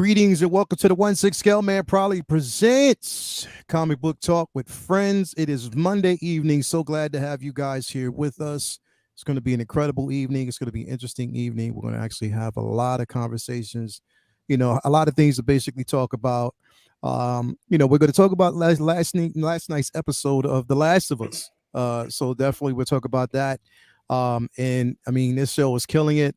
Greetings and welcome to the 1/6 Scale Man Proudly presents Comic Book Talk with Friends. It is Monday evening. So glad to have you guys here with us. It's going to be an incredible evening. It's going to be an interesting evening. We're going to actually have a lot of conversations, a lot of things to basically talk about. We're going to talk about last night's episode of The Last of Us. So definitely we'll talk about that. And I mean, this show is killing it.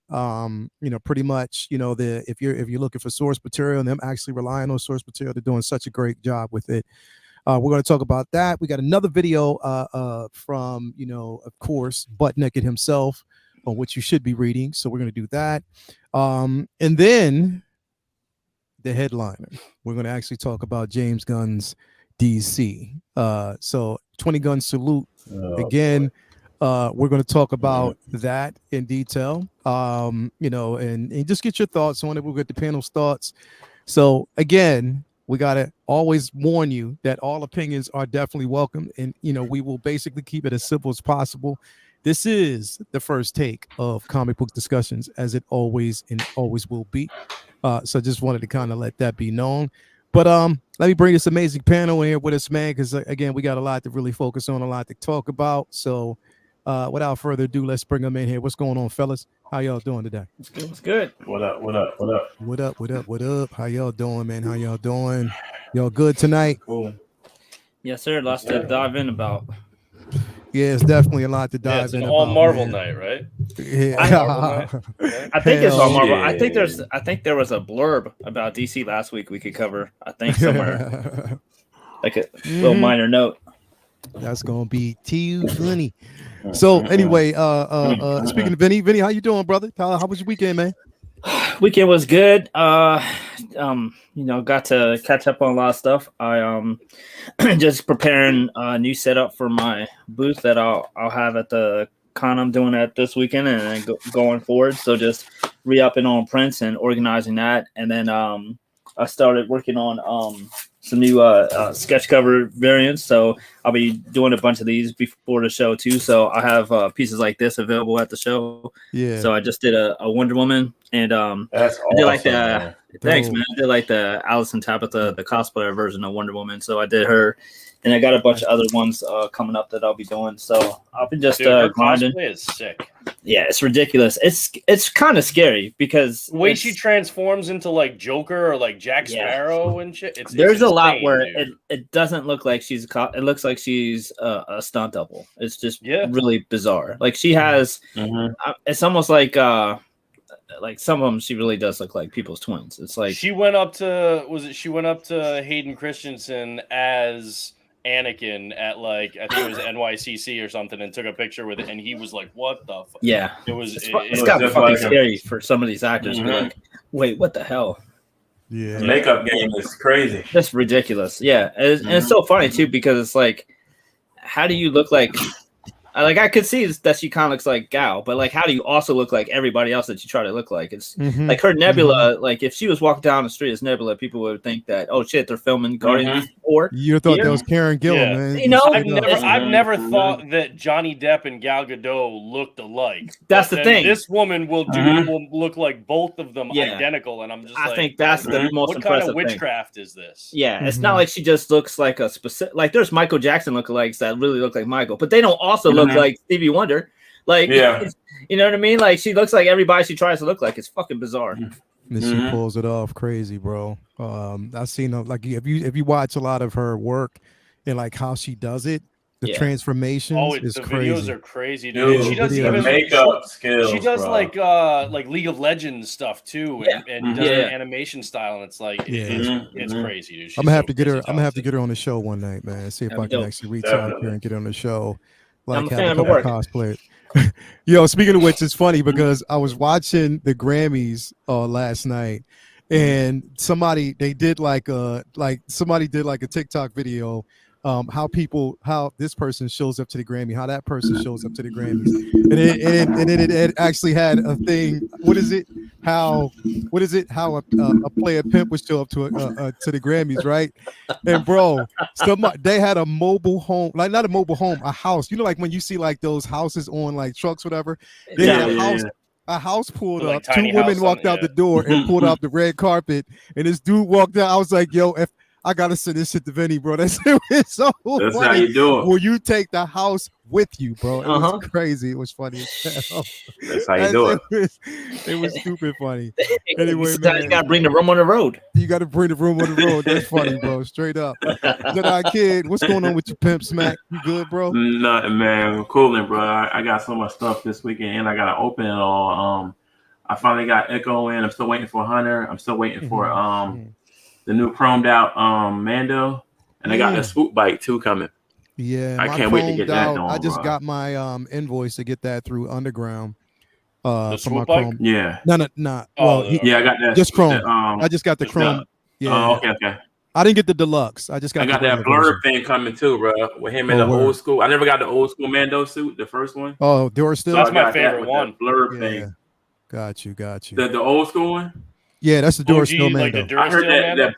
Pretty much, if you're looking for source material and them actually relying on source material, they're doing such a great job with it. We're going to talk about that. We got another video from, of course, Butt Naked himself, on which you should be reading. So we're going to do that. And then the headliner, we're going to actually talk about James Gunn's DC. So 20 Gun Salute again. We're going to talk about that in detail, and just get your thoughts on it. We'll get the panel's thoughts. So again, we got to always warn you that all opinions are definitely welcome. And, we will basically keep it as simple as possible. This is the first take of comic book discussions, as it always will be. So just wanted to kind of let that be known. But let me bring this amazing panel in here with us, man, because again, we got a lot to really focus on, a lot to talk about. So without further ado, let's bring them in here. What's going on, fellas? How y'all doing today? It's good. What up? How y'all doing, man? How y'all doing? Y'all good tonight? Cool. Yes, sir. Lots to dive in about. Yeah, it's definitely a lot to dive it's in an all about, Marvel man. night, right? Yeah. I think it's all Marvel. Yeah. I think there was a blurb about DC last week we could cover. I think somewhere, like a little minor note. That's gonna be too funny. So anyway, speaking of Vinny, how you doing, brother? How was your weekend, man? Weekend was good. Got to catch up on a lot of stuff. I just preparing a new setup for my booth that I'll have at the con I'm doing that this weekend and then going forward. So just re-upping on prints and organizing that, and then I started working on some new sketch cover variants. So I'll be doing a bunch of these before the show too. So I have pieces like this available at the show. Yeah. So I just did a Wonder Woman, and That's I did awesome, like the man. thanks, man. I did like the Allison Tabitha, the cosplayer version of Wonder Woman. So I did her, and I got a bunch of other ones coming up that I'll be doing. So I'll be just Dude, her grinding. cosplay is sick. Yeah, it's ridiculous. It's kind of scary because The way she transforms into like Joker or like Jack Sparrow and shit. There's a lot insane, where dude. it doesn't look like she's it looks like she's a stunt double. It's just really bizarre. Like she has, it's almost like some of them she really does look like people's twins. It's like she went up to Hayden Christensen as Anakin at like I think it was NYCC or something, and took a picture with it, and he was like, "What the fuck?" Yeah, it's got fucking like scary for some of these actors. To be like, wait, what the hell? Yeah, The makeup game is crazy. That's ridiculous. Yeah, and it's so funny too because it's like, how do you look like? Like I could see that she kind of looks like Gal, but like, how do you also look like everybody else that you try to look like? It's like her Nebula. Like if she was walking down the street as Nebula, people would think that, oh shit, they're filming Guardians. Or you thought that was Karen Gillan, man. I've never thought that Johnny Depp and Gal Gadot looked alike. That's the thing. This woman will look like both of them identical, and I'm just I think that's the most what impressive kind of witchcraft is this? Yeah, it's not like she just looks like a specific. Like there's Michael Jackson lookalikes that really look like Michael, but they don't also look like Stevie Wonder. Like, you know what I mean? Like she looks like everybody she tries to look like. It's fucking bizarre. And she pulls it off crazy, bro. I've seen her, like if you watch a lot of her work and like how she does it, the transformations is the crazy. Videos are crazy, dude. She does even makeup skills. She does bro. like League of Legends stuff too, and does the animation style, and it's like it's crazy, dude. I'm gonna have to get her. I'm gonna have to get her on the show one night, man. See if I can actually reach out here and get her on the show. Like have a couple cosplayers. Yo, speaking of which, it's funny because I was watching the Grammys last night, and somebody did like a TikTok video, how this person shows up to the Grammy, how that person shows up to the Grammys, and it actually had a thing. How a player pimp would show up to the Grammys, right? And bro, they had a mobile home, like not a mobile home, a house. You know, like when you see like those houses on like trucks, whatever. They had a house a house pulled Like up. Two tiny women house walked on- out the door and pulled out the red carpet, and this dude walked out. I was like, "Yo, if I gotta send this shit to Vinny, bro, that's it's so That's funny. how you do it. Will you take the house with you, bro? It Uh-huh. was crazy. It was funny as hell. That's how you do it. It was stupid funny. Anyway, Sometimes man. you gotta bring the room on the road. You got to bring the room on the road. That's funny, bro. Straight up. Jedi Kid, what's going on with you, Pimp Smack? You good, bro? Nothing, man. Cooling, bro. I got so much stuff this weekend, and I gotta open it all. I finally got Echo in. I'm still waiting for Hunter. I'm still waiting for the new chromed out Mando, and I got the swoop bite too coming. Yeah, I my can't wait to chromed get that out. done, I just bro. got my invoice to get that through Underground. The For my swoop bike? chrome. Yeah, No. Oh, Well, yeah, I got that. just chrome. The, I just got the just chrome. got- Yeah. Oh, okay. I didn't get the deluxe. I just got I got the that regular blurb version. thing coming too, bro. With him in Oh, the word. old school. I never got the old school Mando suit, the first one. Oh, Doris still. So That's I my got that favorite with one. the blurb Yeah. thing. Got you. The old school one. Yeah, that's the Doris still OG, like Mando. the I heard Durasteel that. Mando.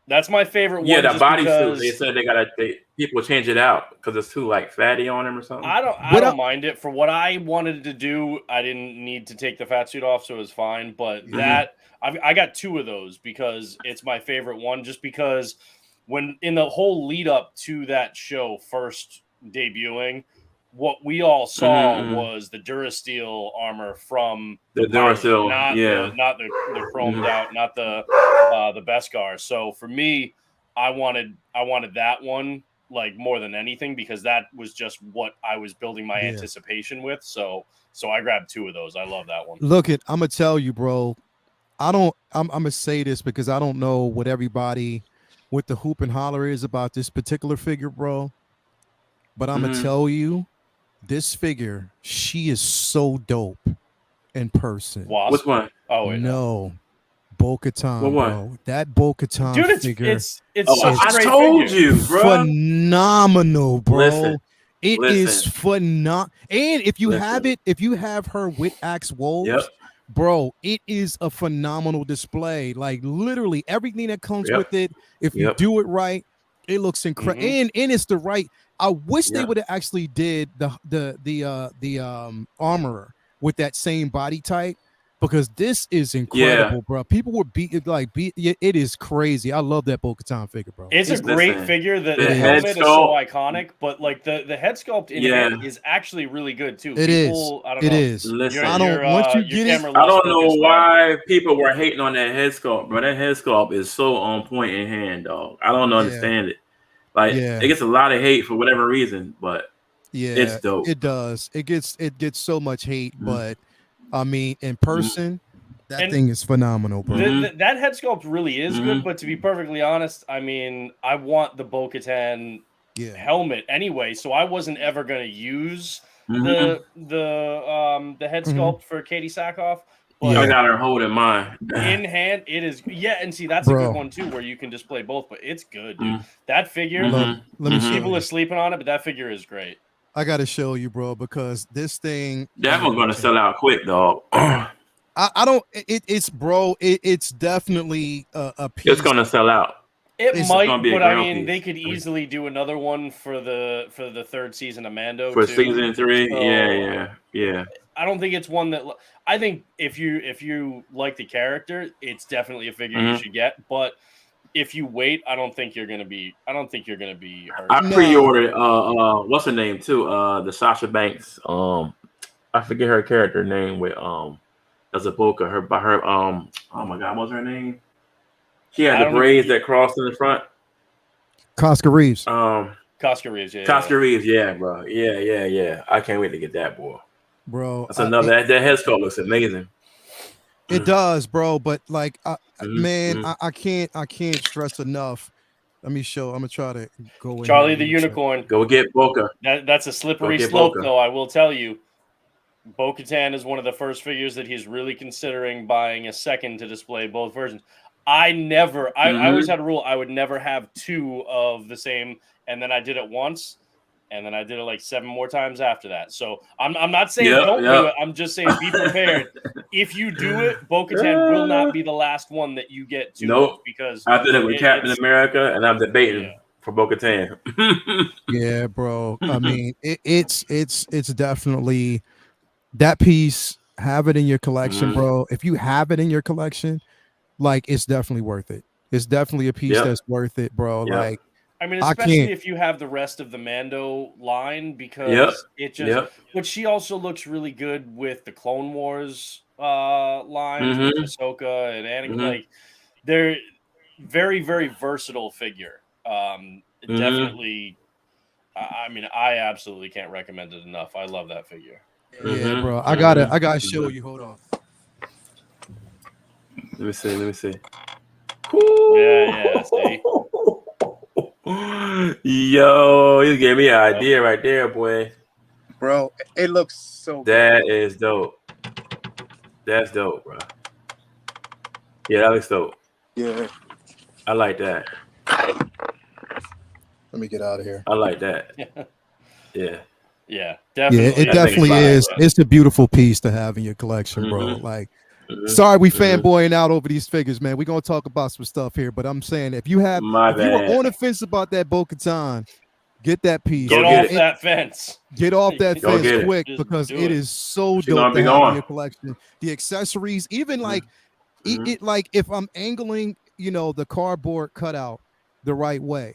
That's my favorite Yeah, one. the just bodysuit. because They said people change it out because it's too like fatty on him or something. I don't mind it for what I wanted to do. I didn't need to take the fat suit off, so it was fine. But that I got two of those because it's my favorite one. Just because when in the whole lead up to that show first debuting, what we all saw was the Durasteel armor from The Durasteel, not the chromed out, not the Beskar. So for me, I wanted that one like more than anything because that was just what I was building my anticipation with. So I grabbed two of those. I love that one. Look, I'm gonna tell you, bro. I'm gonna say this because I don't know what everybody with the hoop and holler is about this particular figure, bro. But I'm gonna tell you, this figure, she is so dope in person. Wasp? Which one? Oh wait, No, Bo-Katan, What one? bro. That Bo-Katan dude, figure, it's Oh, such a I great told figure. you, bro. phenomenal, bro. Listen, It is listen. phenomenal. And if you Listen. have it, if you have her with Axe Wolves, Yep. bro, it is a phenomenal display. Like literally everything that comes Yep. with it. If you Yep. do it right, it looks incredible. And it's the right. I wish they Yep. would have actually did the armorer with that same body type because this is incredible, bro. People were it is crazy. I love that Bo-Katan figure, bro. It's a great Listen, figure. The the helmet head is so sculpt- iconic, but like the head sculpt in it is actually really good too. It is. I don't It know. is. Listen, I don't. Once you get it, camera I less don't know focused, man. why people were hating on that head sculpt, bro. That head sculpt is so on point in hand, dog. I don't understand it. Like it gets a lot of hate for whatever reason, but it's dope. It does. It gets so much hate, but I mean, in person, that thing is phenomenal, bro. That head sculpt really is good, but to be perfectly honest, I mean, I want the Bo-Katan helmet anyway, so I wasn't ever going to use the head sculpt for Katie Sackhoff. But I got her holding mine. In hand, it is. Yeah, and see, that's a good one too, where you can display both. But it's good, dude. That figure, Let me show people you. are sleeping on it, but that figure is great. I got to show you, bro, because this thing. That one's gonna sell out quick, dog. I don't. It's definitely a piece. It's gonna sell out. It might, but I mean, piece. they could easily do another one for the third season of Mando For too. season 3. So, Yeah. I don't think it's one that I think if you like the character, it's definitely a figure you should get. But if you wait, I don't think you're gonna be hurt. I pre-ordered what's her name too? The Sasha Banks. I forget her character name with as a Boca. Oh my god, what's her name? She had the braids that crossed in the front. Casca Reeves. Casca Reeves, Casca Reeves, yeah, bro. Yeah. I can't wait to get that, boy. Bro, that's another. That head sculpt looks amazing. It does, bro. But like, man, I can't stress enough. Let me show. I'm gonna try to go in. Charlie the Unicorn. Go get Boca. That's a slippery slope, though. I will tell you. Bo-Katan is one of the first figures that he's really considering buying a second to display both versions. I always had a rule I would never have two of the same, and then I did it once, and then I did it like 7 more times after that. So I'm not saying don't do it. I'm just saying be prepared. If you do it, Bo-Katan will not be the last one that you get to. Nope. Because I did it with Captain America, and I'm debating for Bo-Katan. Yeah, bro. I mean, it's definitely that piece. have it in your collection, Mhm. bro. If you have it in your collection, like it's definitely worth it. It's definitely a piece Yep. that's worth it, bro. Yep. Like I mean, I especially can't. if you have the rest of the Mando line, because Yep. it just. Yep. But she also looks really good with the Clone Wars lines with Mhm. Ahsoka and Anakin. Mhm. Like, they're very, very versatile figure. Mhm. Definitely. I mean, I absolutely can't recommend it enough. I love that figure. Yeah, Mhm. bro. I gotta Mhm. show you. Hold on. Let me see. Let me see. Yeah. See. Yo, you gave me an idea right there, boy. Bro, it looks so That good. is dope. That's dope, bro. Yeah, that looks dope. Yeah. I like that. Let me get out of here. I like that. Yeah. Yeah, Yeah, definitely. it definitely is. It's a beautiful piece to have in your collection, bro. Mhm. Like, Mhm. sorry we Mhm. fanboying out over these figures, man. We're gonna talk about some stuff here, but I'm saying if you were bad. on the fence about that Bo-Katan, get that piece. Go Get get off it. that fence. Get off that Go fence get it. quick Just because do it it. is so She gonna dope to be have in gone. your collection. The accessories, even like Mhm. it like if I'm angling, the cardboard cutout the right way,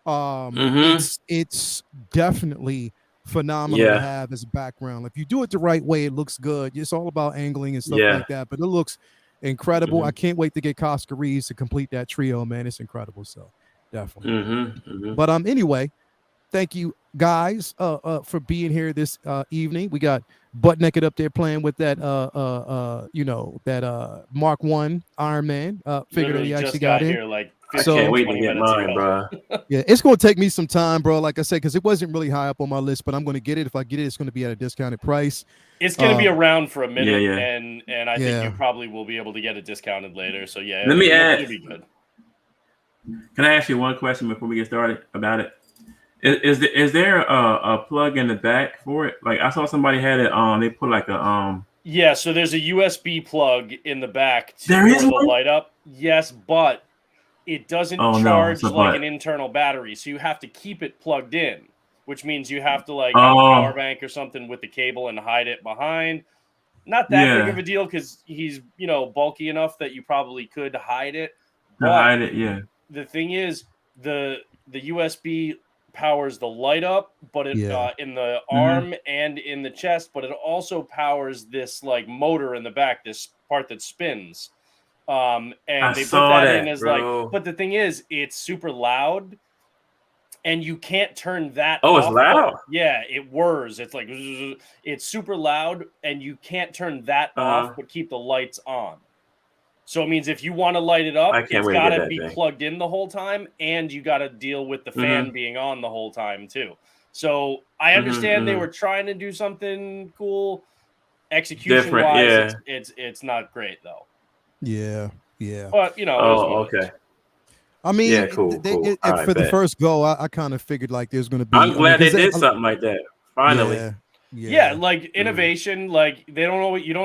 Mhm. it's definitely phenomenal to Yeah. have as a background. If you do it the right way, it looks good. It's all about angling and stuff Yeah. like that, but it looks incredible. I Mhm. can't wait to get Cosca Reeves to complete that trio, man. It's incredible. So definitely. Mhm. Mhm. But anyway, thank you guys for being here this evening. We got Butt Naked up there playing with that that Mark 1 Iron Man figure that Literally he actually just got got in. here like I 15, can't wait to 20 get minutes mine, ago. bro. Yeah, it's going to take me some time, bro. Like I said, because it wasn't really high up on my list, but I'm going to get it. If I get it, it's going to be at a discounted price. It's going to be Um, around for a minute, Yeah. and I think Yeah. you probably will be able to get it discounted later. So yeah, Let me it'll ask. be good. Can I ask you one question before we get started about it? Is there a plug in the back for it? Like I saw somebody had it. They put like a Yeah, so there's a USB plug in the back There for is the one? light up. Yes, but it doesn't Oh, no, it's charge a like butt. an internal battery, so you have to keep it plugged in, which means you have to like have a Oh. power bank or something with the cable and hide it behind. Not that big Yeah. of a deal because he's bulky enough that you probably could hide it. To But hide it, yeah. the thing is, the USB powers the light up, but it Yeah. in the Mhm. arm and in the chest, but it also powers this like motor in the back, this part that spins. I And they put saw that in that, as like, bro. but the thing is, it's super loud, and you can't turn that Oh, it's off. loud. Yeah, it whirs. It's like it's super loud, and you can't turn that off, but keep the lights on. So it means if you want to light it up, I can't it's wait to got get to that be thing. plugged in the whole time, and you got to deal with the fan being on the whole time too. So I understand they were trying to do something cool. Execution Different, wise, yeah. it's not great though. Yeah. But it is Oh, what it is. okay. I mean, Yeah, cool. All right, for the bet. first go, I kind of figured like there's going to be. I'm glad they 'cause did something like that. Finally. Yeah. Yeah, like innovation, like you don't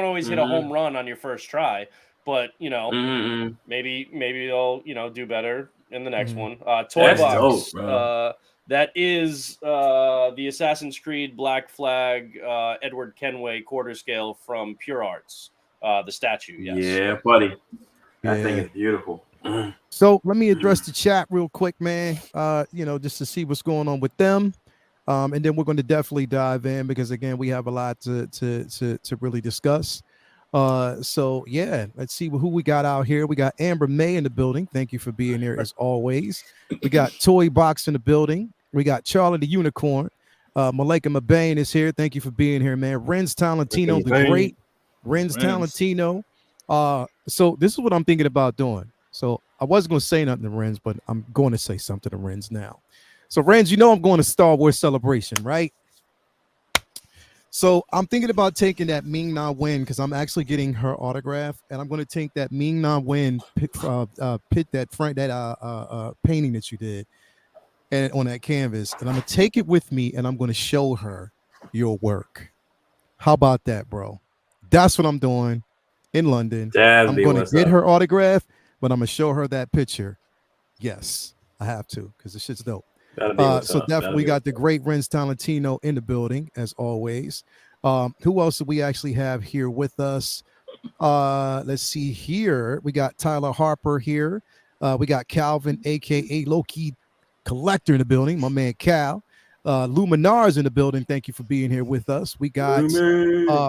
always hit a home run on your first try, but maybe they'll do better in the next one. Toy That's Box, dope, bro. that is the Assassin's Creed Black Flag Edward Kenway quarter scale from Pure Arts, the statue. Yes. Yeah, buddy. That Yeah. thing is beautiful. So let me address the chat real quick, man. Just to see what's going on with them. And then we're going to definitely dive in because again, we have a lot to really discuss. So yeah, let's see who we got out here. We got Amber May in the building. Thank you for being here as always. We got Toy Box in the building. We got Charlie the Unicorn. Malika Mabane is here. Thank you for being here, man. Renz Talentino, the great Renz Talentino. So this is what I'm thinking about doing. So I wasn't going to say nothing to Renz, but I'm going to say something to Renz now. So Renz, I'm going to Star Wars Celebration, right? So I'm thinking about taking that Ming Na Wen because I'm actually getting her autograph, and I'm going to take that Ming Na Wen painting that you did, and on that canvas, and I'm going to take it with me, and I'm going to show her your work. How about that, bro? That's what I'm doing in London. I'm going to get her autograph, but I'm going to show her that picture. Yes, I have to because the shit's dope. So definitely got the great Renz Talentino in the building as always. Who else do we actually have here with us? Let's see here. We got Tyler Harper here. We got Calvin, aka Low-Key Collector, in the building. My man Cal. Luminar's in the building. Thank you for being here with us. We got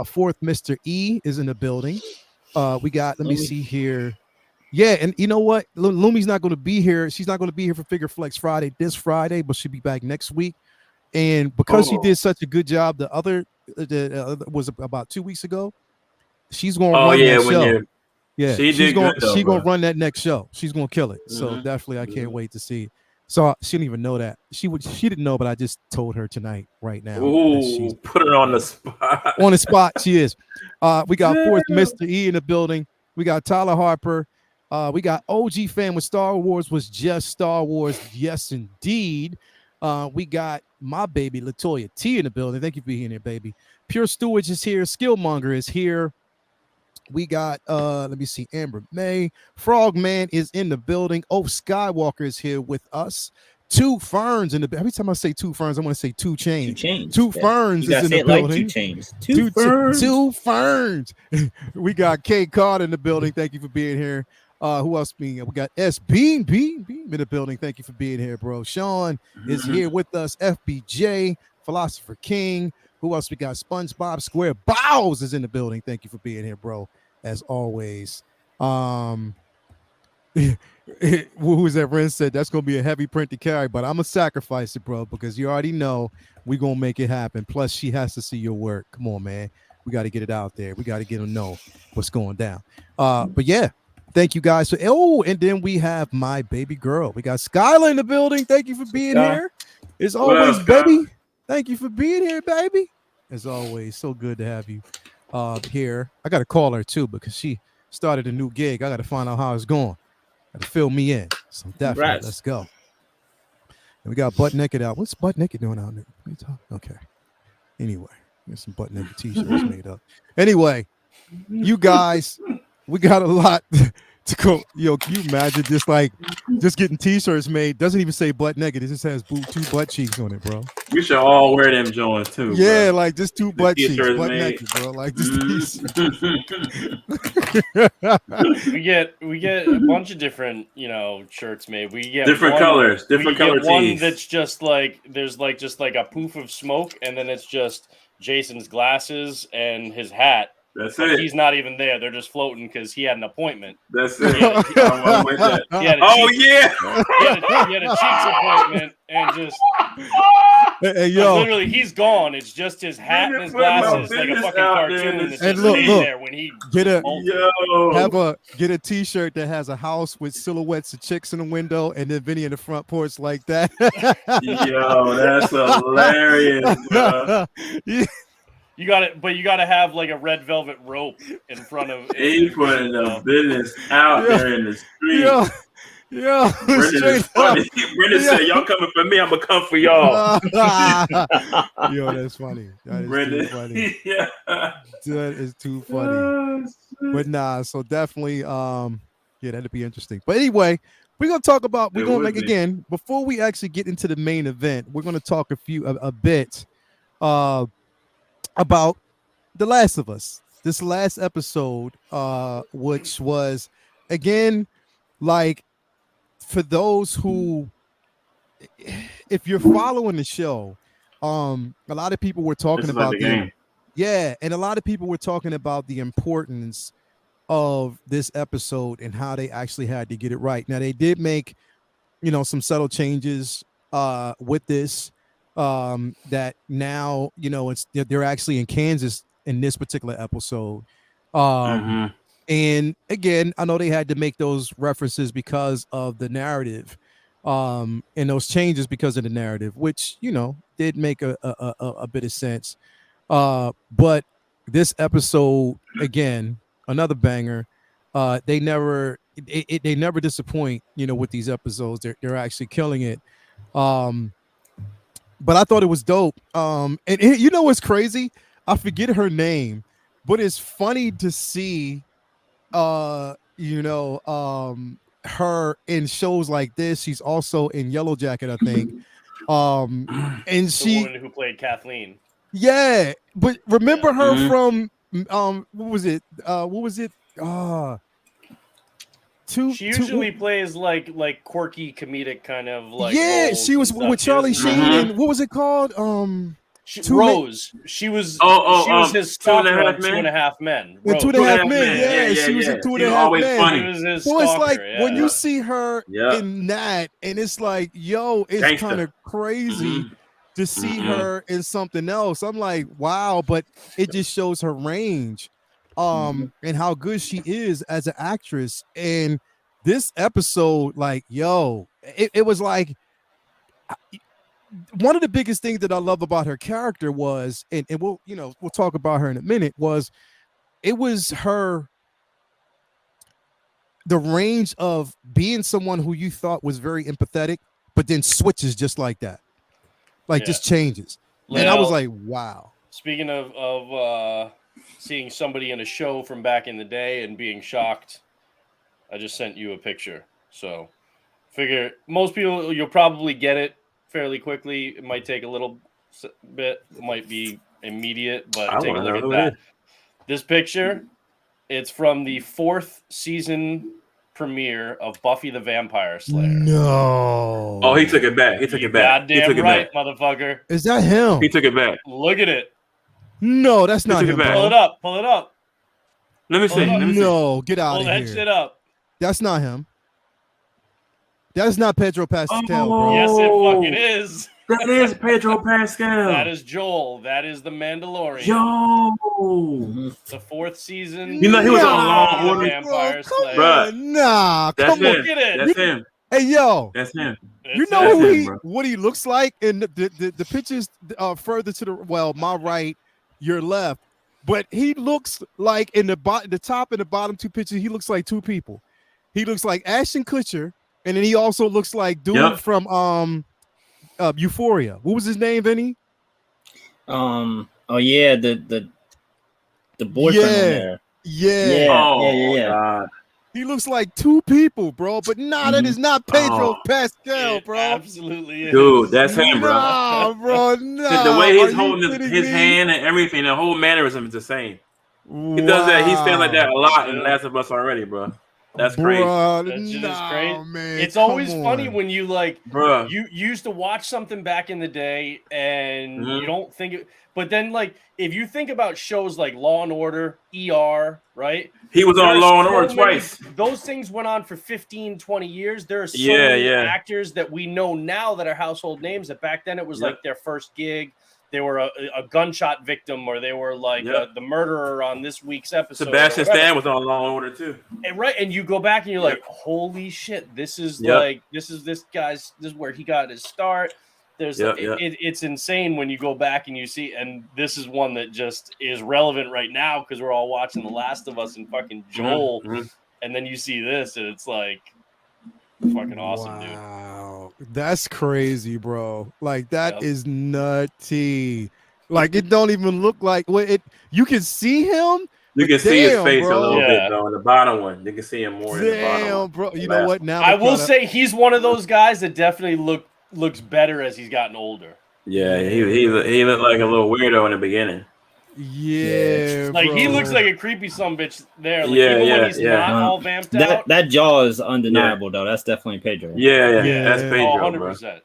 fourth Mr. E is in the building. We got, let me see here. Yeah, and you know what? Lumi's not going to be here. She's not going to be here for Figure Flex Friday this Friday, but she'll be back next week. And because she did such a good job, the other was about 2 weeks ago. She's going to run that show. Yeah, she's going to run that next show. She's going to kill it. So definitely, I can't wait to see. So she didn't even know that. She didn't know, but I just told her tonight, right now. Ooh, put her on the spot. On the spot, she is. We got fourth Mr. E in the building. We got Tyler Harper. We got OG fan with Star Wars was just Star Wars. Yes, indeed. We got my baby Latoya T in the building. Thank you for being here, baby. Pure Stewage is here. Skillmonger is here. We got let me see, Amber May. Frogman is in the building. Oh, Skywalker is here with us. Two Ferns in the every time I say two Ferns, I want to say two chains. Two Ferns is in the building. Like 2 chains. Two Ferns. We got K Carter in the building. Thank you for being here. Who else being here? We got S Beam in the building. Thank you for being here, bro. Sean is here with us. FBJ, Philosopher King. Who else we got? SpongeBob Square Bows is in the building. Thank you for being here, bro. As always. Who was that? Ren said that's gonna be a heavy print to carry, but I'm gonna sacrifice it, bro, because you already know we're gonna make it happen. Plus, she has to see your work. Come on, man. We got to get it out there. We got to get them know what's going down. But yeah. Thank you guys. And then we have my baby girl. We got Skylar in the building. Thank you for being here. As always, baby. Thank you for being here, baby. As always, so good to have you here. I got to call her too because she started a new gig. I got to find out how it's going. Got to fill me in. So definitely, let's go. And we got Butt Naked out. What's Butt Naked doing out there? Okay. Anyway, there's some Butt Naked t-shirts made up. Anyway, you guys. We got a lot to go. Yo, can you imagine just getting t-shirts made? Doesn't even say butt naked. It just has 2 butt cheeks on it, bro. We should all wear them joints too. Yeah, bro. Like just 2 butt cheeks, butt naked, bro. Like just we get a bunch of different, shirts made. We get different colors, different color tees. One that's just like there's just a poof of smoke, and then it's just Jason's glasses and his hat. That's it. He's not even there. They're just floating because he had an appointment. That's it. He had a cheeks appointment and just literally he's gone. It's just his hat and his glasses like a fucking cartoon. And it's just there when he get a t-shirt that has a house with silhouettes of chicks in the window and then Vinny in the front porch like that. Yo, that's hilarious, bro. Yeah. You got it, but you got to have like a red velvet rope in front of. He putting the business out there in the street. Yeah. Brendan is funny. Brendan said, "Y'all coming for me? I'm gonna come for y'all." Yo, that's funny. That is Brendan, too funny. Yeah, that is too funny. But nah, so definitely, that'd be interesting. But anyway, we're gonna talk about. We're gonna again before we actually get into the main event. We're gonna talk a bit. About The Last of Us, this last episode, which was again, like for those who, if you're following the show, a lot of people were talking about the game. And a lot of people were talking about the importance of this episode and how they actually had to get it right. Now they did make, some subtle changes with this. That now they're actually in Kansas in this particular episode, and again I know they had to make those references because of the narrative, and those changes because of the narrative, which did make a bit of sense. But this episode, again, another banger. They never disappoint. With these episodes, they're actually killing it. But I thought it was dope. And what's crazy? I forget her name, but it's funny to see, her in shows like this. She's also in Yellow Jacket, I think. And the woman who played Kathleen. Yeah, but remember her from what was it? She usually plays like quirky comedic kind of like roles she was and stuff. with Charlie Sheen and what was it called? Rose. She was his stalker on 2.5 Men. In 2.5 Men, yeah, she was in 2.5 Men. Funny. She was his so stalker, it's like when you Yeah. see her in that, and it's like, yo, it's kind of crazy to see her in something else. I'm like, wow, but it just shows her range, and how good she is as an actress. And this episode, like, yo, it was like. One of the biggest things that I love about her character was, and we'll talk about her in a minute, was it was her, the range of being someone who you thought was very empathetic, but then switches just like that, just changes. And I was like, wow. Speaking of seeing somebody in a show from back in the day and being shocked, I just sent you a picture. So figure most people, you'll probably get it fairly quickly. It might take a little bit. It might be immediate, but take a look at that. This picture, it's from the 4th season premiere of Buffy the Vampire Slayer. No. Oh, he took it back. He took it back. Goddamn right, motherfucker. Is that him? He took it back. Look at it. No, that's not him. Pull it up. Pull it up. Let me see. No, get out of here. Pull that shit up. That's not him. That's not Pedro Pascal, bro. Yes, it fucking is. That is Pedro Pascal. That is Joel. That is the Mandalorian. Yo. The 4th season. You know he was on Long Order. Vampire Slayer. Bro. Nah, That's come him. on. That's him. Hey, yo. That's him. You know him, what he looks like? And the pictures further to the, my right, your left. But he looks like in the top and the bottom 2 pictures, he looks like 2 people. He looks like Ashton Kutcher. And then he also looks like dude from Euphoria. What was his name, Vinny? Oh yeah, the boyfriend on there. Yeah. God. He looks like 2 people, bro. But that is not Pedro Pascal, bro. Absolutely is. Dude, that's him, bro. Nah, bro. Nah. The way he's holding his hand and everything, the whole mannerism is the same. He does that. He's standing like that a lot in Last of Us already, bro. That's crazy. Bruh, that shit is crazy. Man, it's always funny when you bruh. You used to watch something back in the day and you don't think it, but then if you think about shows like Law and Order, ER, right? He was on Law and Order twice. Those things went on for 15, 20 years. There are so many actors that we know now that are household names that back then it was like their first gig. They were a gunshot victim, or they were like the murderer on this week's episode. Sebastian Stan was on Law and Order too. And you go back and you're like, holy shit, this is this is where he got his start. It's insane when you go back and you see, and this is one that just is relevant right now because we're all watching The Last of Us and fucking Joel, and then you see this and it's like fucking awesome, dude. Wow, that's crazy, bro. Like that is nutty. Like it don't even look like you can see him. You can see his face a little bit though. In the bottom one, you can see him more. In the bottom one. Bro. You know what? Now I will say he's one of those guys that definitely looks better as he's gotten older. Yeah, he looked like a little weirdo in the beginning. Yeah, like bro. He looks like a creepy sumbitch there. Like, even when he's not all vamped out. That jaw is undeniable though. That's definitely Pedro. Yeah, that's Pedro, 100%. Bro.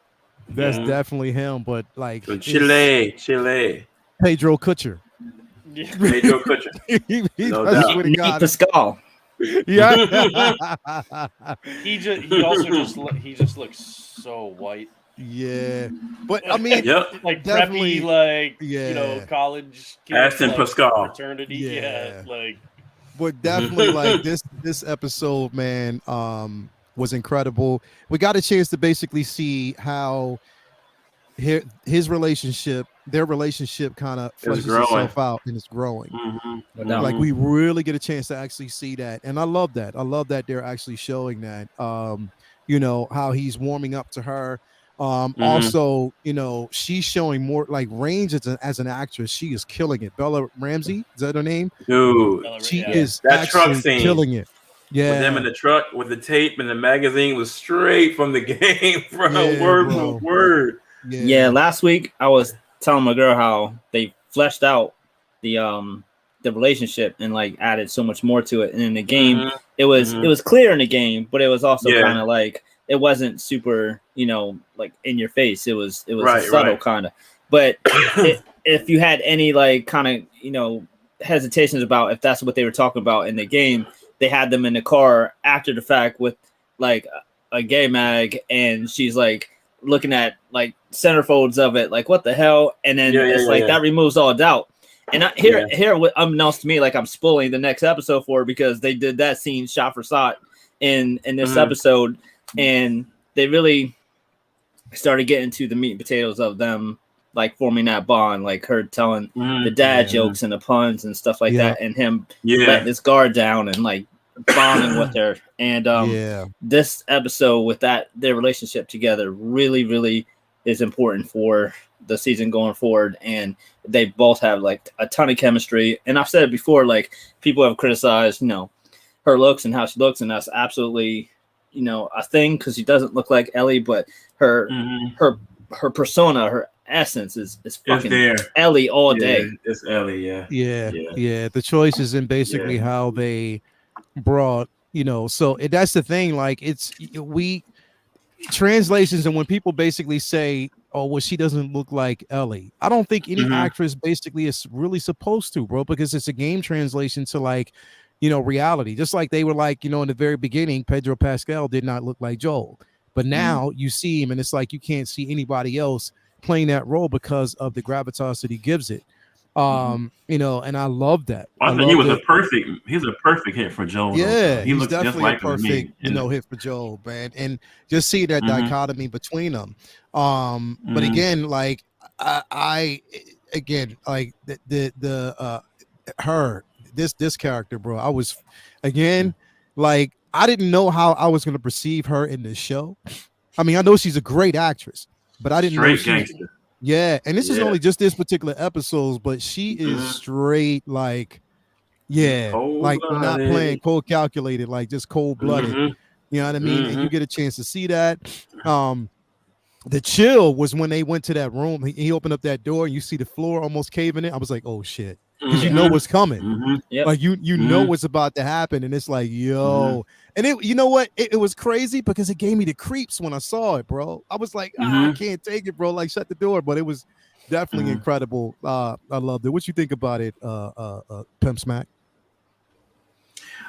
That's definitely him, but like Chile. Pedro Kutcher. Yeah. Pedro Kutcher. He Pascal. Yeah. he just looks so white. Yeah, but I mean, like definitely, preppy, like college kids, Ashton Pascal fraternity, But definitely, like this episode, man, was incredible. We got a chance to basically see how their relationship kind of fleshes itself out and it's growing. Like we really get a chance to actually see that, and I love that. I love that they're actually showing that. How he's warming up to her. Also, she's showing more like range as an actress. She is killing it. Bella Ramsey, is that her name? Dude, she is that truck scene, killing it. Yeah, with them in the truck with the tape and the magazine was straight from the game, bro. Word for word. Yeah, last week I was telling my girl how they fleshed out the relationship and like added so much more to it. And in the game, it was clear in the game, but it was also kind of like it wasn't super, like in your face. It was subtle kind of. But if you had any like kind of hesitations about if that's what they were talking about in the game, they had them in the car after the fact with like a gay mag, and she's like looking at like centerfolds of it, like what the hell, and then that removes all doubt. And here, unbeknownst to me, like I'm spoiling the next episode for her because they did that scene shot for shot in this episode, and they really started getting to the meat and potatoes of them like forming that bond, like her telling the dad jokes and the puns and stuff like that, and him letting his guard down and like bonding with her. And this episode with their relationship together really, really is important for the season going forward, and they both have like a ton of chemistry. And I've said it before, like people have criticized her looks and how she looks, and that's absolutely a thing because she doesn't look like Ellie, but her persona, her essence is fucking there. Ellie all day. It's Ellie. Yeah. The choices and basically how they brought so that's the thing, like we translations, and when people basically say, oh well, she doesn't look like Ellie, I don't think any actress basically is really supposed to, bro, because it's a game translation to like reality. Just like they were like in the very beginning, Pedro Pascal did not look like Joel, but now you see him and it's like you can't see anybody else playing that role because of the gravitas that he gives it. And I love that. I think he's a perfect hit for Joel. Yeah, he he's looks definitely just like a perfect hit for Joel, man. And just see that dichotomy between them. But again, like I again, like this character, bro, I was again like I didn't know how I was gonna perceive her in this show. I mean, I know she's a great actress, but I didn't know gangster. Yeah, and this is only just this particular episodes, but she is straight like, like not playing cold calculated, like just cold blooded. You know what I mean? And you get a chance to see that. The chill was when they went to that room. He opened up that door, and you see the floor almost caving in. I was like, oh shit, because you know what's coming. Like you know what's about to happen, and it's like, yo. And you know what? It was crazy because it gave me the creeps when I saw it, bro. I was like, I can't take it, bro. Like, shut the door. But it was definitely incredible. I loved it. What you think about it, Pimp Smack?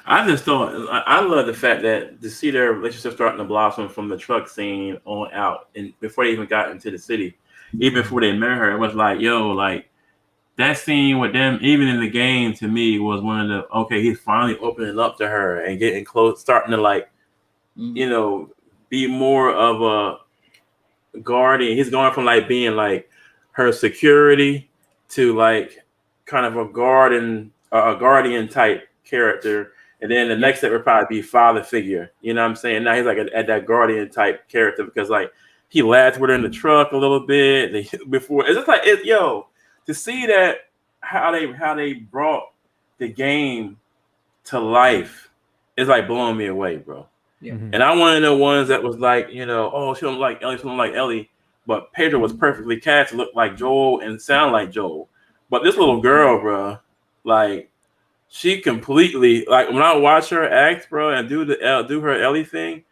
I just thought I love the fact that to see their relationship starting to blossom from the truck scene on out, and before they even got into the city, even before they met her, it was like, yo, like that scene with them, even in the game, to me was one of the he's finally opening up to her and getting close, starting to like, be more of a guardian. He's going from like being like her security to like kind of a guardian type character. And then the next step would probably be father figure. You know what I'm saying? Now he's like at that guardian type character because like he laughed with her in the truck a little bit before. It's just like to see that how they brought the game to life is like blowing me away, bro. Yeah. And I wanted the ones that was like, she don't like Ellie, she don't like Ellie, but Pedro was perfectly cast to look like Joel and sound like Joel. But this little girl, bro, like she completely like when I watch her act, bro, and do her Ellie thing,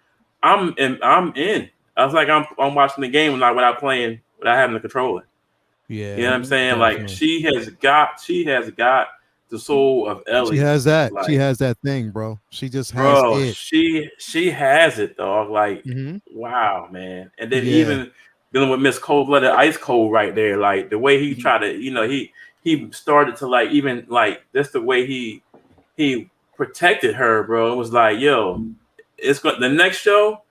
I'm in. I was like I'm watching the game without playing, without having the controller. Yeah, you know what I'm saying? Definitely. Like she has got the soul of Ellie. She has that. Like, she has that thing, bro. She just has it. She has it, dog. Like, wow, man. And then even dealing with Miss Cold Blooded Ice Cold right there, like the way he tried to, he started to like even like that's the way he protected her, bro. It was like, yo, the next show.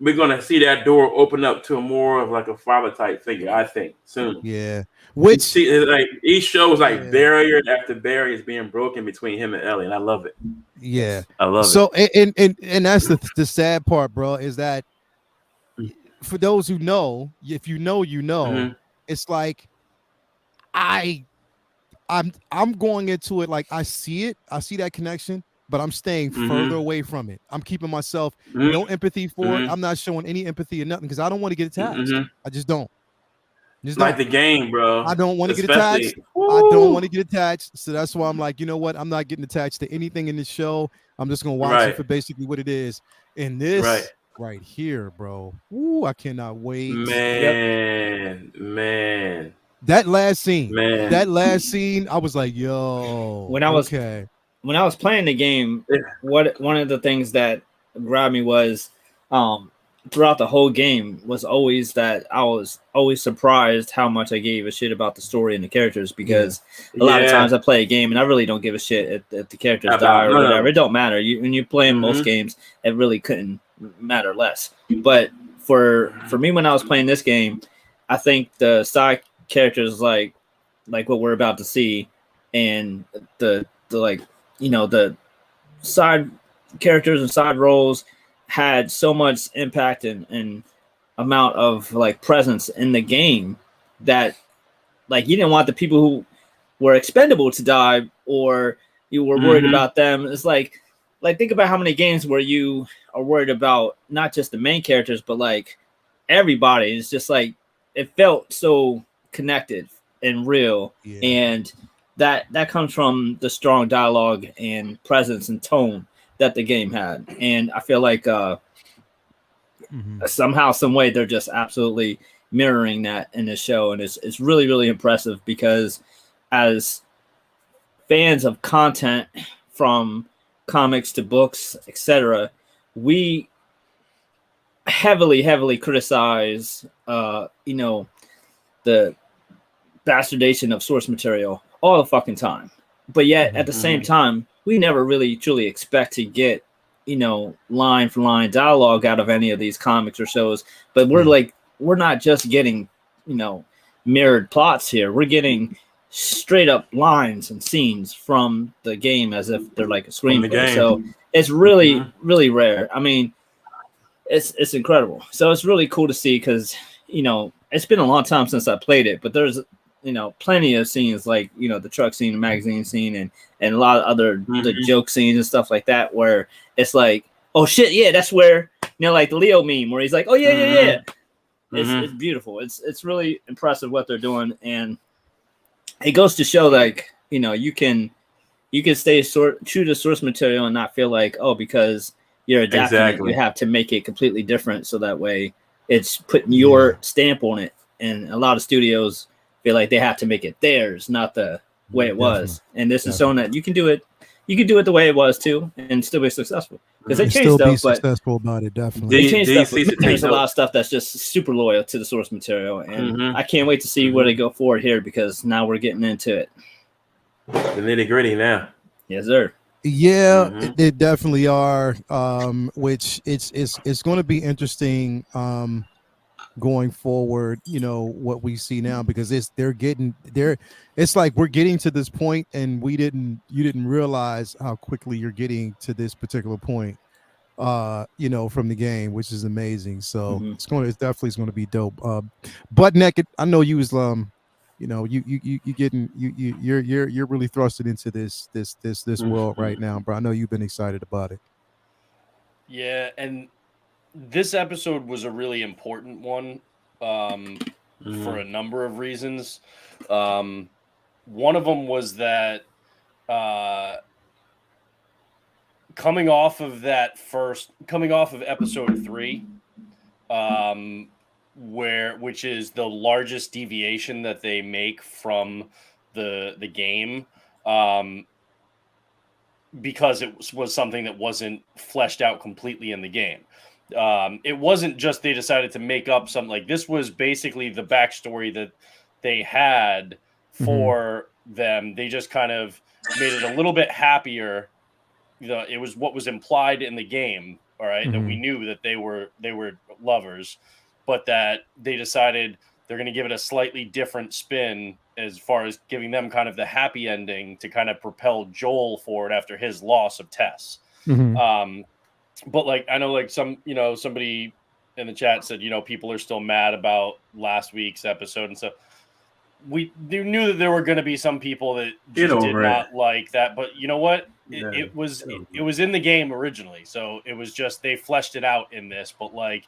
We're gonna see that door open up to more of like a father type figure, I think, soon. Yeah, which like each show is like barrier after barrier is being broken between him and Ellie, and I love it. Yeah, I love it. So and that's the sad part, bro, is that for those who know, if you know, it's like I'm going into it like I see that connection. But I'm staying further away from it. I'm keeping myself no empathy for it. I'm not showing any empathy or nothing because I don't want to get attached. I just don't. Like the game, bro. I don't want to get attached. I don't want to get attached. So that's why I'm like, you know what? I'm not getting attached to anything in this show. I'm just gonna watch it for basically what it is. And this right here, bro. Ooh, I cannot wait. Man. That last scene, I was like, yo. When I was playing the game, one of the things that grabbed me was throughout the whole game was always that I was always surprised how much I gave a shit about the story and the characters, because a lot of times I play a game and I really don't give a shit if the characters die or whatever. It don't matter. When you play in most games, it really couldn't matter less. But for me, when I was playing this game, I think the side characters like what we're about to see, and the side characters and side roles had so much impact and amount of like presence in the game that like you didn't want the people who were expendable to die, or you were worried about them. It's like think about how many games where you are worried about not just the main characters but like everybody. It's just like it felt so connected and real, and that comes from the strong dialogue and presence and tone that the game had. And I feel like somehow, some way, they're just absolutely mirroring that in this show, and it's really, really impressive, because as fans of content from comics to books, etc., we heavily criticize the bastardization of source material all the fucking time, but yet at the same time we never really truly expect to get line for line dialogue out of any of these comics or shows. But we're not just getting mirrored plots here. We're getting straight up lines and scenes from the game as if they're like a screenplay. So it's really really rare. I mean, it's incredible. So it's really cool to see, because it's been a long time since I played it, but there's plenty of scenes like the truck scene, the magazine scene, and a lot of other the joke scenes and stuff like that, where it's like, oh shit, yeah, that's where like the Leo meme where he's like, oh yeah. It's beautiful. It's really impressive what they're doing, and it goes to show like you can stay true to source material and not feel like, oh, because you're adapting it, you have to make it completely different, so that way it's putting your stamp on it. And a lot of studios feel like they have to make it theirs, not the way it was. And this is showing that you can do it the way it was too, and still be successful. Because they changed stuff, but successful about it, definitely. They changed stuff, but there's a lot of stuff that's just super loyal to the source material, and I can't wait to see where they go forward here, because now we're getting into it. The nitty gritty now. Yes, sir. Yeah, they definitely are. Which it's going to be interesting going forward. What we see now, because it's like we're getting to this point, and you didn't realize how quickly you're getting to this particular point. From the game, which is amazing. So it's definitely going to be dope. Butt naked. I know you was you're really thrusted into this world right now, bro. I know you've been excited about it. Yeah, and this episode was a really important one for a number of reasons. One of them was that coming off of episode 3, which is the largest deviation that they make from the game, because it was something that wasn't fleshed out completely in the game. It wasn't just they decided to make up something. Like, this was basically the backstory that they had for them. They just kind of made it a little bit happier. It was what was implied in the game, all right, that we knew that they were lovers, but that they decided they're going to give it a slightly different spin as far as giving them kind of the happy ending to kind of propel Joel forward after his loss of Tess. But like, I know like somebody in the chat said, people are still mad about last week's episode and stuff. we knew that there were going to be some people that just did not like that, but you know what? It was in the game originally, so it was just they fleshed it out in this. But like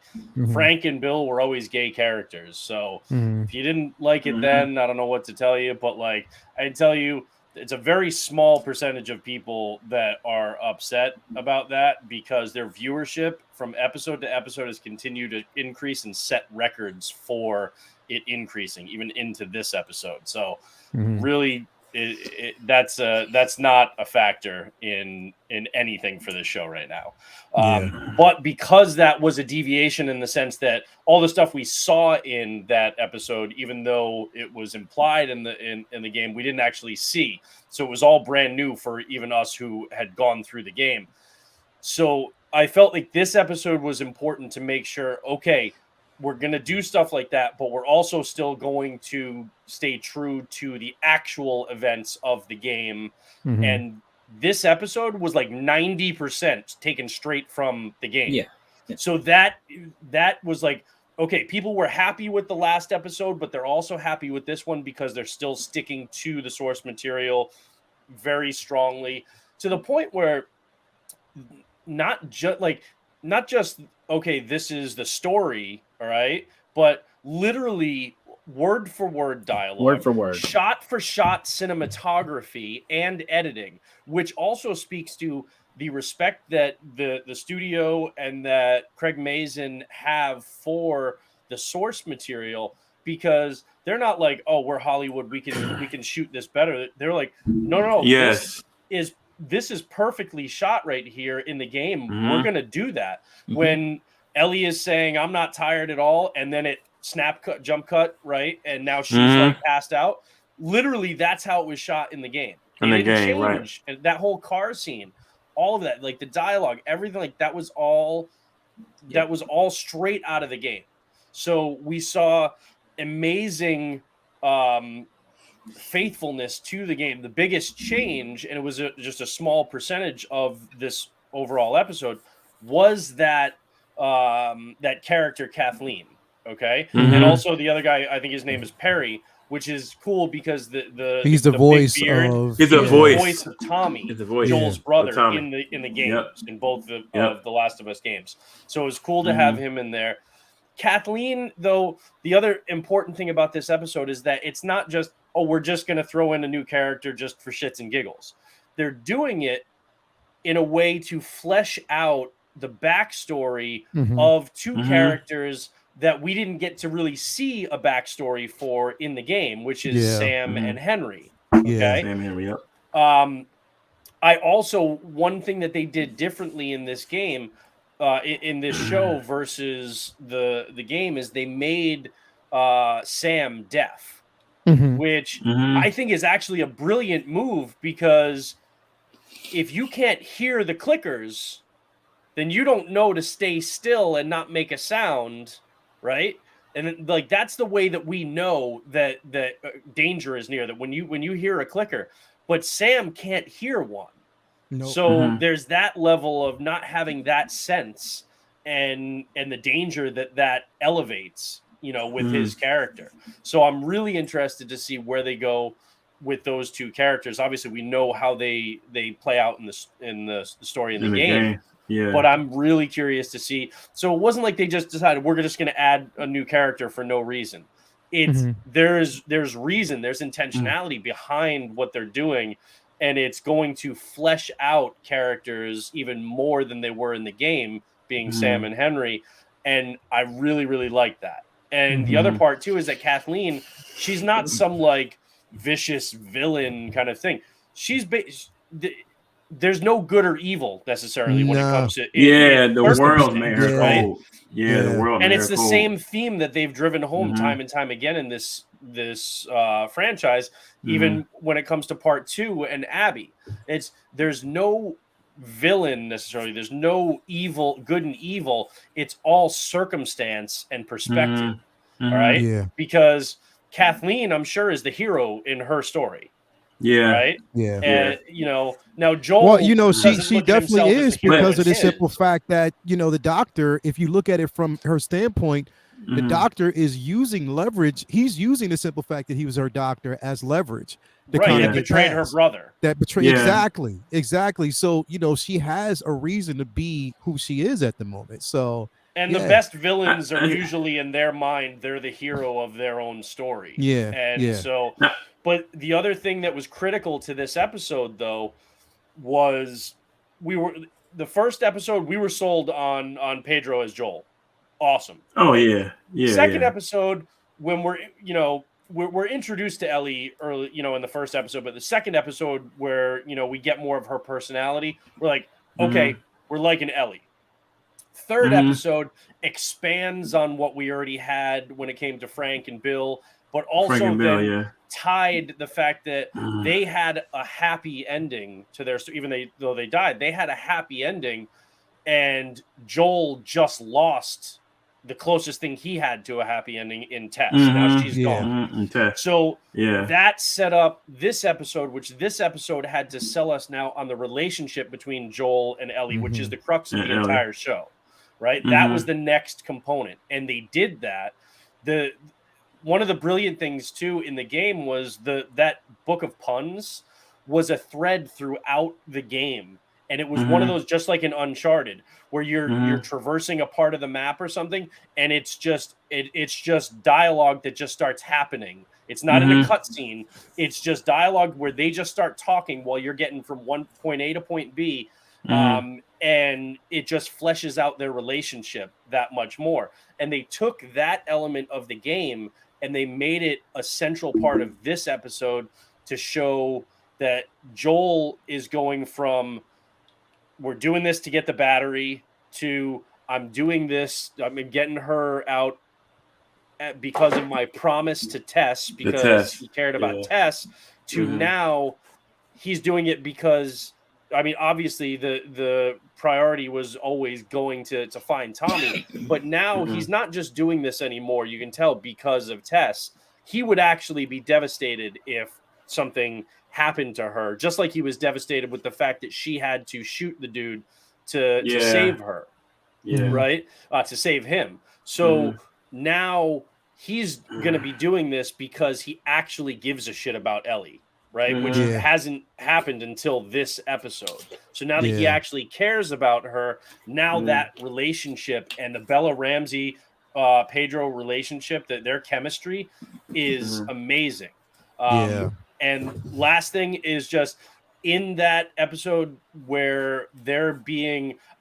Frank and Bill were always gay characters, so if you didn't like it then, I don't know what to tell you. But like I tell you, it's a very small percentage of people that are upset about that because their viewership from episode to episode has continued to increase and set records for it increasing even into this episode. So really. That's not a factor in anything for this show right now. But because that was a deviation in the sense that all the stuff we saw in that episode, even though it was implied in the game, we didn't actually see. So it was all brand new for even us who had gone through the game. So I felt like this episode was important to make sure, okay, we're going to do stuff like that, but we're also still going to stay true to the actual events of the game. And this episode was like 90% taken straight from the game. Yeah. So that was like, okay, people were happy with the last episode, but they're also happy with this one because they're still sticking to the source material very strongly to the point where not just, okay, this is the story, all right, but literally word for word dialogue, shot for shot cinematography and editing, which also speaks to the respect that the studio and that Craig Mazin have for the source material, because they're not like, oh, we're Hollywood, we can shoot this better. They're like, no, yes, this is perfectly shot right here in the game. We're gonna do that. When Ellie is saying, I'm not tired at all, and then it jump cut, right? And now she's like passed out. Literally, that's how it was shot in the game. Right. And that whole car scene, all of that, like the dialogue, everything, like that was all straight out of the game. So we saw amazing faithfulness to the game. The biggest change, and it was just a small percentage of this overall episode, was that character Kathleen, okay, and also the other guy, I think his name is Perry, which is cool because he's the voice of Tommy, Joel's brother in the games, in both of the Last of Us games. So it was cool to have him in there. Kathleen, though, the other important thing about this episode is that it's not just, oh, we're just going to throw in a new character just for shits and giggles. They're doing it in a way to flesh out the backstory of two characters that we didn't get to really see a backstory for in the game, which is Sam and Henry. Okay. Sam and Henry, yep. I also, one thing that they did differently in this game, in this show versus the game, is they made Sam deaf, which I think is actually a brilliant move, because if you can't hear the clickers, then you don't know to stay still and not make a sound, right? And like that's the way that we know that danger is near. That when you hear a clicker, but Sam can't hear one. Nope. So there's that level of not having that sense, and the danger that elevates, with his character. So I'm really interested to see where they go with those two characters. Obviously, we know how they play out in the story in the game. Yeah. But I'm really curious to see. So it wasn't like they just decided we're just going to add a new character for no reason. It's there's reason, there's intentionality behind what they're doing, and it's going to flesh out characters even more than they were in the game, being Sam and Henry. And I really, really like that. And the other part too is that Kathleen, she's not some like vicious villain kind of thing. There's no good or evil necessarily when it comes to the world, man. Right? The world, and it's the same theme that they've driven home time and time again in this franchise. Even when it comes to part 2 and Abby, there's no villain necessarily. There's no good and evil. It's all circumstance and perspective. All right, because Kathleen, I'm sure, is the hero in her story. Yeah. Right. Yeah. And now Joel. Well, she definitely is, because of the simple fact that the doctor, if you look at it from her standpoint, The doctor is using leverage. He's using the simple fact that he was her doctor as leverage. Right, and betrayed her brother. That betrayed exactly. So she has a reason to be who she is at the moment. So and the best villains are usually in their mind, they're the hero of their own story. So, but the other thing that was critical to this episode, though, was the first episode we were sold on Pedro as Joel. Awesome. Oh yeah. Second episode, when we're introduced to Ellie early, in the first episode, but the second episode where we get more of her personality, we're like, okay, we're liking Ellie. Third episode expands on what we already had when it came to Frank and Bill, but also tied the fact that they had a happy ending to their story, even though they died, they had a happy ending, and Joel just lost the closest thing he had to a happy ending in Tess. Now she's gone. So that set up this episode, which this episode had to sell us now on the relationship between Joel and Ellie, which is the crux of the entire show, right? That was the next component. And they did that. One of the brilliant things too in the game was that book of puns was a thread throughout the game. And it was one of those, just like in Uncharted, where you're traversing a part of the map or something, and it's just dialogue that just starts happening. It's not in a cutscene. It's just dialogue where they just start talking while you're getting from point A to point B, and it just fleshes out their relationship that much more. And they took that element of the game and they made it a central part of this episode to show that Joel is going from, we're doing this to get the battery, to I'm doing this, I'm getting her out because of my promise to Tess, because he cared about Tess, to now he's doing it because, obviously the priority was always going to find Tommy, but now he's not just doing this anymore, you can tell, because of Tess. He would actually be devastated if something happened to her, just like he was devastated with the fact that she had to shoot the dude to save her, right? To save him. So now he's going to be doing this because he actually gives a shit about Ellie, right? Which hasn't happened until this episode. So now that he actually cares about her, now that relationship and the Bella Ramsey Pedro relationship, that their chemistry is amazing. And last thing is just in that episode where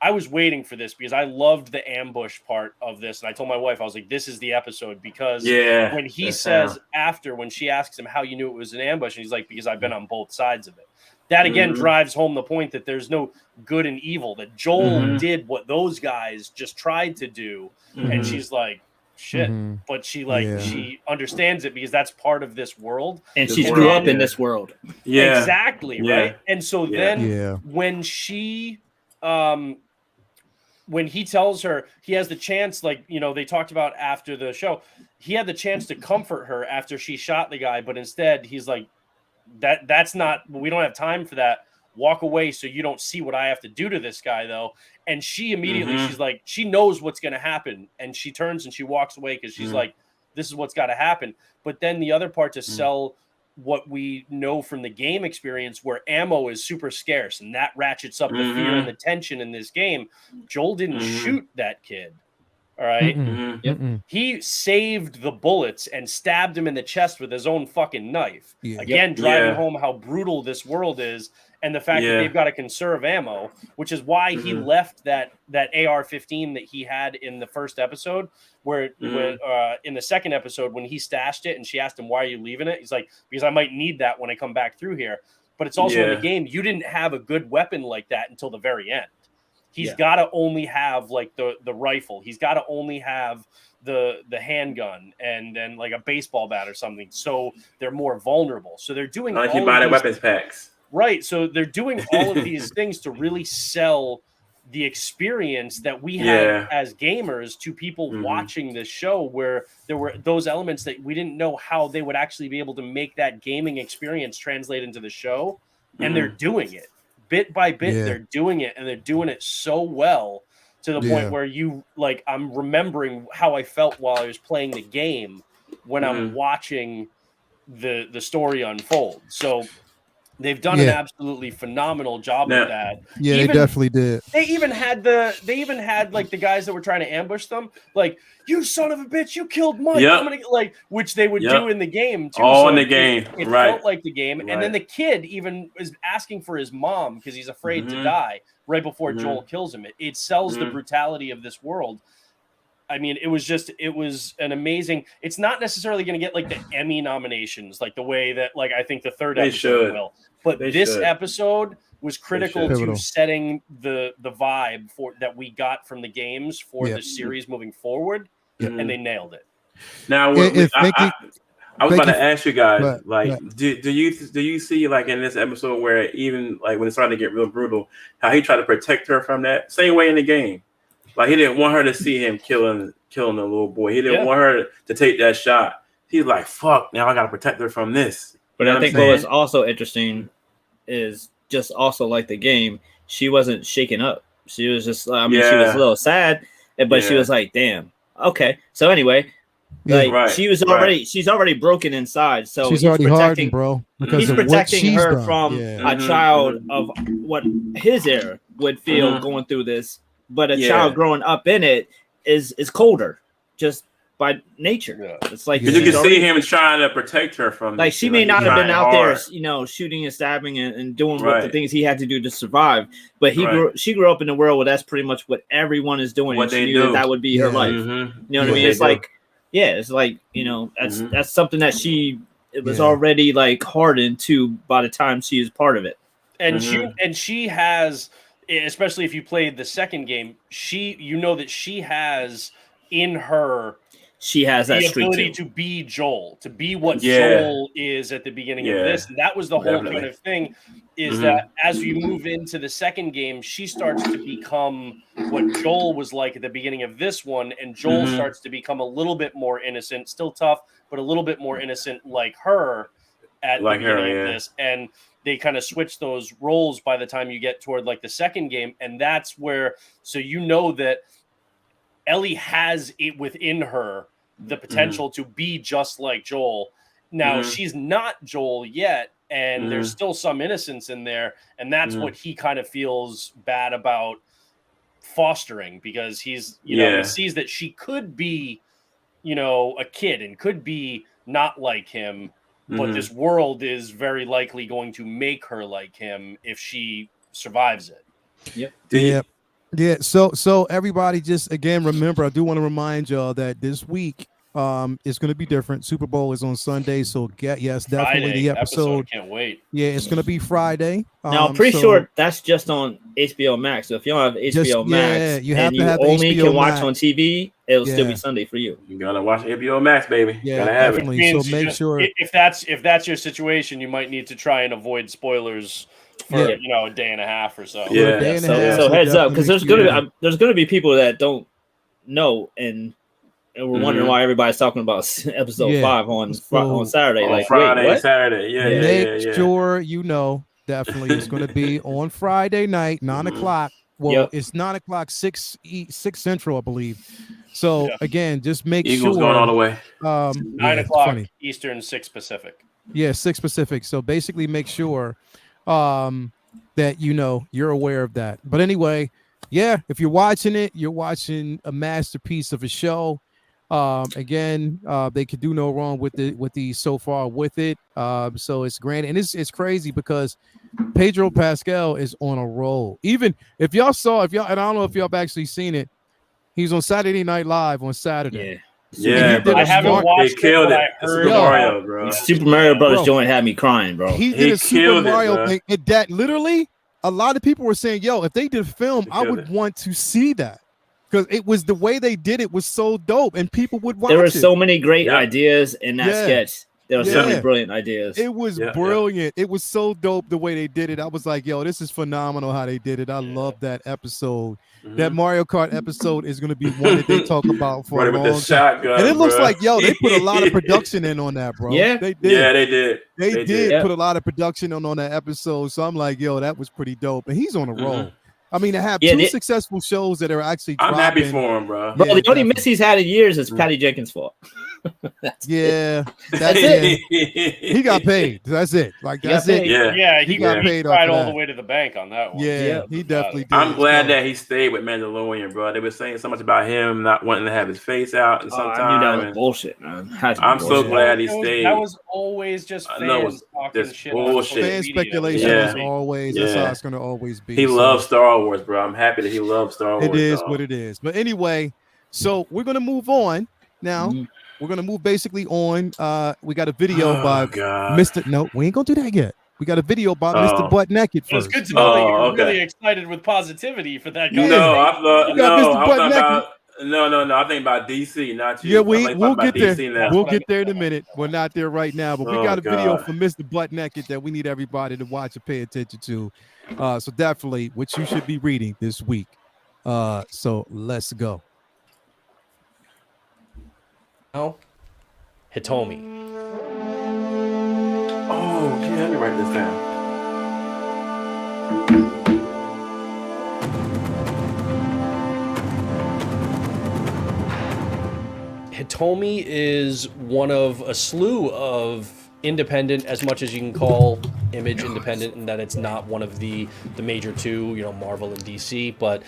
I was waiting for this because I loved the ambush part of this. And I told my wife, I was like, this is the episode, because when he says when she asks him how you knew it was an ambush, and he's like, because I've been on both sides of it. That again drives home the point that there's no good and evil, that Joel did what those guys just tried to do. And she's like, shit, but she she understands it because that's part of this world, and she grew up in this world. Exactly, right? And so then when she when he tells her, he has the chance, they talked about after the show, he had the chance to comfort her after she shot the guy, but instead he's like, that's not, we don't have time for that. Walk away so you don't see what I have to do to this guy, though. And she immediately, she's like, she knows what's going to happen. And she turns and she walks away because she's like, this is what's got to happen. But then the other part to sell what we know from the game experience, where ammo is super scarce, and that ratchets up the fear and the tension in this game. Joel didn't shoot that kid. All right. He saved the bullets and stabbed him in the chest with his own fucking knife. Again, driving home how brutal this world is. And the fact that they've got to conserve ammo, which is why he left that AR-15 that he had in the first episode, where in the second episode, when he stashed it and she asked him, why are you leaving it? He's like, because I might need that when I come back through here. But it's also in the game, you didn't have a good weapon like that until the very end. He's got to only have like the rifle. He's got to only have the handgun and then like a baseball bat or something. So they're more vulnerable. So they're doing like you buy the weapons packs. Right. So they're doing all of these things to really sell the experience that we had as gamers to people watching this show, where there were those elements that we didn't know how they would actually be able to make that gaming experience translate into the show. And they're doing it bit by bit. They're doing it, and they're doing it so well to the point where I'm remembering how I felt while I was playing the game when I'm watching the story unfold. So they've done an absolutely phenomenal job with that. Yeah, they definitely did. They even had like the guys that were trying to ambush them, like, you son of a bitch, you killed Mike. I'm gonna which they would do in the game too. All in the game. It felt like the game. And then the kid even is asking for his mom because he's afraid to die right before Joel kills him. It sells the brutality of this world. I mean, it was an amazing. It's not necessarily going to get like the Emmy nominations, like the way that like I think the third episode will. But this episode was critical to setting the vibe for that we got from the games for the series moving forward, and they nailed it. Now, I was about to ask you guys, do you see like in this episode where even like when it's starting to get real brutal, how he tried to protect her from that same way in the game? Like he didn't want her to see him killing the little boy. He didn't want her to take that shot. He's like, "Fuck! Now I gotta protect her from this." But I think what was also interesting is just also like the game. She wasn't shaken up. She was just. I mean, she was a little sad, but she was like, "Damn, okay." So anyway, she was already. She's already broken inside. So she's already hardened, bro. Because he's protecting her from a child of what his era would feel going through this. But a child growing up in it is colder, just by nature. Yeah. It's like you can see him trying to protect her from. Like she may not have been out there, shooting and stabbing and doing what the things he had to do to survive. But she grew up in a world where that's pretty much what everyone is doing. What they do. That would be her life. You know what I mean? It's like, it's like that's something that she was already like hardened to by the time she is part of it. And she has. Especially if you played the second game, she has in her. She has that the ability to be Joel, to be what Joel is at the beginning of this. And that was the whole kind of thing, is that as you move into the second game, she starts to become what Joel was like at the beginning of this one, and Joel starts to become a little bit more innocent, still tough, but a little bit more innocent like her at the beginning of this. And they kind of switch those roles by the time you get toward like the second game. And that's where, so that Ellie has it within her, the potential to be just like Joel. Now she's not Joel yet. And there's still some innocence in there. And that's what he kind of feels bad about fostering, because he's, he sees that she could be, a kid and could be not like him. But this world is very likely going to make her like him if she survives it. Yeah. So everybody, just again, remember, I do want to remind y'all that this week is going to be different. Super Bowl is on Sunday, so definitely Friday, the episode. Can't wait. Yeah, it's going to be Friday. Now I'm pretty sure that's just on HBO Max. So if you don't have HBO Max, you have to have only HBO can watch Max on TV, it'll still be Sunday for you. You gotta watch HBO Max, baby. Yeah, gotta have definitely. it. So make sure if that's your situation, you might need to try and avoid spoilers for a day and a half or so. Yeah. So heads up, because there's gonna be people that don't know and we're wondering why everybody's talking about episode 5 on Saturday. On like Friday, wait, what? Saturday. Make sure definitely it's going to be on Friday night, 9 o'clock. Well, it's 9 o'clock, 6 Central, I believe. So again, just make Eagles sure going all the way. 9 o'clock Eastern, 6 Pacific. Yeah, 6 Pacific. So basically, make sure that you're aware of that. But anyway, if you're watching it, you're watching a masterpiece of a show. Again, they could do no wrong with the so far with it. So it's grand, and it's crazy because Pedro Pascal is on a roll. Even if y'all, and I don't know if y'all have actually seen it, he's on Saturday Night Live on Saturday. But I haven't watched they killed it. it. Super Mario, bro. Super Mario Brothers joint had me crying, bro. He did a Super Mario thing. That literally, a lot of people were saying, "Yo, if they did a film, I would want to see that." Because it was the way they did it was so dope, and people would watch it. There were so many great ideas in that sketch. There were so many brilliant ideas. It was brilliant. It was so dope the way they did it. I was like, yo, this is phenomenal how they did it. I love that episode. That Mario Kart episode is going to be one that they talk about for a long time. And it looks like, they put a lot of production in on that, bro. Yeah, they did. Yeah, they did. They did put a lot of production on that episode. So I'm like, yo, that was pretty dope. And he's on a roll. I mean, to have Yeah, two successful shows that are actually I'm dropping. happy for him, bro. Bro, Yeah, the only definitely. miss he's had in years is Patty Jenkins' fault. That's Yeah, That's it. He got paid. That's it. Like He got that's it. paid. Yeah, He got paid off right of all that. the way to the bank on that one. Yeah, Yeah. he definitely did. I'm glad So- that he stayed with Mandalorian, bro. They were saying so much about him not wanting to have his face out and Oh, I knew that sometimes. was bullshit, man. Had to be I'm so bullshit. glad he That was- stayed. That was always just I know it was fans talking just shit. bullshit. On social fan media. speculation Yeah. is always that's how Yeah. it's going to always be. He So loves Star Wars, bro. I'm happy that he loves Star Wars. it is dog. what it is. But anyway, so we're going to move on now. Mhm. We're going to move basically on. We got a video by God. Mr. No, we ain't going to do that yet. We got a video by Oh. Mr. Butt Naked But it's first. good to know that you're okay. really excited with positivity for that. Yeah. No, I thought You got no. Mr. I was Butt talking Naked. about no. I think about DC, not you. Yeah, I'm like we'll talking get about there. DC now. We'll get there in a minute. We're not there right now, but we Oh, got a video God. from Mr. Butt Naked that we need everybody to watch and pay attention to. So definitely, what you should be reading this week. So let's go. Now, Hitomi. Oh, yeah, let me write this down. Hitomi is one of a slew of independent, as much as you can call Image independent, in that it's not one of the major two, you know, Marvel and DC, but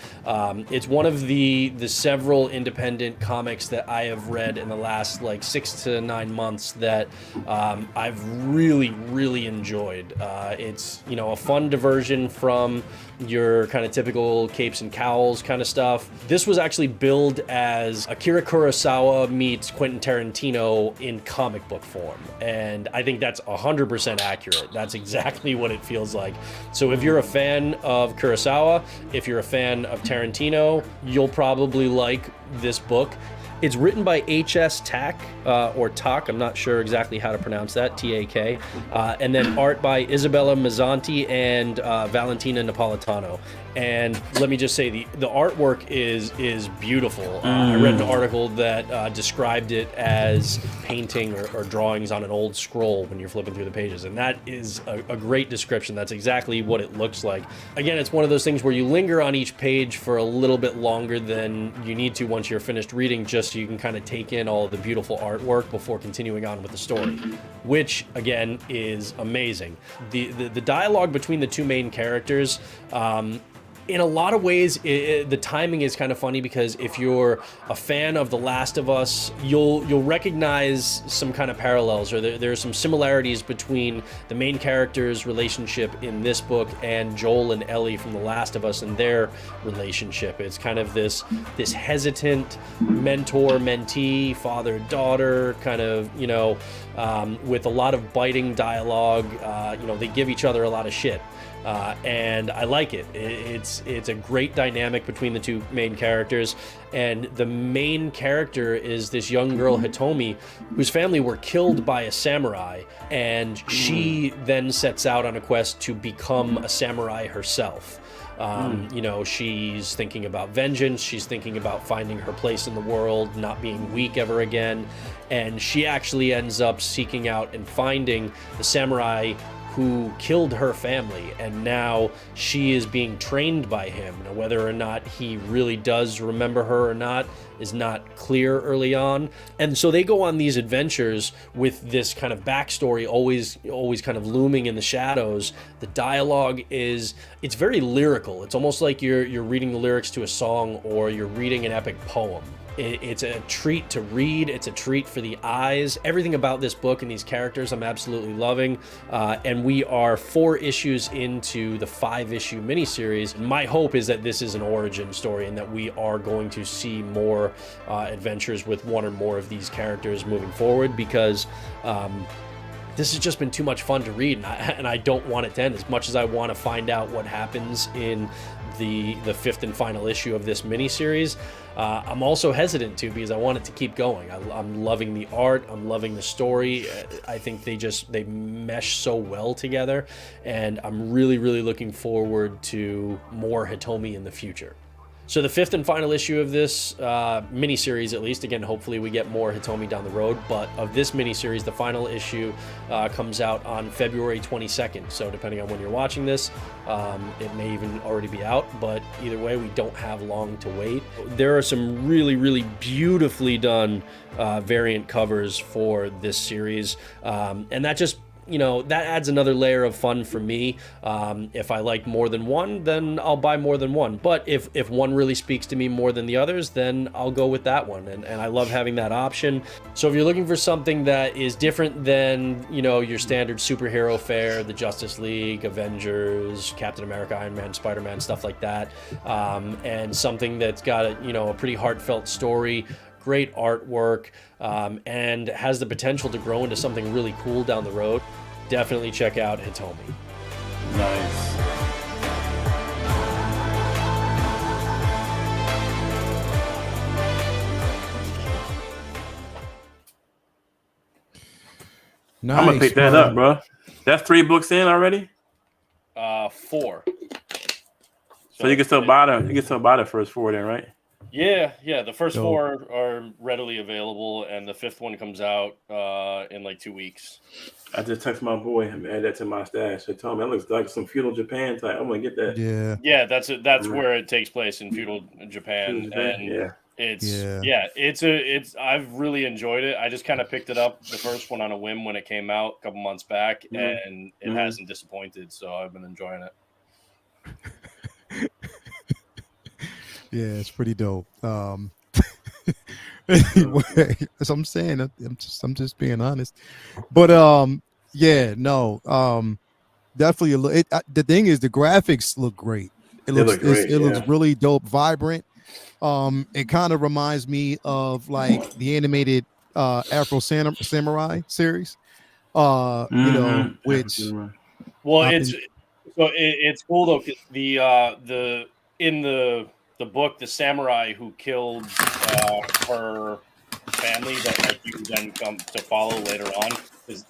it's one of the several independent comics that I have read in the last like 6 to 9 months that I've really enjoyed. It's, you know, a fun diversion from your kind of typical capes and cowls kind of stuff. This was actually billed as Akira Kurosawa meets Quentin Tarantino in comic book form, and I think that's 100% accurate. That's exactly what it feels like. So if you're a fan of Kurosawa, if you're a fan of Tarantino, you'll probably like this book. It's written by H.S. Tak, or Tak, I'm not sure exactly how to pronounce that, T-A-K, and then art by Isabella Mazzanti and Valentina Napolitano. And let me just say, the artwork is beautiful. I read an article that described it as painting or drawings on an old scroll when you're flipping through the pages, and that is a great description. That's exactly what it looks like. Again, it's one of those things where you linger on each page for a little bit longer than you need to once you're finished reading, just so you can kind of take in all of the beautiful artwork before continuing on with the story, which again is amazing. The dialogue between the two main characters, in a lot of ways, the timing is kind of funny, because if you're a fan of The Last of Us, you'll recognize some kind of parallels, or there's some similarities between the main character's relationship in this book and Joel and Ellie from The Last of Us and their relationship. It's kind of this hesitant mentor-mentee, father-daughter kind of, you know, with a lot of biting dialogue. You know, they give each other a lot of shit. And I like it. It's a great dynamic between the two main characters, and the main character is this young girl Hitomi, whose family were killed by a samurai, and she then sets out on a quest to become a samurai herself. You know, she's thinking about vengeance, she's thinking about finding her place in the world, not being weak ever again, and she actually ends up seeking out and finding the samurai who killed her family, and now she is being trained by him. Now, whether or not he really does remember her or not is not clear early on. And so they go on these adventures with this kind of backstory always kind of looming in the shadows. The dialogue it's very lyrical. It's almost like you're reading the lyrics to a song, or you're reading an epic poem. It's a treat to read. It's a treat for the eyes. Everything about this book and these characters I'm absolutely loving. And we are 4 issues into the 5-issue miniseries. My hope is that this is an origin story, and that we are going to see more adventures with one or more of these characters moving forward, because this has just been too much fun to read, and I don't want it to end. As much as I want to find out what happens in the 5th and final issue of this miniseries, I'm also hesitant to, because I want it to keep going. I'm loving the art, I'm loving the story. I think they mesh so well together, and I'm really looking forward to more Hitomi in the future. So the 5th and final issue of this miniseries, at least, again, hopefully we get more Hitomi down the road, but of this miniseries, the final issue comes out on February 22nd. So depending on when you're watching this, it may even already be out, but either way, we don't have long to wait. There are some really, really beautifully done variant covers for this series, and that just, that adds another layer of fun for me. If I like more than one, then I'll buy more than one. But if one really speaks to me more than the others, then I'll go with that one. And I love having that option. So if you're looking for something that is different than, your standard superhero fare, the Justice League, Avengers, Captain America, Iron Man, Spider-Man, stuff like that, and something that's got a pretty heartfelt story, great artwork, and has the potential to grow into something really cool down the road, definitely check out Hitomi. Nice. Nice, I'm gonna pick that up, bro. That's 3 books in already. 4. So you can still buy the first 4 then, right? Yeah. The first Dope. 4 are readily available, and the 5th one comes out in like 2 weeks. I just texted my boy and add that to my stash. He told me that looks like some feudal Japan type. I'm gonna get that. Yeah. That's it. That's where it takes place in feudal Japan, and I've really enjoyed it. I just kind of picked it up, the first one, on a whim when it came out a couple months back, and it hasn't disappointed. So I've been enjoying it. Yeah, it's pretty dope. Anyway, as I'm saying, I'm just being honest. But definitely the thing is the graphics look great. It looks really dope, vibrant. It kind of reminds me of like the animated Afro Samurai series. Which it's cool though, 'cause in the book, the samurai who killed her family that you then come to follow later on,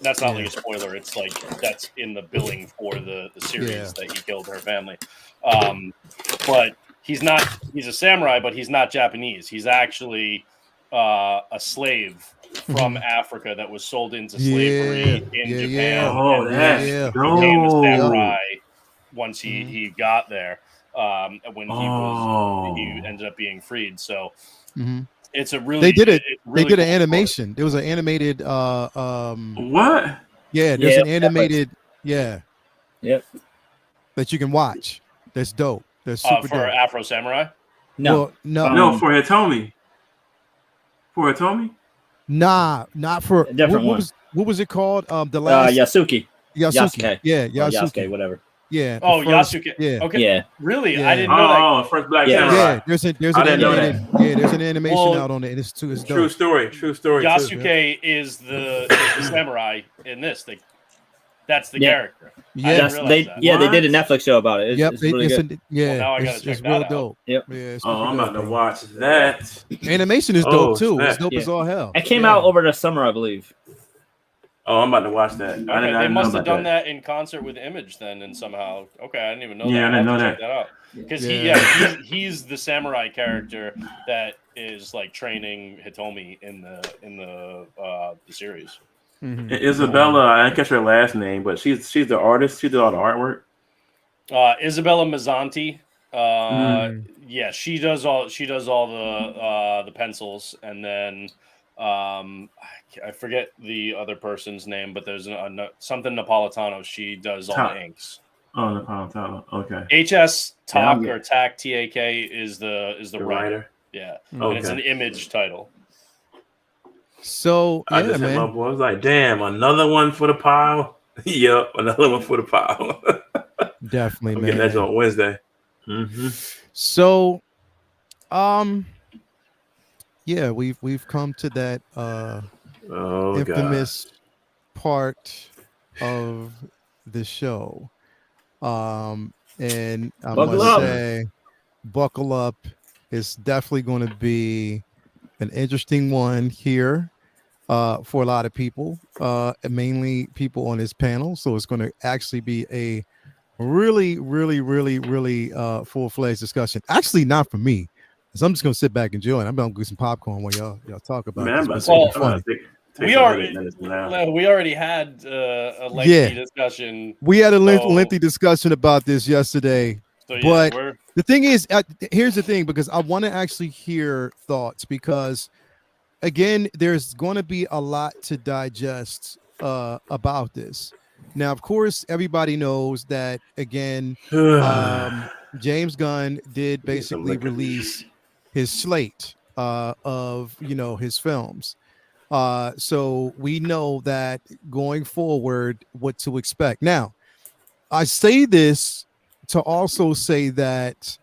that's not like a spoiler. It's like that's in the billing for the series that he killed her family. But he's a samurai, but he's not Japanese. He's actually a slave from Africa that was sold into slavery in Japan. Oh, that's became a samurai once he got there. When he ended up being freed. So it's a really they did an animation. There was an animated what? Yeah, there's an animated Yep. that you can watch. That's dope. That's super for dope. Afro Samurai? No. No, for Hitomi. For Hitomi? Nah, not for different one. What was it called? The last Yasuke. Yasuke. Yeah, Yasuke, whatever. Yeah. Yasuke. Yeah. Okay. Yeah. Really? Yeah. I didn't know that. Oh, first Black Samurai. Yeah, there's an there's an animation out on it. It's dope. True story. Yasuke is the samurai in this. That's the character. Yeah, they did a Netflix show about it. It's really good. Well, now I gotta check it's that real out. dope. Yep. Yeah, I'm about to watch that. Animation is dope too. Snap. It's dope as all hell. It came out over the summer, I believe. Oh, I'm about to watch that. Okay, they must have done that in concert with Image then, and somehow. Okay, I didn't even know that. I didn't know that. Check that out. Because he's the samurai character that is like training Hitomi in the series. Mm-hmm. Isabella, I didn't catch her last name, but she's the artist. She did all the artwork. Isabella Mazzanti. Yeah, she does all the pencils, and then I forget the other person's name, but there's something Napolitano. She does all the inks. Oh, Napolitano. Okay. HS Talk or TAC TAK is the writer. Yeah, okay. And it's an Image title. So I just hit my boy. I was like, damn, another one for the pile. Yep, another one for the pile. Definitely, man. Getting that on Wednesday. Mm-hmm. So, yeah, we've come to that infamous part of the show. And I must say, buckle up. It's definitely going to be an interesting one here for a lot of people, mainly people on this panel. So it's going to actually be a really full-fledged discussion. Actually, not for me. So I'm just gonna sit back and enjoy it. I'm gonna get some popcorn while y'all talk about Man, this. I'm It's funny. We already had a lengthy discussion. We had a lengthy discussion about this yesterday. So, but the thing is, here's the thing, because I want to actually hear thoughts, because again, there's going to be a lot to digest about this. Now, of course, everybody knows that, again, James Gunn did basically release his slate of, his films. So we know that going forward, what to expect. Now, I say this to also say that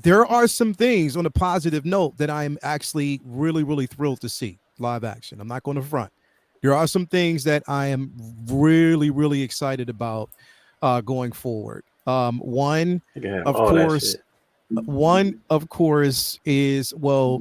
there are some things on a positive note that I'm actually really, really thrilled to see live action. I'm not going to front. There are some things that I am really, really excited about going forward. One, of course, is, well,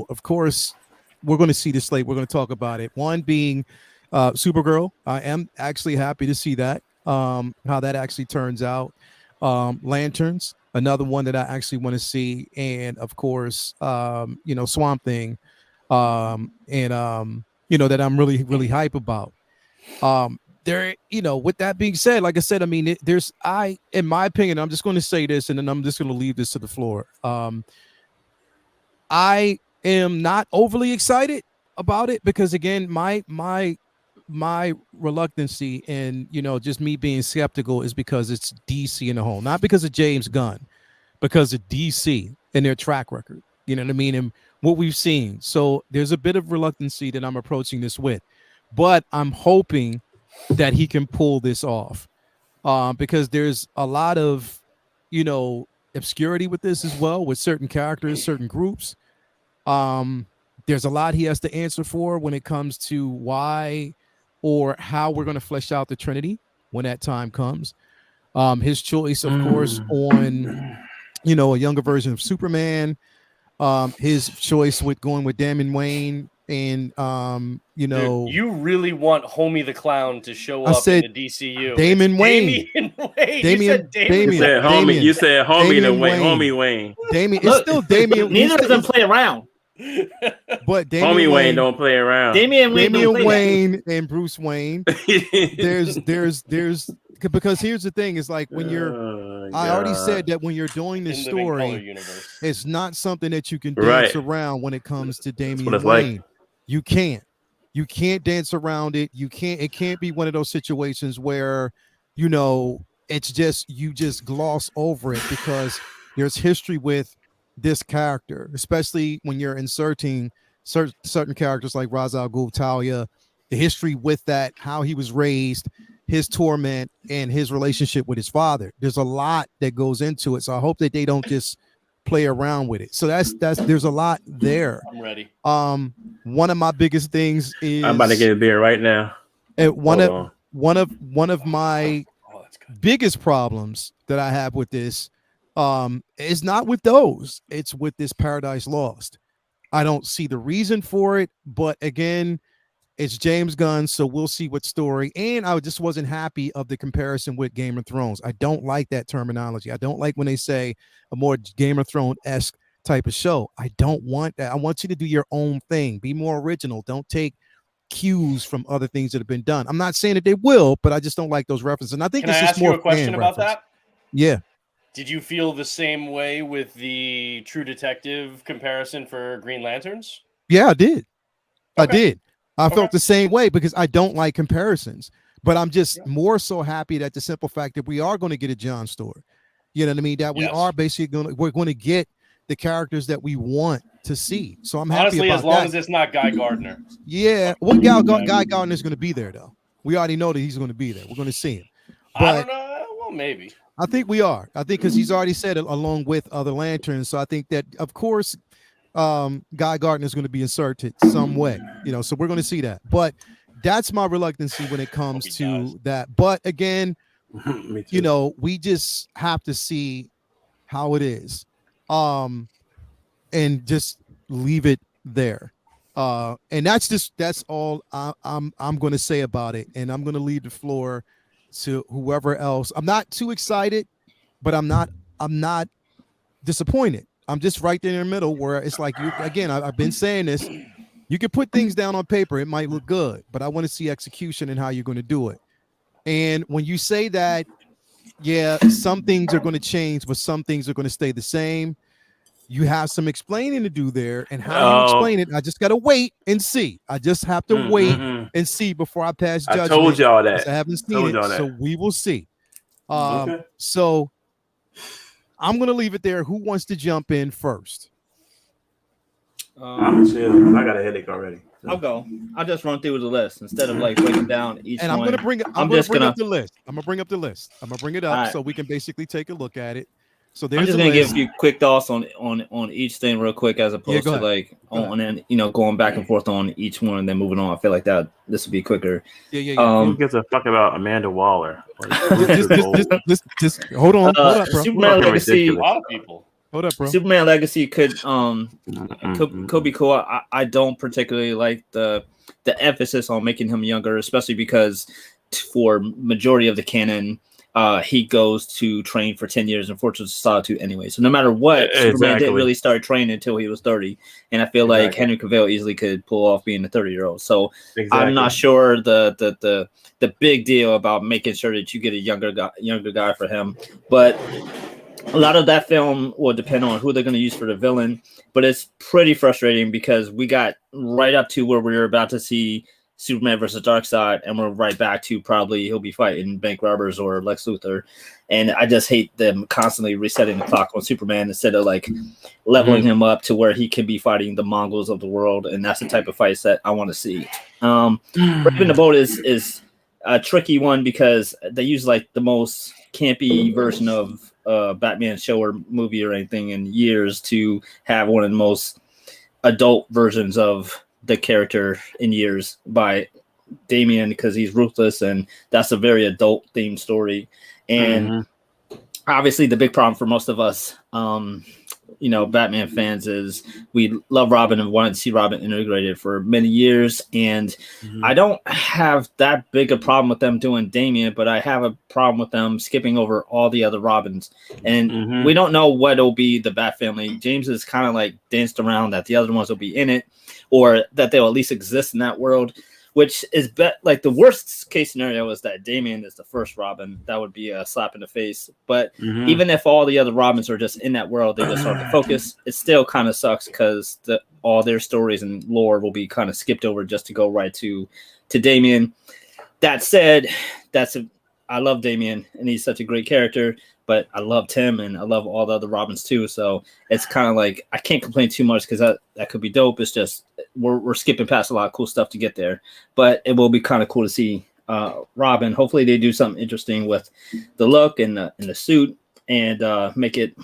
of course, we're going to see the slate. We're going to talk about it. One being Supergirl. I am actually happy to see that, how that actually turns out. Lanterns, another one that I actually want to see. And of course, Swamp Thing, that I'm really, really hype about. There, with that being said, like I said, I mean, in my opinion, I'm just going to say this, and then I'm just going to leave this to the floor. I am not overly excited about it, because again, my reluctancy and, just me being skeptical is because it's DC in the whole, not because of James Gunn, because of DC and their track record, you know what I mean? And what we've seen. So there's a bit of reluctancy that I'm approaching this with, but I'm hoping that he can pull this off, because there's a lot of, obscurity with this as well, with certain characters, certain groups. There's a lot he has to answer for when it comes to why or how we're going to flesh out the Trinity when that time comes. His choice, of course, on, a younger version of Superman, his choice with going with Damian Wayne, and Dude, you really want Homie the Clown to show up in the DCU. Damian Wayne. You said Homie Wayne. Damian. It's still Damian. Neither of them play around. But Homie Wayne don't play around. Damian Wayne and Bruce Wayne. There's because here's the thing, is like when I already said that when you're doing this story, it's not something that you can dance around when it comes to Damian Wayne. Like. You can't dance around it. It can't be one of those situations where, it's just, you just gloss over it, because there's history with this character, especially when you're inserting certain characters like Ra's al Ghul, Talia, the history with that, how he was raised, his torment, and his relationship with his father. There's a lot that goes into it. So I hope that they don't just play around with it. So there's a lot there. I'm ready. One of my biggest things is, I'm about to get a beer right now. One of my biggest problems that I have with this is not with those. It's with this Paradise Lost. I don't see the reason for it, but again, it's James Gunn, so we'll see what story. And I just wasn't happy of the comparison with Game of Thrones. I don't like that terminology. I don't like when they say a more Game of Thrones-esque type of show. I don't want that. I want you to do your own thing. Be more original. Don't take cues from other things that have been done. I'm not saying that they will, but I just don't like those references. And I think it's just more. Can I ask you a question about that? Yeah. Did you feel the same way with the True Detective comparison for Green Lanterns? Yeah, I did. Okay. I did. I felt the same way, because I don't like comparisons, but I'm just more so happy that the simple fact that we are going to get a John story, you know what I mean? That we are basically we're going to get the characters that we want to see. So I'm happy honestly, about as long that. as it's not Guy Gardner. Yeah. What Guy Gardner is going to be there, though? We already know that he's going to be there. We're going to see him. But I don't know. Well, maybe. I think we are. I think because he's already said it along with other Lanterns. So I think that, of course, Guy Gardner is going to be inserted some way, so we're going to see that. But that's my reluctancy when it comes to that. But again, we just have to see how it is, and just leave it there. And that's all I'm going to say about it. And I'm going to leave the floor to whoever else. I'm not too excited, but I'm not disappointed. I'm just right there in the middle where it's like you again. I've been saying this. You can put things down on paper; it might look good, but I want to see execution and how you're going to do it. And when you say that, yeah, some things are going to change, but some things are going to stay the same. You have some explaining to do there, and how you explain it, I just got to wait and see. I just have to wait and see before I pass judgment. I told y'all that. I haven't seen it, so we will see. So I'm going to leave it there. Who wants to jump in first? I'm chill. I got a headache already. I'll go. I'll just run through the list instead of like breaking down each and one. I'm going to bring up the list. I'm going to bring up the list. I'm going to bring it up so we can basically take a look at it. So there's I'm just gonna give a few quick thoughts on each thing real quick, as opposed to like on and going back and forth on each one and then moving on. I feel like this would be quicker. Who gives a fuck about Amanda Waller? Just hold on. Hold up, bro. Superman Legacy. A lot of people. Hold up, bro. Superman Legacy could be cool. I don't particularly like the emphasis on making him younger, especially because for majority of the canon, he goes to train for 10 years in Fortress of Solitude anyway. So no matter what, Superman didn't really start training until he was 30. And I feel like Henry Cavill easily could pull off being a 30-year-old. So I'm not sure the big deal about making sure that you get a younger guy for him. But a lot of that film will depend on who they're going to use for the villain. But it's pretty frustrating because we got right up to where we were about to see Superman versus Darkseid, and we're right back to probably he'll be fighting bank robbers or Lex Luthor. And I just hate them constantly resetting the clock on Superman instead of like leveling him up to where he can be fighting the Mongols of the world. And that's the type of fights that I want to see. Braving the Bold is a tricky one because they use like the most campy version of Batman show or movie or anything in years to have one of the most adult versions of the character in years by Damian, because he's ruthless and that's a very adult themed story. And obviously the big problem for most of us Batman fans is we love Robin and wanted to see Robin integrated for many years, and I don't have that big a problem with them doing Damian, but I have a problem with them skipping over all the other Robins, and we don't know what will be the Bat family. James has kind of like danced around that the other ones will be in it, or that they'll at least exist in that world, which is like the worst case scenario is that Damian is the first Robin. That would be a slap in the face. But even if all the other Robins are just in that world, they just start to focus, it still kind of sucks because all their stories and lore will be kind of skipped over just to go right to Damian. That said, I love Damian and he's such a great character, but I love Tim and I love all the other Robins too. So it's kind of like I can't complain too much because that could be dope. It's just we're skipping past a lot of cool stuff to get there, but it will be kind of cool to see Robin. Hopefully they do something interesting with the look and the suit and make it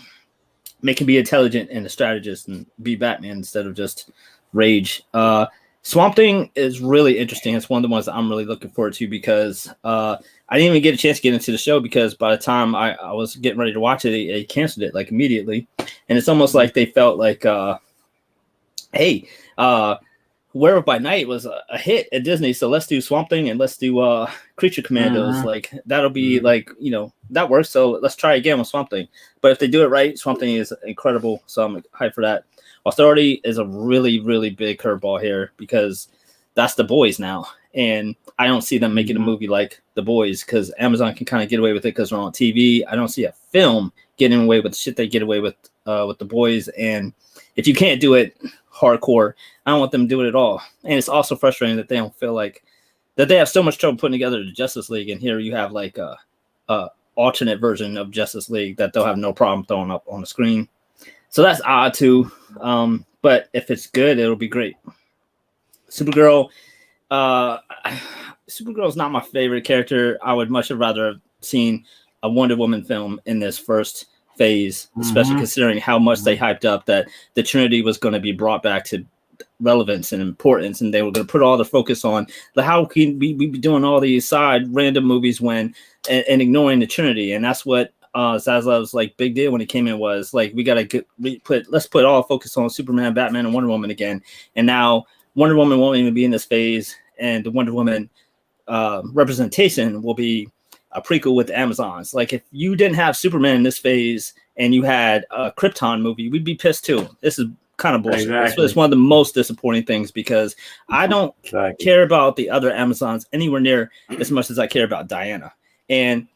be intelligent and a strategist and be Batman instead of just rage. Swamp Thing is really interesting. It's one of the ones that I'm really looking forward to because I didn't even get a chance to get into the show because by the time I was getting ready to watch it, they canceled it like immediately. And it's almost like they felt like, hey, Werewolf by Night was a hit at Disney, so let's do Swamp Thing and let's do Creature Commandos. Like that'll be like, that works. So let's try again with Swamp Thing. But if they do it right, Swamp Thing is incredible. So I'm hyped for that. Authority is a really, really big curveball here because that's The Boys now. And I don't see them making a movie like The Boys because Amazon can kind of get away with it because they're on TV. I don't see a film getting away with the shit they get away with The Boys. And if you can't do it hardcore, I don't want them to do it at all. And it's also frustrating that they don't feel like that they have so much trouble putting together the Justice League. And here you have like a alternate version of Justice League that they'll have no problem throwing up on the screen. So that's odd too. But if it's good, it'll be great. Supergirl is not my favorite character. I would much rather have seen a Wonder Woman film in this first phase, especially considering how much they hyped up that the Trinity was going to be brought back to relevance and importance, and they were going to put all the focus on how can we be doing all these side random movies and ignoring the Trinity. And that's what Zaslav's like big deal when he came in was like, we got to let's put all focus on Superman, Batman, and Wonder Woman again. And now Wonder Woman won't even be in this phase, and the Wonder Woman representation will be a prequel with the Amazons. Like if you didn't have Superman in this phase and you had a Krypton movie, we'd be pissed too. This is kind of bullshit. Exactly. It's one of the most disappointing things because I don't care about the other Amazons anywhere near as much as I care about Diana. And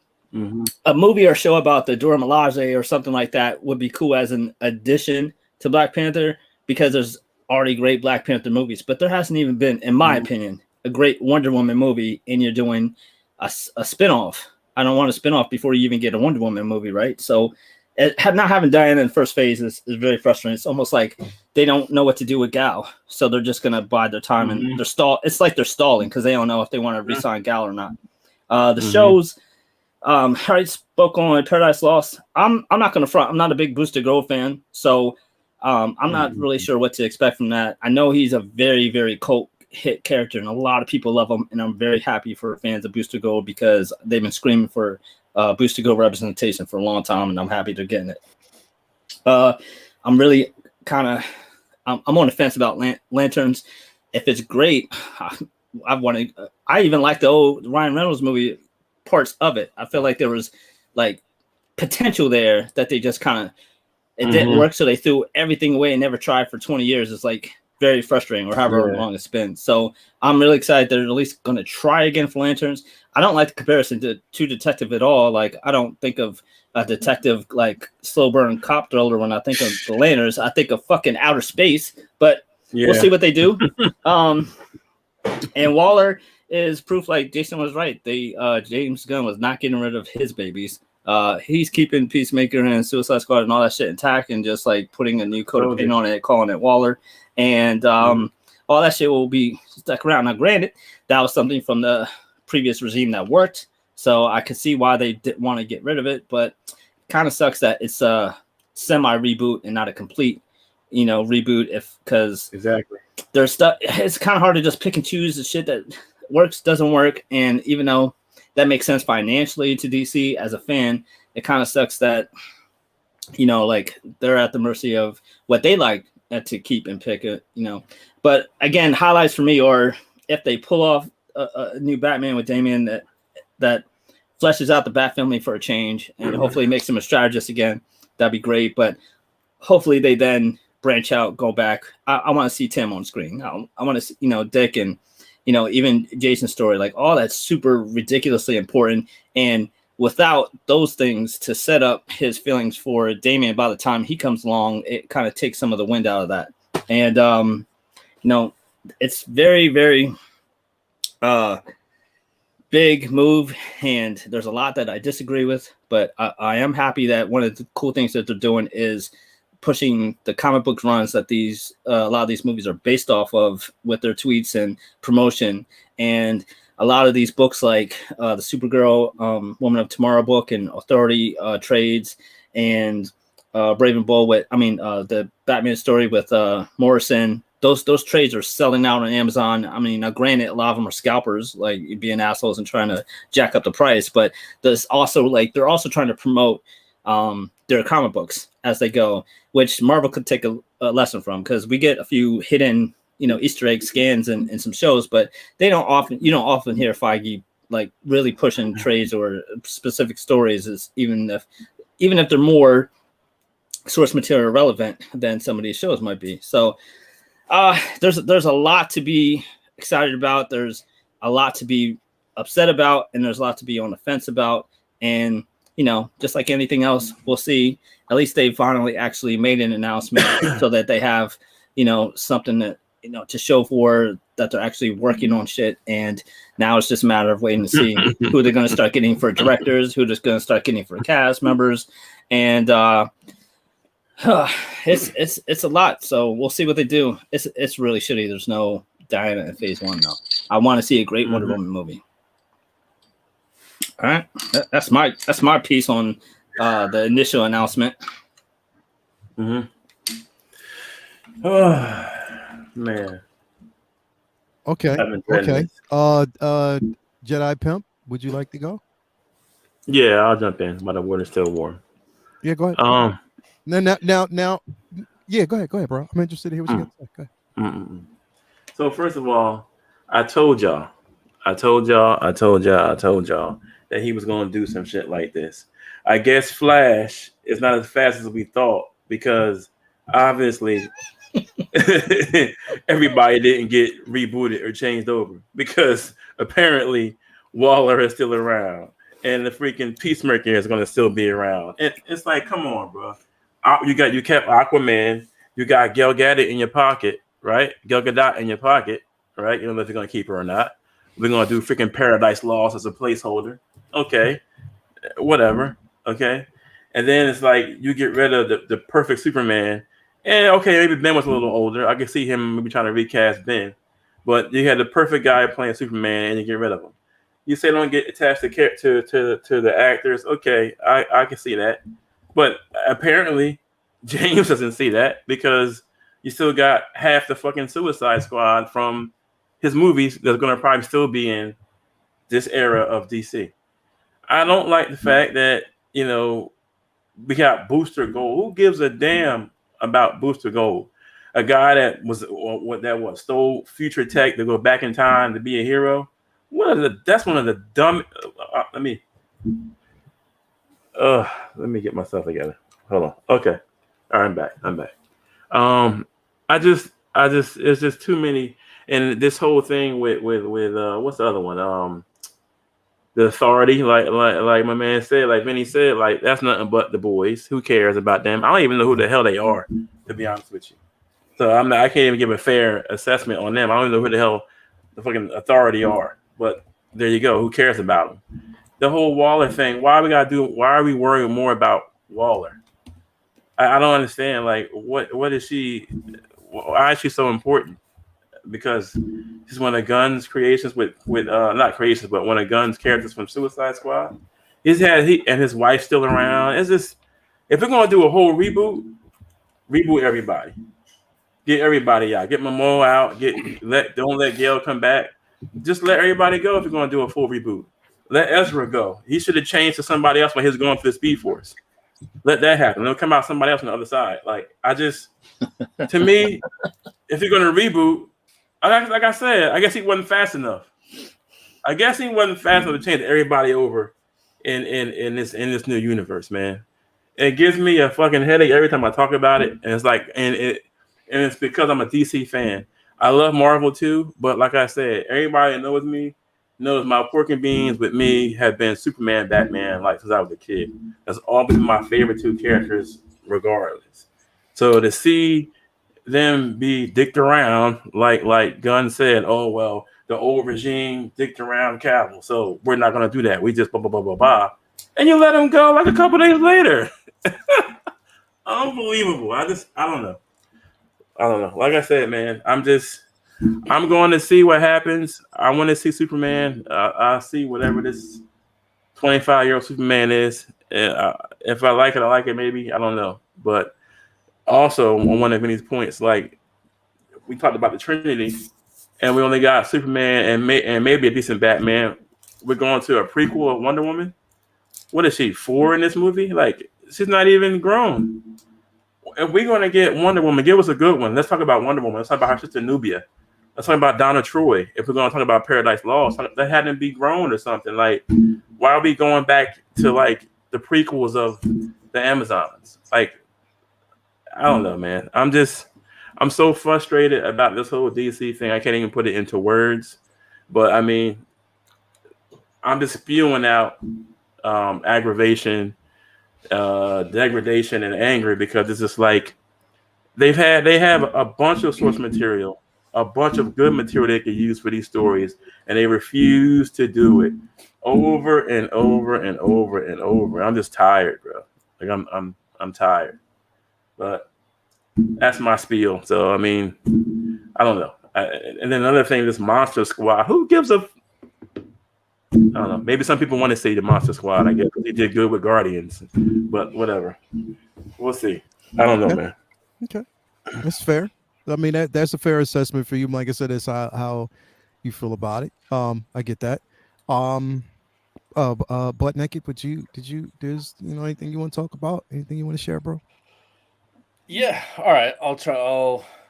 a movie or show about the Dora Milaje or something like that would be cool as an addition to Black Panther because there's already great Black Panther movies, but there hasn't even been, in my opinion, a great Wonder Woman movie, and you're doing a spinoff. I don't want a spinoff before you even get a Wonder Woman movie, right? So not having Diana in the first phase is very frustrating. It's almost like they don't know what to do with Gal, so they're just going to bide their time and they're it's like they're stalling because they don't know if they want to re-sign Gal or not. The shows, I spoke on Paradise Lost. I'm not going to front. I'm not a big Booster Gold fan, so I'm not really sure what to expect from that. I know he's a very, very cult hit character, and a lot of people love him, and I'm very happy for fans of Booster Gold because they've been screaming for Booster Gold representation for a long time, and I'm happy they're getting it. I'm really I'm on the fence about Lanterns. If it's great, I even like the old Ryan Reynolds movie, parts of it. I feel like there was like potential there that they just it didn't work, so they threw everything away and never tried for 20 years. It's like very frustrating, or however long it's been. So I'm really excited they're at least going to try again for Lanterns. I don't like the comparison to True Detective at all. Like, I don't think of a detective like slow burn cop thriller when I think of the Lanterns. I think of fucking outer space, but we'll see what they do. And Waller is proof, like Jason was right. James Gunn was not getting rid of his babies. He's keeping Peacemaker and Suicide Squad and all that shit intact, and just like putting a new coat of paint on it, calling it Waller, and all that shit will be stuck around. Now, granted, that was something from the previous regime that worked, so I could see why they didn't want to get rid of it. But kind of sucks that it's a semi reboot and not a complete, reboot. Because there's stuff. It's kind of hard to just pick and choose the shit that works, doesn't work, and even though that makes sense financially to DC as a fan, it kind of sucks that, like they're at the mercy of what they like to keep and pick it, But again, highlights for me are if they pull off a new Batman with Damian that fleshes out the Bat family for a change and hopefully makes him a strategist again, that'd be great. But hopefully they then branch out, go back. I want to see Tim on screen. I want to see, Dick and, even Jason's story, like all that's super ridiculously important. And without those things to set up his feelings for Damian, by the time he comes along, it kind of takes some of the wind out of that. And, it's very, very big move. And there's a lot that I disagree with, but I am happy that one of the cool things that they're doing is pushing the comic book runs that a lot of these movies are based off of with their tweets and promotion. And a lot of these books, like the Supergirl Woman of Tomorrow book and Authority trades, and Brave and Bold the Batman story with Morrison, those trades are selling out on Amazon. I mean, now granted, a lot of them are scalpers, like being assholes and trying to jack up the price, but there's also they're also trying to promote their comic books as they go, which Marvel could take a lesson from, because we get a few hidden, Easter egg scans in some shows, but you don't often hear Feige like really pushing trades or specific stories, even if they're more source material relevant than some of these shows might be. So there's a lot to be excited about. There's a lot to be upset about, and there's a lot to be on the fence about. And just like anything else, we'll see. At least they finally actually made an announcement so that they have, something that, to show for that they're actually working on shit. And now it's just a matter of waiting to see who they're going to start getting for directors, who they're going to start getting for cast members. And it's a lot. So we'll see what they do. It's really shitty. There's no Diana in phase 1 though. I want to see a great Wonder Woman movie. All right, that's my piece on the initial announcement. Oh man. Okay. Jedi Pimp, would you like to go? Yeah, I'll jump in. But the water's still warm. Yeah, go ahead. Now. Yeah, go ahead, bro. I'm interested to hear what you got to say. Go ahead. So first of all, I told y'all that he was going to do some shit like this. I guess Flash is not as fast as we thought because obviously everybody didn't get rebooted or changed over because apparently Waller is still around and the freaking Peacemaker is going to still be around. It's like, come on, bro. You kept Aquaman. You got Gal Gadot in your pocket, right? Gal Gadot in your pocket, right? You don't know if you're going to keep her or not. We're going to do freaking Paradise Lost as a placeholder. Okay. Whatever. Okay. And then it's like you get rid of the perfect Superman. And okay, maybe Ben was a little older. I could see him maybe trying to recast Ben. But you had the perfect guy playing Superman and you get rid of him. You say don't get attached to the actors. Okay, I can see that. But apparently James doesn't see that because you still got half the fucking Suicide Squad from his movies that's going to probably still be in this era of DC. I don't like the fact that, you know, we got Booster Gold. Who gives a damn about Booster Gold? A guy that stole future tech to go back in time to be a hero. That's one of the dumb. Let me get myself together. Hold on. Okay. All right, I'm back. I just it's just too many, and this whole thing with what's the other one? The Authority, like my man said, like Vinny said, like that's nothing but the boys. Who cares about them? I don't even know who the hell they are, to be honest with you. So I can't even give a fair assessment on them. I don't even know who the hell the fucking Authority are. But there you go. Who cares about them? The whole Waller thing. Why are we worrying more about Waller? I don't understand. Like, what is she? Why is she so important? Because he's one of Gunn's creations with not creations, but one of Gunn's characters from Suicide Squad. He and his wife still around. It's just, if we're gonna do a whole reboot everybody. Get everybody out. Get Momoa out. Don't let Gale come back. Just let everybody go if you're gonna do a full reboot. Let Ezra go. He should have changed to somebody else when he was going for the Speed Force. Let that happen. It'll come out somebody else on the other side. Like, to me, if you're gonna reboot, like I said, I guess he wasn't fast enough. I guess he wasn't fast enough to change everybody over in this new universe, man. It gives me a fucking headache every time I talk about it, and it's like, and it's because I'm a DC fan. I love Marvel too, but like I said, everybody that knows me knows my pork and beans with me have been Superman, Batman, like since I was a kid. That's all been my favorite two characters, regardless. So to see them be dicked around, like Gunn said, oh well, the old regime dicked around Cavill, so we're not gonna do that. We just blah blah blah blah blah, and you let him go like a couple days later. Unbelievable. I don't know. Like I said, man, I'm going to see what happens. I want to see Superman. I'll see whatever this 25-year-old Superman is. If I like it, I like it. Maybe I don't know, but. Also, on one of Vinny's points, like we talked about the Trinity, and we only got Superman and maybe a decent Batman. We're going to a prequel of Wonder Woman. What is she, 4 in this movie? Like, she's not even grown. If we're going to get Wonder Woman, give us a good one. Let's talk about Wonder Woman. Let's talk about her sister Nubia. Let's talk about Donna Troy. If we're going to talk about Paradise Lost, that hadn't be grown or something. Like, why are we going back to like the prequels of the Amazons? Like, I don't know, man. I'm so frustrated about this whole DC thing. I can't even put it into words. But I mean, I'm just spewing out aggravation, degradation, and anger because it's just like they have a bunch of source material, a bunch of good material they could use for these stories, and they refuse to do it over and over and over and over. I'm just tired, bro. Like I'm tired. But that's my spiel. So, I mean, I don't know. And then another thing, this Monster Squad. Who gives a... I don't know. Maybe some people want to see the Monster Squad, I guess, because he did good with Guardians. But whatever. We'll see. I don't know, man. Okay. That's fair. I mean, that's a fair assessment for you. Like I said, it's how you feel about it. I get that. Butt Naked, there's anything you want to talk about? Anything you want to share, bro? Yeah. All right. I'll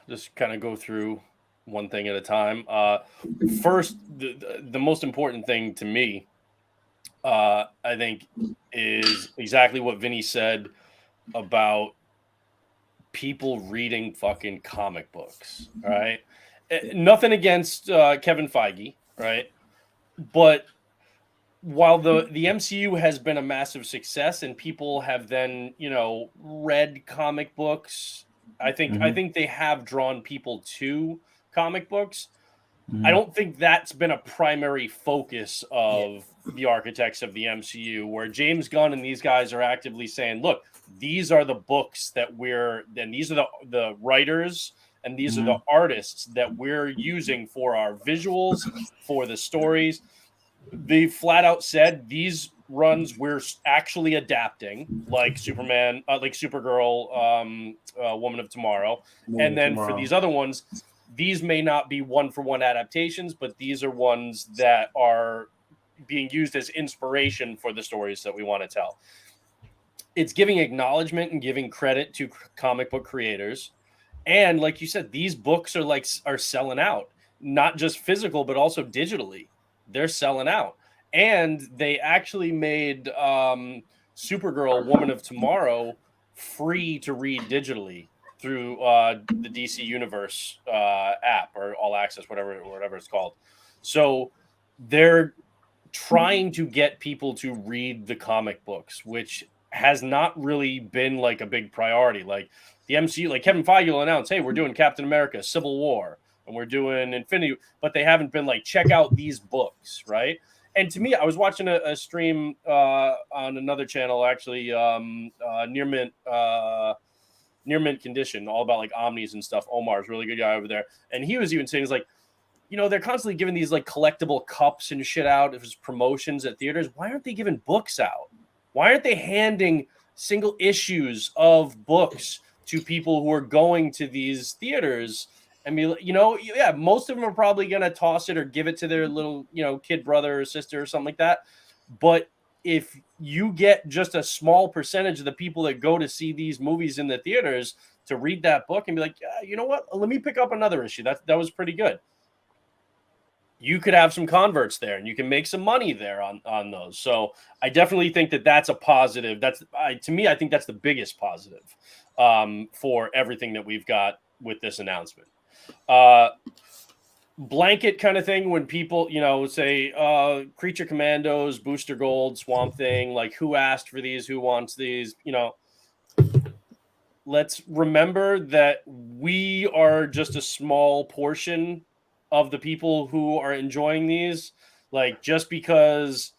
just kind of go through one thing at a time. First, the most important thing to me I think is exactly what Vinny said about people reading fucking comic books. All right. Nothing against Kevin Feige, right? But while the MCU has been a massive success and people have then, read comic books, I think they have drawn people to comic books. I don't think that's been a primary focus of the architects of the MCU, where James Gunn and these guys are actively saying, look, these are the books that these are the writers and these are the artists that we're using for our visuals, for the stories. They flat out said these runs we're actually adapting, like Superman, like Supergirl, Woman of Tomorrow. For these other ones, these may not be one-for-one adaptations, but these are ones that are being used as inspiration for the stories that we want to tell. It's giving acknowledgement and giving credit to comic book creators. And like you said, these books are selling out, not just physical, but also digitally. They're selling out. And they actually made Supergirl, Woman of Tomorrow free to read digitally through the DC Universe app or All Access, whatever it's called. So they're trying to get people to read the comic books, which has not really been like a big priority. Like the MCU, like Kevin Feige will announce, hey, we're doing Captain America, Civil War, and we're doing Infinity, but they haven't been like, check out these books, right? And to me, I was watching a stream on another channel, actually, Near Mint Condition, all about like omnis and stuff. Omar's a really good guy over there. And he was even saying, he's like, they're constantly giving these like collectible cups and shit out as promotions at theaters. Why aren't they giving books out? Why aren't they handing single issues of books to people who are going to these theaters? I mean, most of them are probably going to toss it or give it to their little, kid brother or sister or something like that. But if you get just a small percentage of the people that go to see these movies in the theaters to read that book and be like, you know what, let me pick up another issue. That was pretty good. You could have some converts there and you can make some money there on those. So I definitely think that that's a positive. To me, I think that's the biggest positive for everything that we've got with this announcement. Blanket kind of thing when people, say Creature Commandos, Booster Gold, Swamp Thing, like who asked for these, who wants these, let's remember that we are just a small portion of the people who are enjoying these. Like just because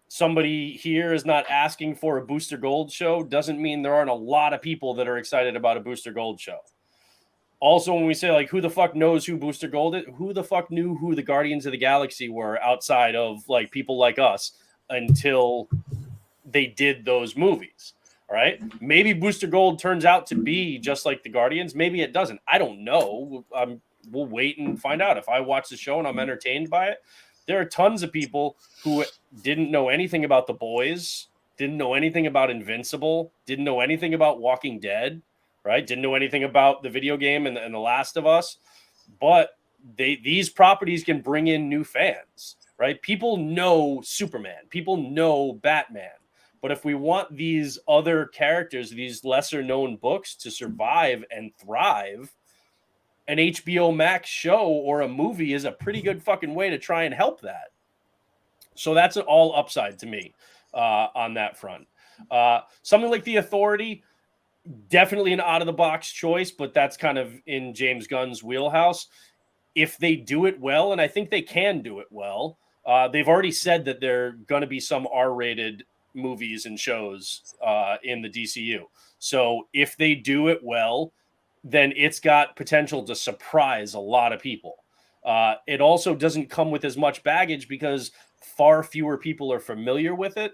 somebody here is not asking for a Booster Gold show doesn't mean there aren't a lot of people that are excited about a Booster Gold show. Also, when we say like, who the fuck knows who Booster Gold is? Who the fuck knew who the Guardians of the Galaxy were outside of like people like us until they did those movies? All right. Maybe Booster Gold turns out to be just like the Guardians. Maybe it doesn't. I don't know. We'll wait and find out. If I watch the show and I'm entertained by it, there are tons of people who didn't know anything about The Boys, didn't know anything about Invincible, didn't know anything about Walking Dead, right? Didn't know anything about the video game and The Last of Us, but these properties can bring in new fans, right? People know Superman, people know Batman, but if we want these other characters, these lesser known books to survive and thrive, an HBO Max show or a movie is a pretty good fucking way to try and help that. So that's an all upside to me on that front. Something like The Authority, definitely an out of the box choice, but that's kind of in James Gunn's wheelhouse. If they do it well, and I think they can do it well, they've already said that there are going to be some R-rated movies and shows in the DCU. So if they do it well, then it's got potential to surprise a lot of people. It also doesn't come with as much baggage because far fewer people are familiar with it.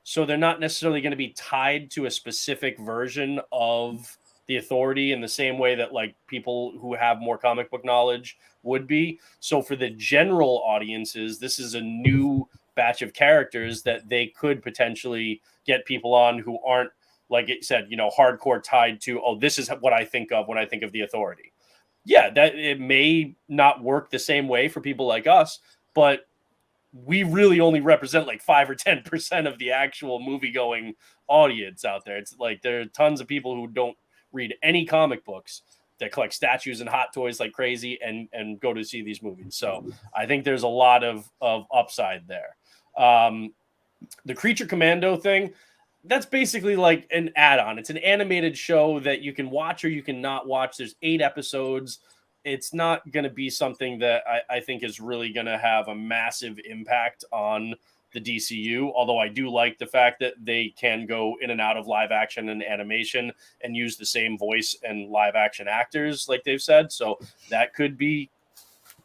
So they're not necessarily going to be tied to a specific version of The Authority in the same way that like people who have more comic book knowledge would be. So for the general audiences, this is a new batch of characters that they could potentially get people on who aren't, like it said, hardcore tied to, oh, this is what I think of when I think of The Authority. Yeah, that it may not work the same way for people like us, but we really only represent like 5 or 10% of the actual movie going audience out there. It's like there are tons of people who don't read any comic books that collect statues and hot toys like crazy and go to see these movies. So I think there's a lot of upside there. The Creature Commando thing, that's basically like an add-on. It's an animated show that you can watch or you can not watch. There's 8 episodes. It's not going to be something that I think is really going to have a massive impact on the DCU, although I do like the fact that they can go in and out of live action and animation and use the same voice and live action actors, like they've said. So that could be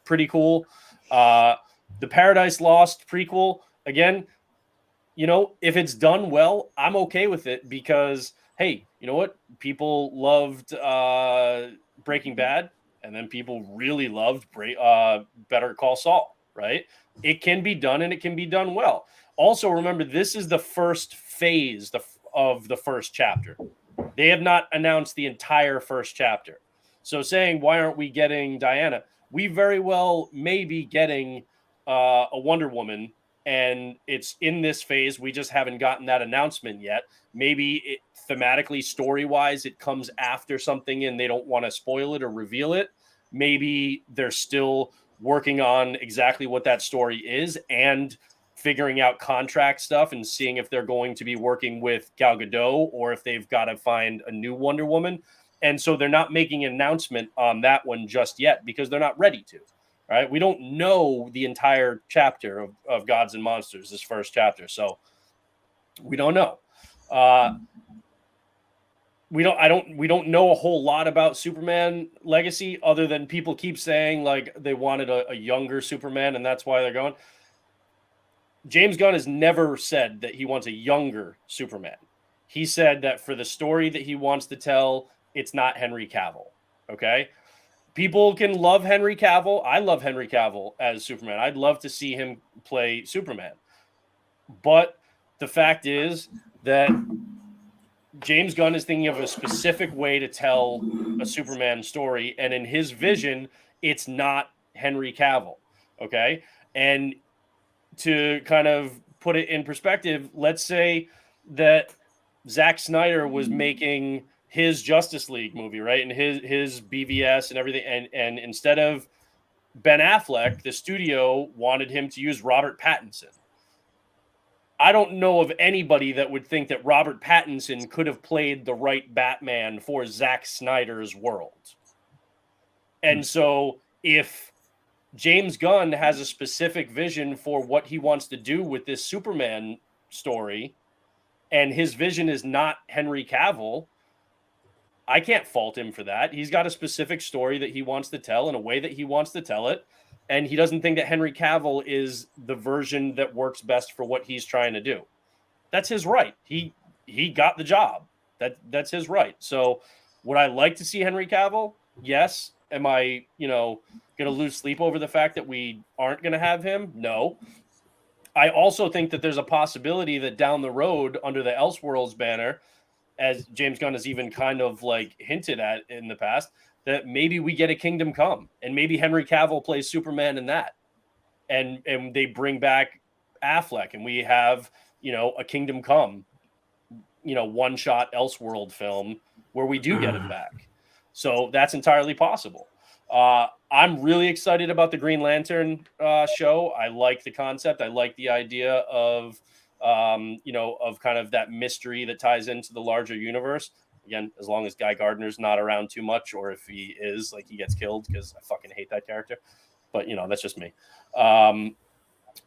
pretty cool. The Paradise Lost prequel, again, you know, if it's done well, I'm okay with it because, hey, you know what? People loved Breaking Bad, and then people really loved Better Call Saul, right? It can be done, and it can be done well. Also, remember, this is the first phase of the first chapter. They have not announced the entire first chapter. So saying, why aren't we getting Diana? We very well may be getting a Wonder Woman, and it's in this phase. We just haven't gotten that announcement yet. Maybe thematically, story-wise, it comes after something and they don't want to spoil it or reveal it. Maybe they're still working on exactly what that story is and figuring out contract stuff and seeing if they're going to be working with Gal Gadot or if they've got to find a new Wonder Woman. And so they're not making an announcement on that one just yet because they're not ready to. Right? We don't know the entire chapter of Gods and Monsters, this first chapter. So we don't know. We don't know a whole lot about Superman Legacy other than people keep saying like they wanted a younger Superman and that's why they're going. James Gunn has never said that he wants a younger Superman. He said that for the story that he wants to tell, it's not Henry Cavill. Okay. People can love Henry Cavill. I love Henry Cavill as Superman. I'd love to see him play Superman. But the fact is that James Gunn is thinking of a specific way to tell a Superman story. And in his vision, it's not Henry Cavill. Okay. And to kind of put it in perspective, let's say that Zack Snyder was making his Justice League movie, right? And his BVS and everything. And instead of Ben Affleck, the studio wanted him to use Robert Pattinson. I don't know of anybody that would think that Robert Pattinson could have played the right Batman for Zack Snyder's world. And so if James Gunn has a specific vision for what he wants to do with this Superman story, and his vision is not Henry Cavill, I can't fault him for that. He's got a specific story that he wants to tell in a way that he wants to tell it. And he doesn't think that Henry Cavill is the version that works best for what he's trying to do. That's his right. He got the job. That's his right. So would I like to see Henry Cavill? Yes. Am I, going to lose sleep over the fact that we aren't going to have him? No. I also think that there's a possibility that down the road under the Elseworlds banner, as James Gunn has even kind of like hinted at in the past, that maybe we get a Kingdom Come and maybe Henry Cavill plays Superman in that. And they bring back Affleck and we have, a Kingdom Come, one-shot Elseworld film where we do get him back. So that's entirely possible. I'm really excited about the Green Lantern show. I like the concept. I like the idea of kind of that mystery that ties into the larger universe. Again, as long as Guy Gardner's not around too much, or if he is, like he gets killed because I fucking hate that character. But that's just me.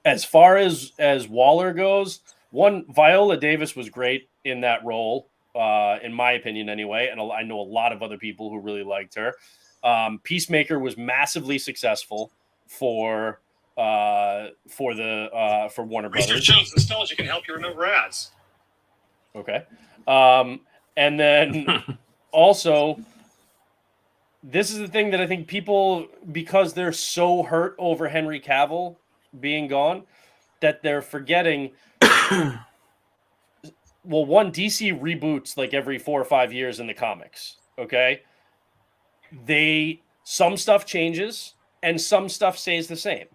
As far as Waller goes, Viola Davis was great in that role, in my opinion, anyway. And I know a lot of other people who really liked her. Peacemaker was massively successful for Warner Brothers. Research shows nostalgia can help you remember ads. Okay. And then also, this is the thing that I think people, because they're so hurt over Henry Cavill being gone, that they're forgetting. Well, DC reboots like every 4 or 5 years in the comics. Okay. Some stuff changes and some stuff stays the same.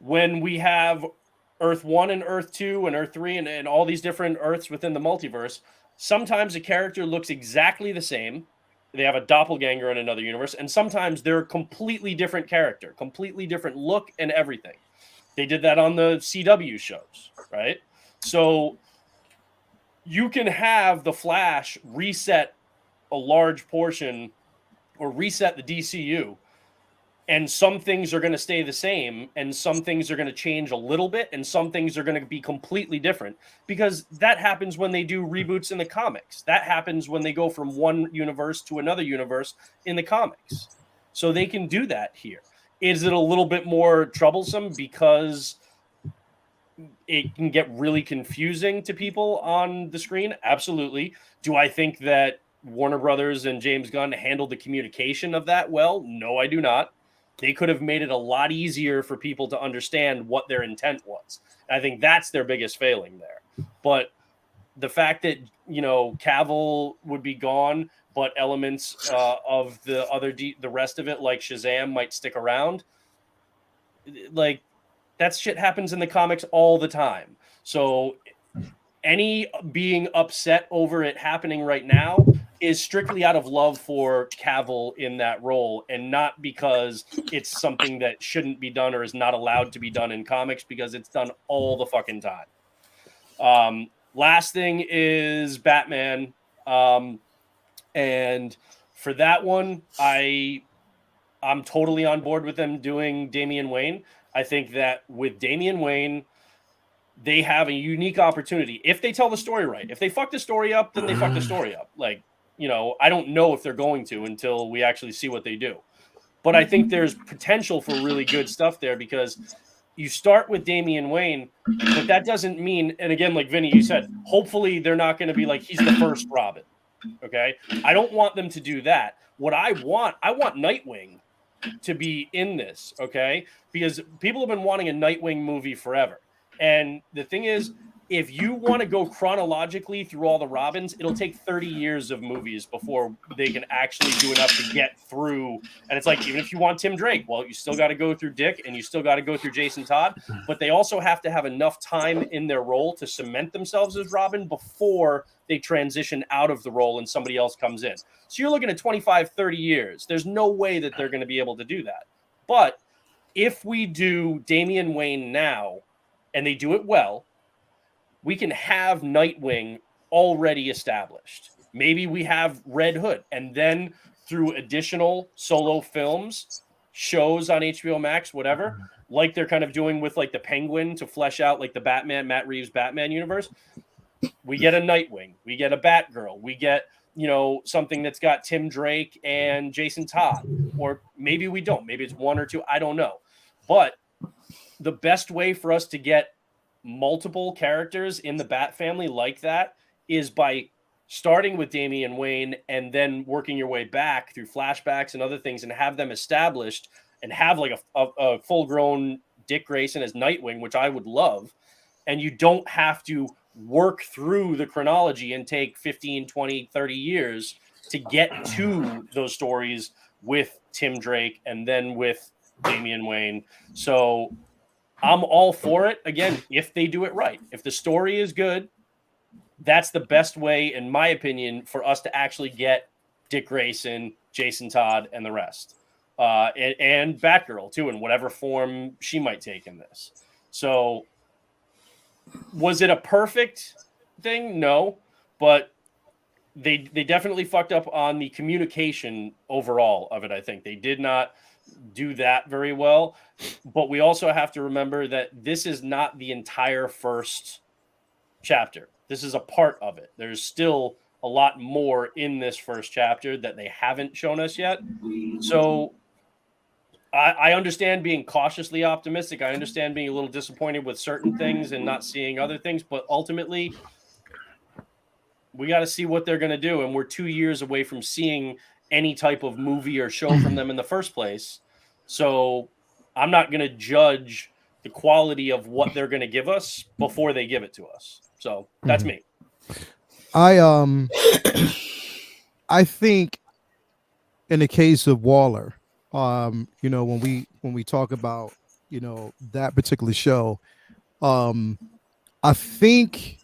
when we have Earth 1 and Earth 2 and Earth 3 and all these different Earths within the multiverse, sometimes a character looks exactly the same. They have a doppelganger in another universe, and sometimes they're a completely different character, completely different look and everything. They did that on the CW shows, right? So you can have the Flash reset a large portion or reset the DCU, and some things are going to stay the same, and some things are going to change a little bit, and some things are going to be completely different, because that happens when they do reboots in the comics. That happens when they go from one universe to another universe in the comics. So they can do that here. Is it a little bit more troublesome because it can get really confusing to people on the screen? Absolutely. Do I think that Warner Brothers and James Gunn handled the communication of that well? No, I do not. They could have made it a lot easier for people to understand what their intent was. And I think that's their biggest failing there. But the fact that, Cavill would be gone, but elements of the rest of it, like Shazam, might stick around, like, that shit happens in the comics all the time. So any being upset over it happening right now is strictly out of love for Cavill in that role, and not because it's something that shouldn't be done or is not allowed to be done in comics, because it's done all the fucking time. Last thing is Batman. And for that one, I'm totally on board with them doing Damian Wayne. I think that with Damian Wayne, they have a unique opportunity. If they tell the story right, if they fuck the story up, then they fuck the story up. Like, I don't know if they're going to until we actually see what they do. But I think there's potential for really good stuff there, because you start with Damian Wayne, but that doesn't mean, and again, like Vinny, you said, hopefully they're not going to be like, he's the first Robin. Okay. I don't want them to do that. What I want Nightwing to be in this, okay? Because people have been wanting a Nightwing movie forever. And the thing is, if you want to go chronologically through all the Robins, it'll take 30 years of movies before they can actually do enough to get through. And it's like, even if you want Tim Drake, well, you still got to go through Dick and you still got to go through Jason Todd, but they also have to have enough time in their role to cement themselves as Robin before they transition out of the role and somebody else comes in. So you're looking at 25, 30 years. There's no way that they're going to be able to do that. But if we do Damian Wayne now and they do it well, we can have Nightwing already established. Maybe we have Red Hood, and then through additional solo films, shows on HBO Max, whatever, like they're kind of doing with like the Penguin to flesh out like the Batman, Matt Reeves Batman universe, we get a Nightwing, we get a Batgirl, we get, something that's got Tim Drake and Jason Todd, or maybe we don't. Maybe it's one or two. I don't know. But the best way for us to get multiple characters in the Bat family like that is by starting with Damian Wayne and then working your way back through flashbacks and other things, and have them established and have like a full-grown Dick Grayson as Nightwing, which I would love. And you don't have to work through the chronology and take 15, 20, 30 years to get to those stories with Tim Drake and then with Damian Wayne. So I'm all for it. Again, if they do it right, if the story is good, that's the best way, in my opinion, for us to actually get Dick Grayson, Jason Todd, and the rest. And Batgirl, too, in whatever form she might take in this. So was it a perfect thing? No. But they definitely fucked up on the communication overall of it, I think. They did not do that very well. But we also have to remember that this is not the entire first chapter. This is a part of it. There's still a lot more in this first chapter that they haven't shown us yet. So I understand being cautiously optimistic. I understand being a little disappointed with certain things and not seeing other things. But ultimately, we got to see what they're going to do. And we're 2 years away from seeing any type of movie or show from them in the first place. So I'm not going to judge the quality of what they're going to give us before they give it to us. So that's me. I think in the case of Waller, when we talk about that particular show. I think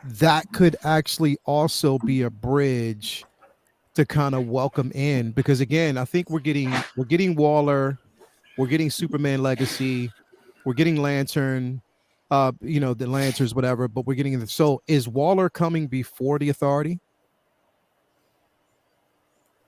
that could actually also be a bridge to kind of welcome in, because again, I think we're getting Waller, we're getting Superman Legacy, we're getting Lantern, the Lanterns, whatever, but we're getting so is Waller coming before the Authority?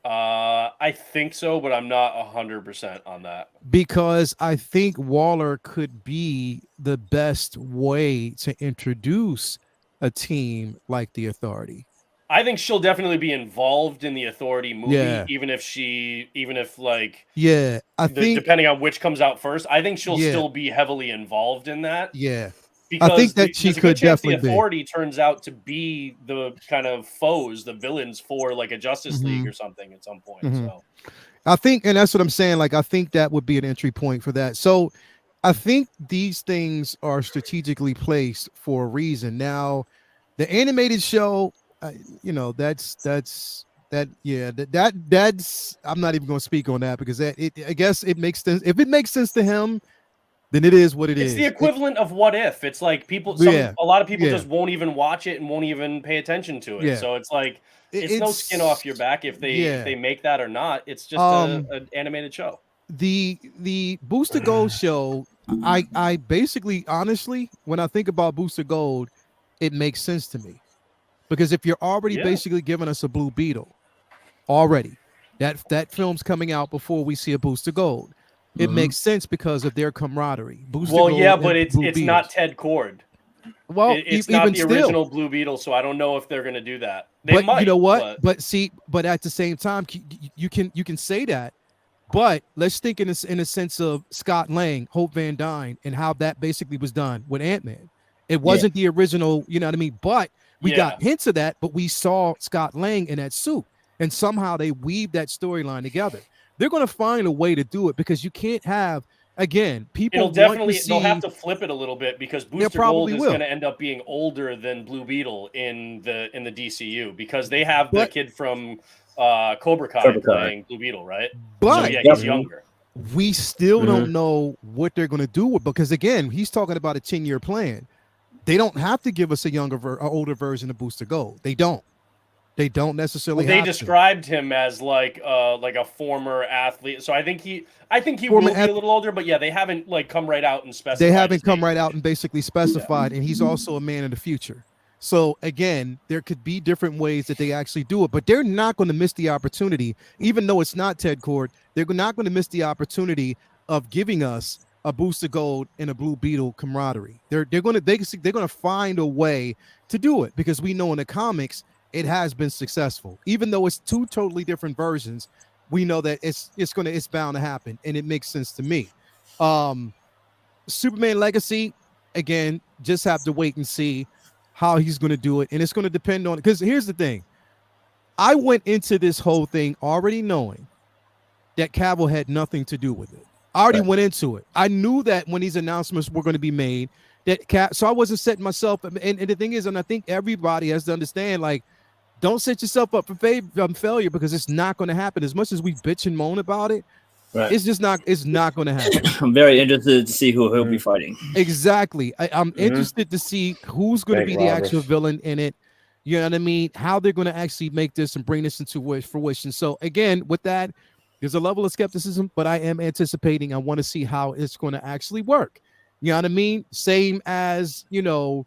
I think so, but I'm not 100% on that. Because I think Waller could be the best way to introduce a team like the Authority. I think she'll definitely be involved in the Authority movie, even if I think depending on which comes out first, I think she'll still be heavily involved in that. Yeah. Because I think that she could definitely the Authority turns out to be the kind of foes, the villains for like a Justice League or something at some point. So I think, and that's what I'm saying. Like, I think that would be an entry point for that. So I think these things are strategically placed for a reason. Now, the animated show, that's I'm not even going to speak on that because I guess it makes sense. If it makes sense to him, then it is what it is. It's the equivalent of What If. It's like a lot of people just won't even watch it and won't even pay attention to it. Yeah. So it's like it's no skin off your back if they make that or not. It's just an animated show. The Booster Gold show, I basically, honestly, when I think about Booster Gold, it makes sense to me. Because if you're already basically giving us a Blue Beetle already, that film's coming out before we see a Booster Gold. It makes sense because of their camaraderie. Booster Gold but it's not Ted Kord. Well, it's not the original Blue Beetle, so I don't know if they're going to do that. They might. You know what? But at the same time, you can say that. But let's think in a sense of Scott Lang, Hope Van Dyne, and how that basically was done with Ant-Man. It wasn't the original, you know what I mean? But we got hints of that, but we saw Scott Lang in that suit, and somehow they weaved that storyline together. They're going to find a way to do it because you can't have, again, people. They'll have to flip it a little bit because Booster Gold is going to end up being older than Blue Beetle in the DCU because they have the kid from Cobra Kai playing Blue Beetle, right? But so, he's younger. We still don't know what they're going to do with, because again, he's talking about a 10-year plan. They don't have to give us a older version of Booster Gold. They don't necessarily. They described him as like a former athlete, so I think he will be a little older. But they haven't come right out and specified. They haven't come right out and basically specified, and he's also a man of the future. So again, there could be different ways that they actually do it, but they're not going to miss the opportunity, even though it's not Ted Kord. They're not going to miss the opportunity of giving us a Booster Gold and a Blue Beetle camaraderie. They're going to find a way to do it because we know in the comics it has been successful. Even though it's two totally different versions, we know that it's bound to happen, and it makes sense to me. Superman Legacy, again, just have to wait and see how he's going to do it, and it's going to depend on, because here's the thing. I went into this whole thing already knowing that Cavill had nothing to do with it. I already went into it. I knew that when these announcements were going to be made, so I wasn't setting myself. And the thing is, and I think everybody has to understand, don't set yourself up for failure, because it's not going to happen. As much as we bitch and moan about it, it's just not. It's not going to happen. I'm very interested to see who he'll be fighting. Exactly. I'm interested to see who's going to be the actual villain in it. You know what I mean? How they're going to actually make this and bring this into fruition. So again, with that, there's a level of skepticism, but I am anticipating. I want to see how it's going to actually work. You know what I mean? Same as, what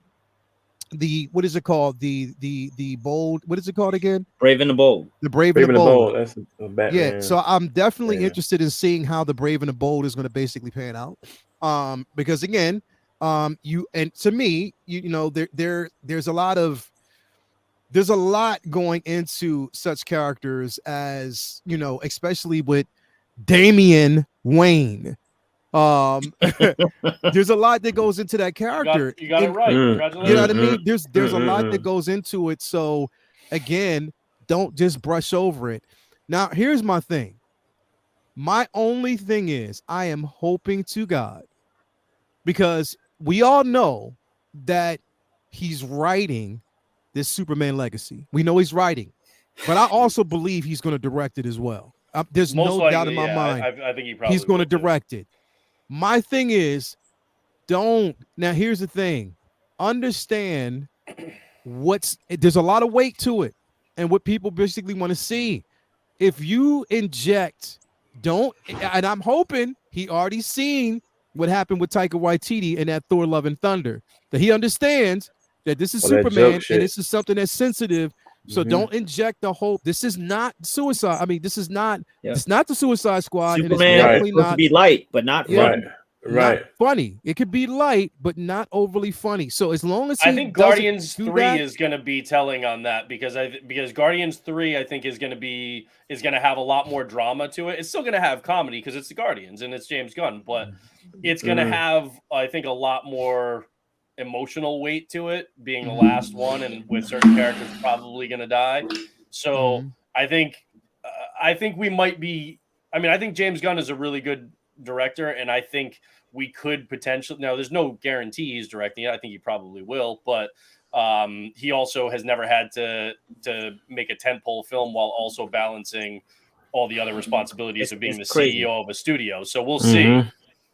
is it called? The bold, what is it called again? Brave and the Bold. The Brave and the Bold. That's a Batman. Yeah, so I'm definitely interested in seeing how the Brave and the Bold is going to basically pan out. Because again, to me, there's a lot going into such characters as, especially with Damian Wayne. There's a lot that goes into that character. You got it right. Congratulations. You know what I mean? There's a lot that goes into it. So again, don't just brush over it. Now, here's my thing. My only thing is I am hoping to God, because we all know that he's writing this Superman Legacy. We know he's writing, but I also believe he's going to direct it as well. There's no doubt in my mind. I think he's going to direct it. My thing is, don't. Now, here's the thing. Understand there's a lot of weight to it and what people basically want to see. If you inject, and I'm hoping he already seen what happened with Taika Waititi in that Thor Love and Thunder, that he understands that this is Superman and this is something that's sensitive. So don't inject the whole. This is not suicide. I mean, this is not. It's not the Suicide Squad. Superman and it's is supposed to be light, but not funny. Not funny. It could be light, but not overly funny. So as long as I think Guardians 3 is going to be telling on that because Guardians 3 I think is going to have a lot more drama to it. It's still going to have comedy because it's the Guardians and it's James Gunn, but it's going to have I think a lot more emotional weight to it, being the last one and with certain characters probably going to die. So I think we might be. I mean, I think James Gunn is a really good director, and I think we could potentially. Now, there's no guarantee he's directing it. I think he probably will, but he also has never had to make a tentpole film while also balancing all the other responsibilities of being the crazy CEO of a studio. So we'll see.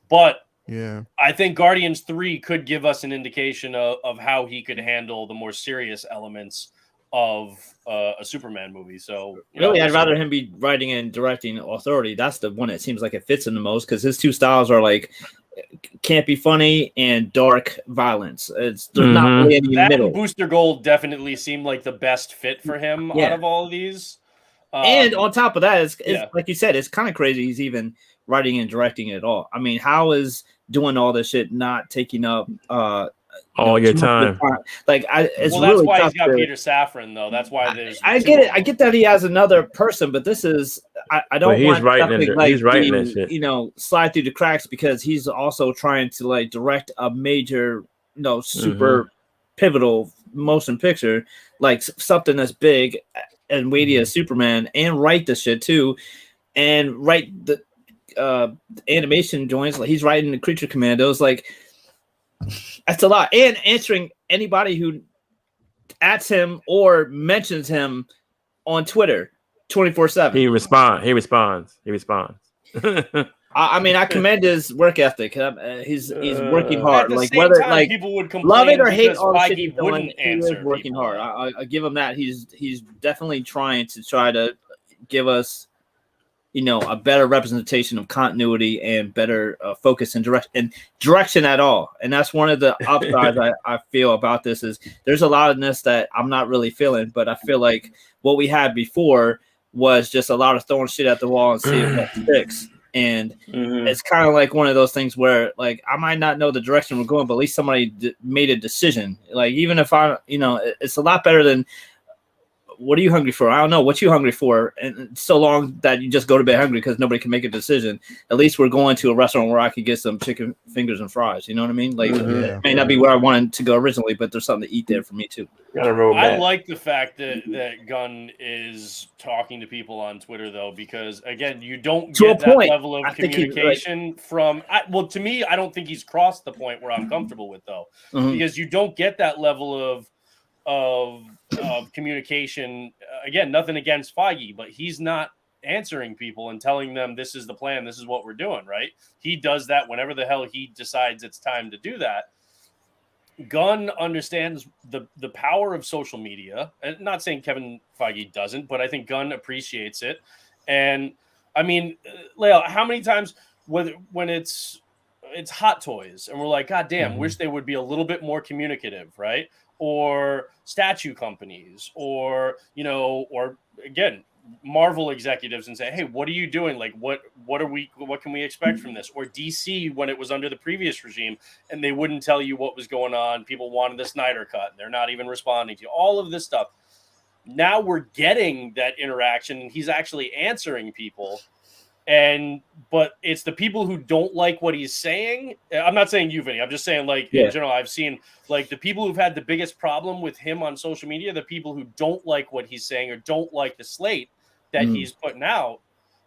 But yeah, I think Guardians 3 could give us an indication of how he could handle the more serious elements of a Superman movie. So really, I'd rather him be writing and directing Authority. That's the one that seems like it fits him the most because his two styles are like can't be funny and dark violence. There's not really any middle. Booster Gold definitely seemed like the best fit for him out of all of these. And on top of that, it's like you said, it's kind of crazy he's even writing and directing it all. I mean, how is doing all this shit not taking up all your time? Like, it's well, really that's why tough he's got Peter Safran, though. That's why there's. I get it. I get that he has another person, but this is. I don't want he's writing that shit. You know, slide through the cracks because he's also trying to like direct a major, super pivotal motion picture, like something that's big and weighty as Superman, and write the shit too, and write the animation joints. Like he's writing the Creature Commandos, like. That's a lot. And answering anybody who adds him or mentions him on Twitter 24/7. He responds. I mean, I commend his work ethic. He's working hard. At the like same whether time, like people would complain love it or hate all the shit Feige he's doing, wouldn't he is answer working people. hard. I give him that. He's definitely trying to give us a better representation of continuity and better focus and direction at all. And that's one of the upsides I feel about this is there's a lot of this that I'm not really feeling, but I feel like what we had before was just a lot of throwing shit at the wall and seeing what sticks. And it's kind of like one of those things where like I might not know the direction we're going, but at least somebody made a decision. Like even if it's a lot better than what are you hungry for? I don't know. What you hungry for? And so long that you just go to bed hungry because nobody can make a decision. At least we're going to a restaurant where I could get some chicken fingers and fries. You know what I mean? Like it may not be where I wanted to go originally, but there's something to eat there for me too. I like the fact that Gunn is talking to people on Twitter though, because again, you don't get that level of communication from. To me, I don't think he's crossed the point where I'm comfortable with though, because you don't get that level of communication. Again, nothing against Feige, but he's not answering people and telling them this is the plan, this is what we're doing, right? He does that whenever the hell he decides it's time to do that. Gunn understands the power of social media. And not saying Kevin Feige doesn't, but I think Gunn appreciates it. And I mean, Leo, how many times when it's Hot Toys and we're like, God damn, wish they would be a little bit more communicative, right? Or statue companies, or again, Marvel executives and say, hey, what are you doing? Like, what can we expect from this? Or DC when it was under the previous regime and they wouldn't tell you what was going on. People wanted the Snyder Cut and they're not even responding to you. All of this stuff. Now we're getting that interaction and he's actually answering people. But it's the people who don't like what he's saying. I'm not saying you, Vinny. I'm just saying, like, in general, I've seen, like, the people who've had the biggest problem with him on social media, the people who don't like what he's saying or don't like the slate that he's putting out.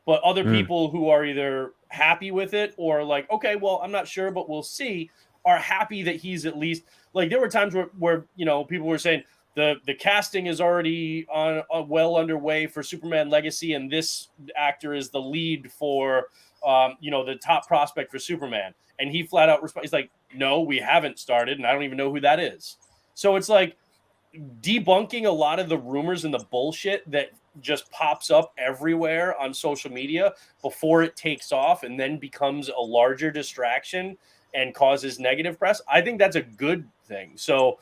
But other people who are either happy with it or like, okay, well, I'm not sure, but we'll see, are happy that he's at least, like, there were times where people were saying, The casting is already well underway for Superman Legacy, and this actor is the lead for the top prospect for Superman. And he flat out responds, he's like, no, we haven't started, and I don't even know who that is. So it's like debunking a lot of the rumors and the bullshit that just pops up everywhere on social media before it takes off and then becomes a larger distraction and causes negative press. I think that's a good thing. So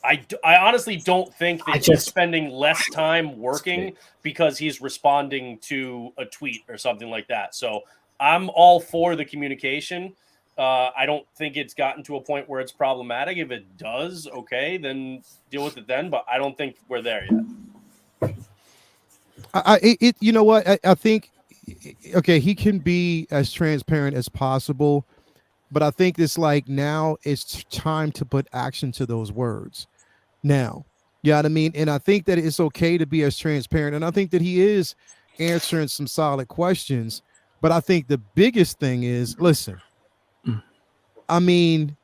I honestly don't think that he's spending less time working because he's responding to a tweet or something like that. So I'm all for the communication. I don't think it's gotten to a point where it's problematic. If it does, okay, then deal with it then. But I don't think we're there yet. You know what? I think, okay, he can be as transparent as possible, but I think it's like now it's time to put action to those words. Now, you know what I mean? And I think that it's okay to be as transparent. And I think that he is answering some solid questions. But I think the biggest thing is, listen, I mean,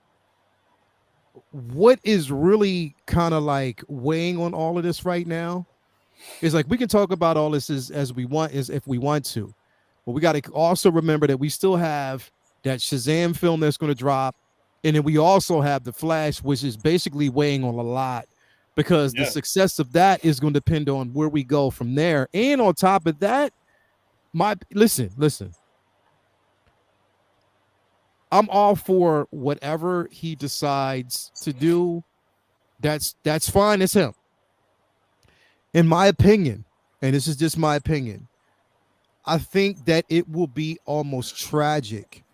what is really kind of like weighing on all of this right now is like we can talk about all this as we want, as if we want to, but we got to also remember that we still have that Shazam film that's going to drop, and then we also have the Flash, which is basically weighing on a lot because the success of that is going to depend on where we go from there. And on top of that, listen. I'm all for whatever he decides to do. That's fine as him. In my opinion, and this is just my opinion, I think that it will be almost tragic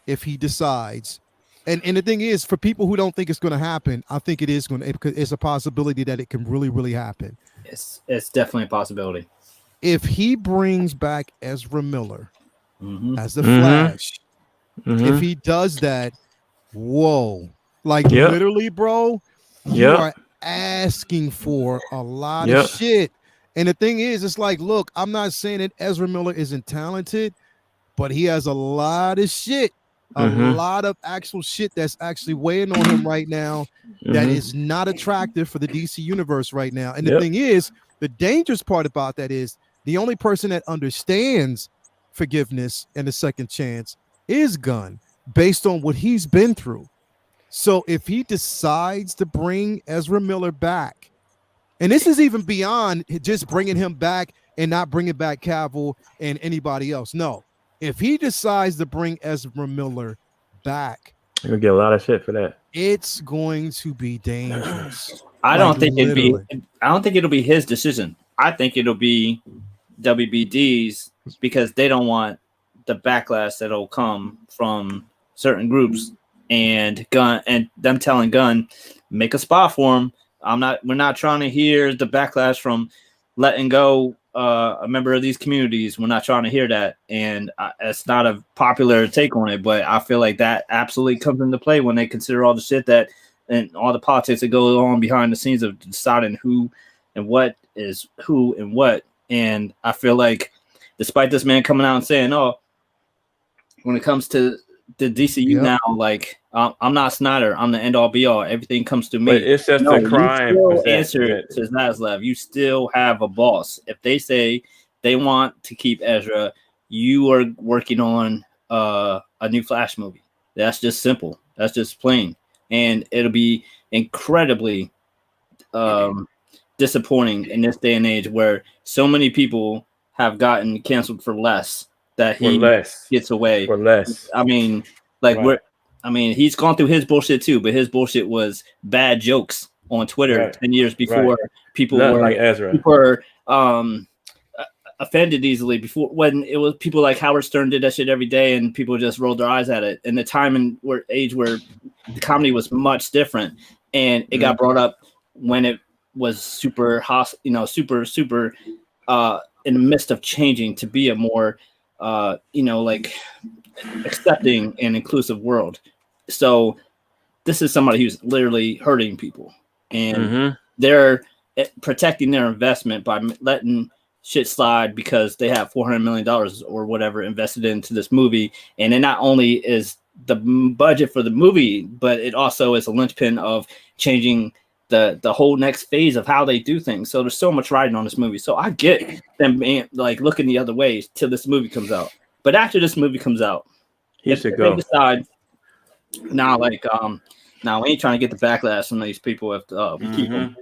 if he decides. And the thing is, for people who don't think it's going to happen, I think it is going to. It's a possibility that it can really, really happen. It's definitely a possibility. If he brings back Ezra Miller as the Flash. If he does that, whoa, like literally, bro, you are asking for a lot of shit. And the thing is, it's like, look, I'm not saying that Ezra Miller isn't talented, but he has a lot of shit, a lot of actual shit that's actually weighing on him right now that is not attractive for the DC universe right now. And the thing is, the dangerous part about that is the only person that understands forgiveness and a second chance is Gunn, based on what he's been through. So if he decides to bring Ezra Miller back, and this is even beyond just bringing him back and not bringing back Cavill and anybody else. No, if he decides to bring Ezra Miller back, you'll get a lot of shit for that. It's going to be dangerous. I don't think it'll be his decision. I think it'll be WBD's because they don't want the backlash that'll come from certain groups and Gunn and them telling Gunn, make a spot for him. We're not trying to hear the backlash from letting go a member of these communities. We're not trying to hear that. And it's not a popular take on it, but I feel like that absolutely comes into play when they consider all the shit that and all the politics that go on behind the scenes of deciding who and what is who and what. And I feel like despite this man coming out and saying, oh, when it comes to the DCU now, like I'm not Snyder, I'm the end all be all. Everything comes to me. But it's just a crime. You still answer to Zaslav. You still have a boss. If they say they want to keep Ezra, you are working on a new Flash movie. That's just simple. That's just plain. And it'll be incredibly disappointing in this day and age where so many people have gotten canceled for less. That he gets away for less. I mean, like he's gone through his bullshit too, but his bullshit was bad jokes on Twitter 10 years before people were like Ezra. People were offended easily before when it was people like Howard Stern did that shit every day and people just rolled their eyes at it. In the time and age where the comedy was much different and it got brought up when it was super super in the midst of changing to be a more like accepting and inclusive world. So this is somebody who's literally hurting people and they're protecting their investment by letting shit slide because they have $400 million or whatever invested into this movie. And it not only is the budget for the movie, but it also is a linchpin of changing the whole next phase of how they do things. So there's so much riding on this movie. So I get them being, like looking the other way till this movie comes out. But after this movie comes out, He if should they go. decide now, like now we ain't trying to get the backlash from these people if we keep them.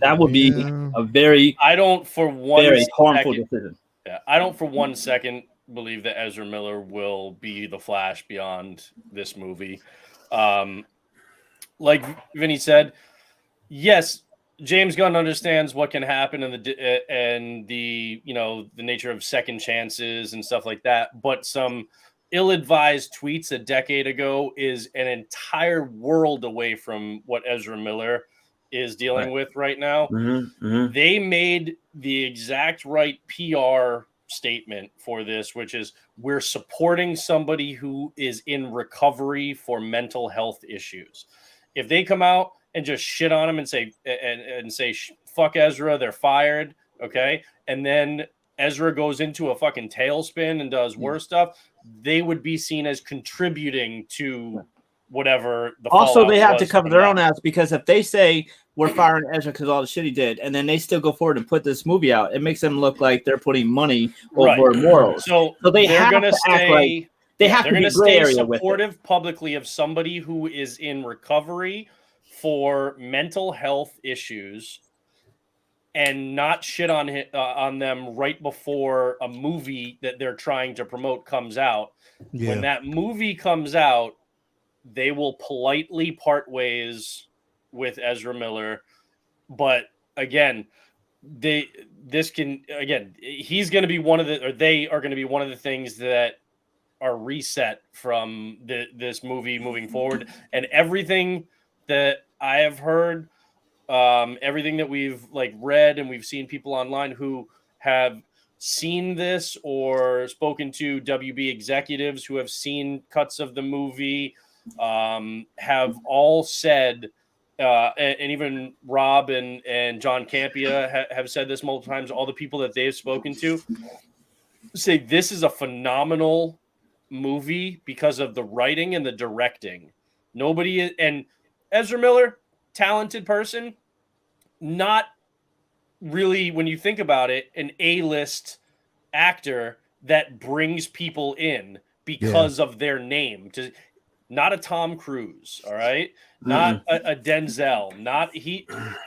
That would be a very I don't for one very harmful second, decision. yeah, I don't for 1 second believe that Ezra Miller will be the Flash beyond this movie. Like Vinny said, yes, James Gunn understands what can happen and the you know, the nature of second chances and stuff like that. But some ill-advised tweets a decade ago is an entire world away from what Ezra Miller is dealing with right now. They made the exact right PR statement for this, which is we're supporting somebody who is in recovery for mental health issues. If they come out and just shit on him and say fuck Ezra, they're fired, okay? And then Ezra goes into a fucking tailspin and does worse stuff, they would be seen as contributing to whatever the Also, they have to was cover from their that. own ass, because if they say we're firing Ezra because all the shit he did, and then they still go forward and put this movie out, it makes them look like they're putting money over morals. So they they're have going to to act stay. like they have they're to be going to gray stay area with it. supportive publicly of somebody who is in recovery for mental health issues, and not shit on them right before a movie that they're trying to promote comes out. Yeah. When that movie comes out, they will politely part ways with Ezra Miller. But again, he's going to be one of they are going to be one of the things that are reset from this movie moving forward. And everything that I have heard, everything that we've read and we've seen people online who have seen this or spoken to WB executives who have seen cuts of the movie, have all said, and even Rob and John Campia have said this multiple times, all the people that they've spoken to say this is a phenomenal movie because of the writing and the directing. And Ezra Miller, talented person, not really, when you think about it, an A-list actor that brings people in because of their name. Not a Tom Cruise, all right? Not a Denzel.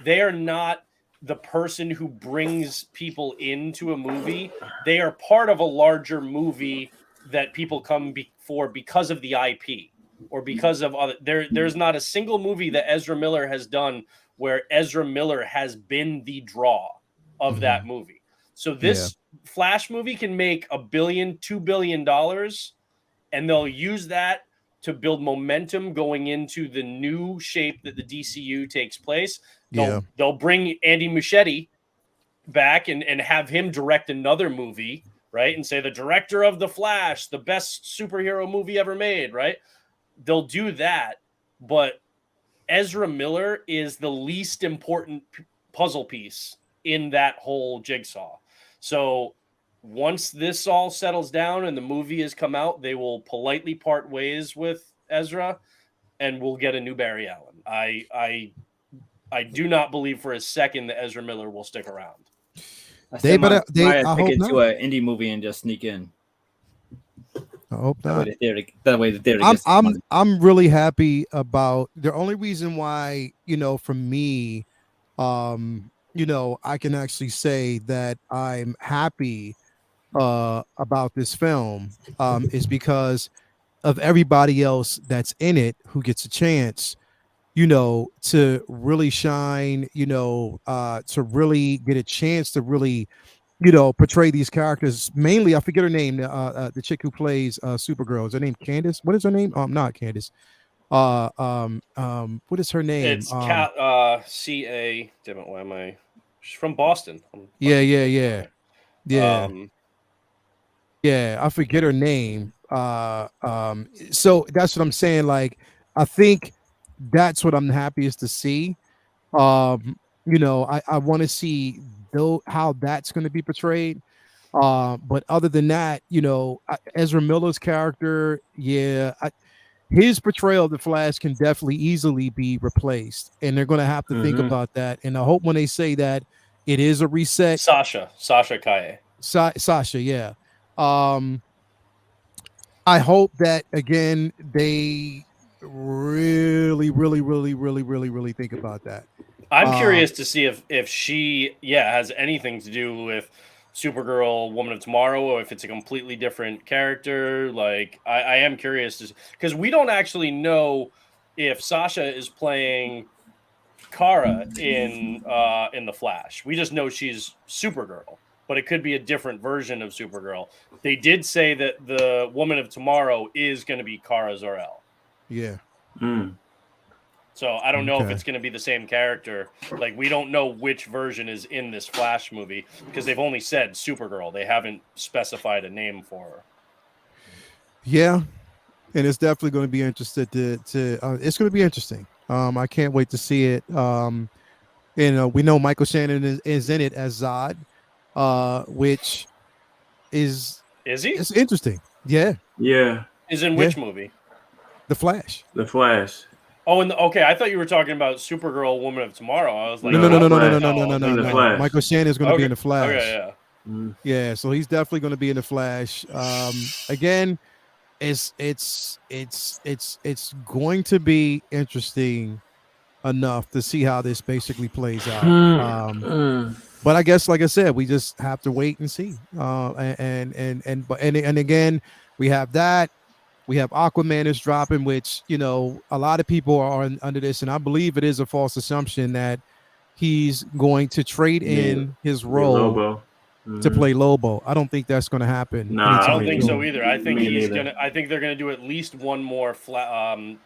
They are not the person who brings people into a movie. They are part of a larger movie that people come for because of the IP or because of other. There's not a single movie that Ezra Miller has done where Ezra Miller has been the draw of that movie. So this Flash movie can make $1 billion, $2 billion, and they'll use that to build momentum going into the new shape that the DCU takes place. They'll bring Andy Muschietti back and have him direct another movie, right? And say the director of The Flash, the best superhero movie ever made, right? They'll do that, but Ezra Miller is the least important puzzle piece in that whole jigsaw. So once this all settles down and the movie has come out, they will politely part ways with Ezra and we'll get a new Barry Allen. I do not believe for a second that Ezra Miller will stick around. I hope not. To an indie movie and just sneak in. I hope not. That way, I'm really happy about the only reason why, for me, I can actually say that I'm happy about this film is because of everybody else that's in it who gets a chance, to really shine, to really get a chance to really, portray these characters. Mainly, I forget her name, the chick who plays Supergirl. Is her name Candace? What is her name? Not Candace. What is her name? It's C.A. Damn it, why am I? She's from Boston. Yeah. I forget her name. So that's what I'm saying. Like, I think that's what I'm happiest to see. I want to see how that's going to be portrayed. But other than that, Ezra Miller's character, his portrayal of the Flash can definitely easily be replaced, and they're going to have to think about that. And I hope when they say that it is a reset. Sasha Kaye. Sasha, yeah. I hope that again they really think about that. I'm curious to see if she has anything to do with Supergirl, Woman of Tomorrow, or if it's a completely different character. Like I am curious because we don't actually know if Sasha is playing Kara in the Flash. We just know she's Supergirl, but it could be a different version of Supergirl. They did say that the Woman of Tomorrow is going to be Kara Zor-El. Yeah. So I don't know if it's going to be the same character. Like we don't know which version is in this Flash movie because they've only said Supergirl. They haven't specified a name for her. Yeah, and it's definitely going to be interested to it's going to be interesting. I can't wait to see it. We know Michael Shannon is in it as Zod, which is he? It's interesting. Yeah. Is in which movie? The Flash. The Flash. Oh, okay. I thought you were talking about Supergirl, Woman of Tomorrow. I was like, no. Michael Shannon is going to be in the Flash. Okay, yeah. So he's definitely going to be in the Flash. Again, it's going to be interesting enough to see how this basically plays out. But I guess, like I said, we just have to wait and see. And again, we have that. We have Aquaman is dropping, which, a lot of people are under this, and I believe it is a false assumption that he's going to trade in his role to play Lobo. I don't think that's going to happen. I don't think so either. I think I think they're gonna do at least one more Aquaman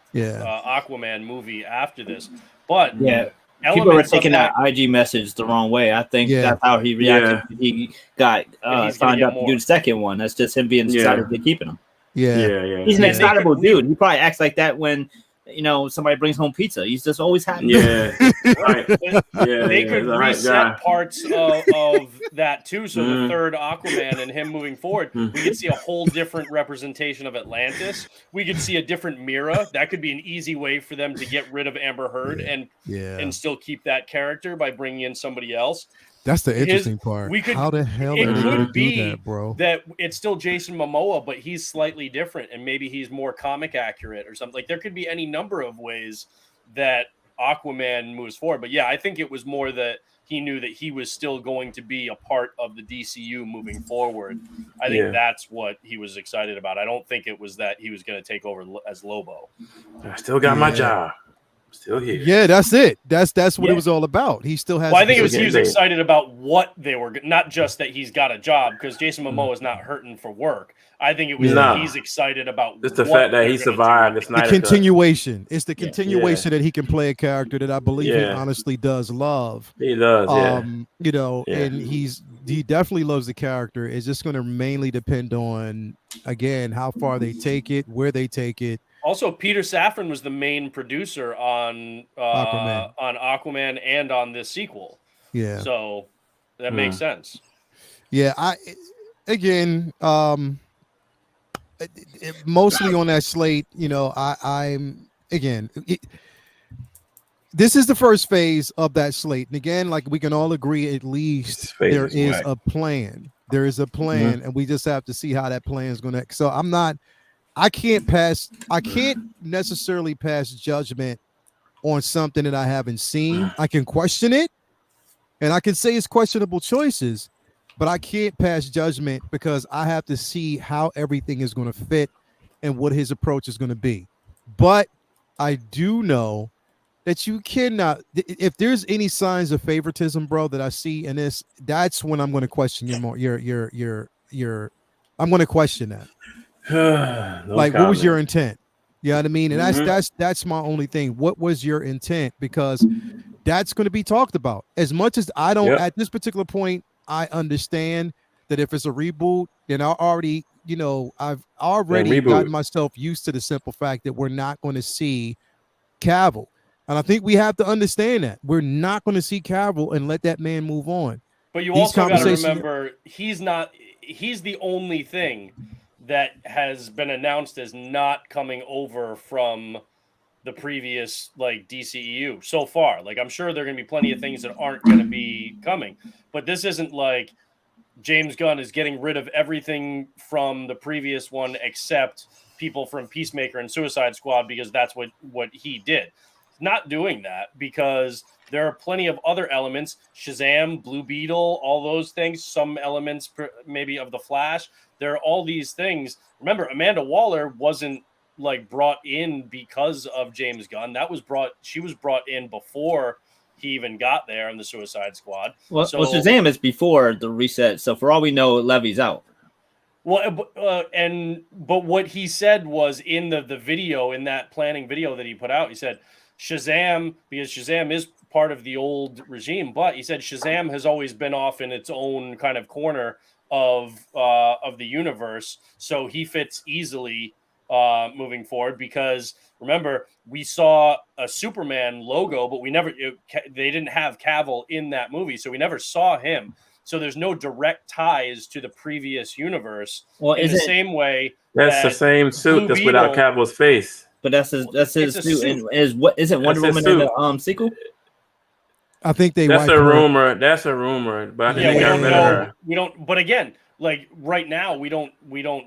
movie after this. But people were taking that IG message the wrong way. I think that's how he reacted. He got signed up to do the second one. That's just him being excited to keeping him. Yeah. He's an excitable dude. He probably acts like that when somebody brings home pizza. He's just always happy. They could reset parts of that too. So the third Aquaman and him moving forward, we could see a whole different representation of Atlantis. We could see a different Mira. That could be an easy way for them to get rid of Amber Heard and still keep that character by bringing in somebody else. That's the interesting part. How the hell are they going to do that, bro? That it's still Jason Momoa, but he's slightly different, and maybe he's more comic accurate or something. Like there could be any number of ways that Aquaman moves forward. But I think it was more that he knew that he was still going to be a part of the DCU moving forward. I think that's what he was excited about. I don't think it was that he was going to take over as Lobo. I still got my job. Still here. Yeah, that's it. That's what it was all about. He still has. Well, I think he was excited about what they were, not just that he's got a job, because Jason Momoa is not hurting for work. I think it was that he's excited about just the fact that he survived the Snyder Cut. Continuation. It's the continuation that he can play a character that I believe he honestly does love. He does, and he definitely loves the character. It's just going to mainly depend on, again, how far they take it, where they take it. Also, Peter Safran was the main producer on Aquaman and on this sequel. Yeah. So that makes sense. Yeah, mostly on that slate, this is the first phase of that slate. And again, like we can all agree, at least there is a plan. There is a plan, and we just have to see how that plan is going to. So I can't necessarily pass judgment on something that I haven't seen. I can question it, and I can say it's questionable choices, but I can't pass judgment because I have to see how everything is going to fit and what his approach is going to be. But I do know that you cannot, if there's any signs of favoritism, bro, that I see in this, that's when I'm going to question I'm going to question that. Like, what was your intent? You know what I mean? And that's my only thing. What was your intent? Because that's going to be talked about. As much as I don't at this particular point, I understand that if it's a reboot, then I've already gotten myself used to the simple fact that we're not going to see Cavill. And I think we have to understand that we're not going to see Cavill and let that man move on. But you also got to remember, he's the only thing that has been announced as not coming over from the previous DCEU so far. Like, I'm sure there are going to be plenty of things that aren't going to be coming, but this isn't like James Gunn is getting rid of everything from the previous one except people from Peacemaker and Suicide Squad because that's what he did. Not doing that because there are plenty of other elements, Shazam, Blue Beetle, all those things, some elements maybe of the Flash. There are all these things. Remember, Amanda Waller wasn't like brought in because of James Gunn. She was brought in before he even got there in the Suicide Squad. Well, Shazam is before the reset, so for all we know, Levy's out. Well, but what he said was in the video, in that planning video that he put out, he said Shazam, because Shazam is part of the old regime, but he said Shazam has always been off in its own kind of corner of the universe, so he fits easily moving forward. Because remember, we saw a Superman logo, but they didn't have Cavill in that movie, so we never saw him. So there's no direct ties to the previous universe. Well, in the same way, that's the same suit that's without Cavill's face. But that's his suit. And isn't Wonder Woman in the sequel? I think that's a rumor. That's a rumor. But I think they got rid of her. We don't. But again, like right now, we don't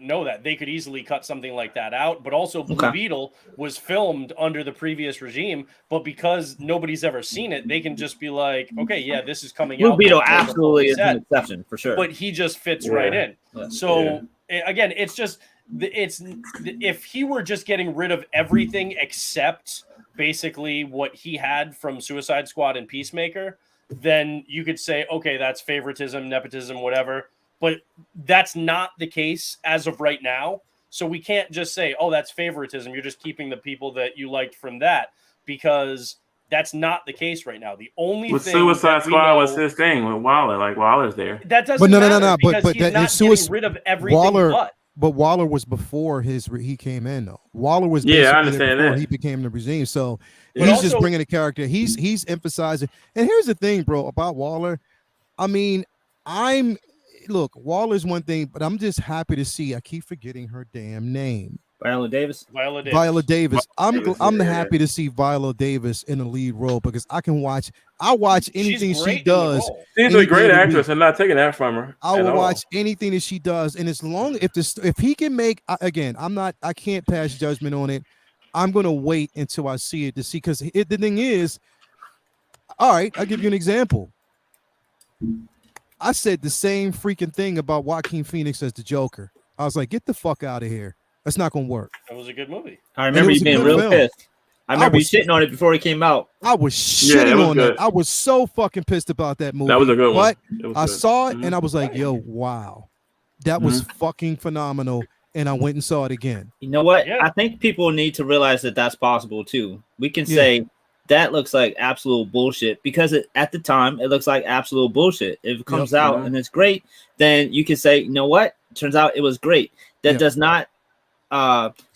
know that. They could easily cut something like that out. But also, Blue Beetle was filmed under the previous regime, but because nobody's ever seen it, they can just be like, okay, yeah, this is coming out. Blue Beetle absolutely is an exception for sure. But he just fits right in. Yeah. So again, it's just if he were just getting rid of everything except basically what he had from Suicide Squad and Peacemaker, then you could say, okay, that's favoritism, nepotism, whatever. But that's not the case as of right now. So we can't just say, oh, that's favoritism. You're just keeping the people that you liked from that, because that's not the case right now. The only with thing Suicide Squad was his thing with Waller. Like Waller's there. That doesn't matter. No. But he's not getting rid of everything. But Waller was before he came in though. Waller was I understand before that he became the regime. So he's just bringing a character. He's emphasizing. And here's the thing, bro, about Waller. I mean, look, Waller's one thing, but I'm just happy to see. I keep forgetting her damn name. Viola Davis. I'm happy to see Viola Davis in the lead role because I watch anything she does. She's a great actress. I'm not taking that from her. I will watch anything that she does, and as long if he can make again, I can't pass judgment on it. I'm gonna wait until I see it to see, because the thing is, all right, I'll give you an example. I said the same freaking thing about Joaquin Phoenix as the Joker. I was like, get the fuck out of here. That's not gonna work. It was a good movie. I remember you being real pissed. I remember you shitting on it before it came out. I was shitting on it. I was so fucking pissed about that movie. That was a good one. But I saw it and I was like, yo, wow. That was fucking phenomenal. And I went and saw it again. You know what? Yeah. I think people need to realize that that's possible too. We can say that looks like absolute bullshit because at the time it looks like absolute bullshit. If it comes out and it's great, then you can say, you know what? Turns out it was great. That does not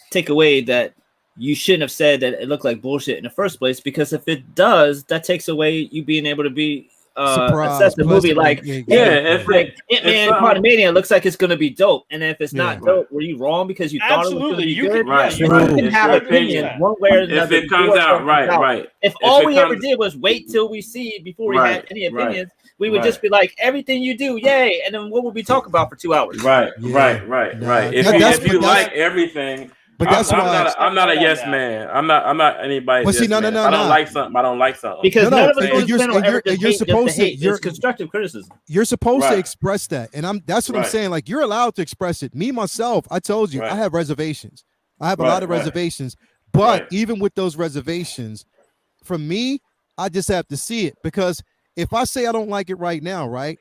take away that you shouldn't have said that it looked like bullshit in the first place, because if it does, that takes away you being able to be assess the movie like if Ant-Man Quantumania looks like it's going to be dope, and if it's not dope, were you wrong because you thought it was going to be good? Right, you can have opinions one way or another. If it comes out right. If all we ever did was wait till we see before we had any opinions, we would just be like, everything you do, yay, and then what would we talk about for 2 hours? Right. If you like everything. But that's why I'm not a yes man. I'm not anybody. But see, no. I don't like something. I don't like something. Because none of us you're supposed to. It's constructive criticism. You're supposed to express that, and that's what I'm saying. Like, you're allowed to express it. Me myself, I told you, I have reservations. I have a lot of reservations, but even with those reservations, for me, I just have to see it, because if I say I don't like it right now, right?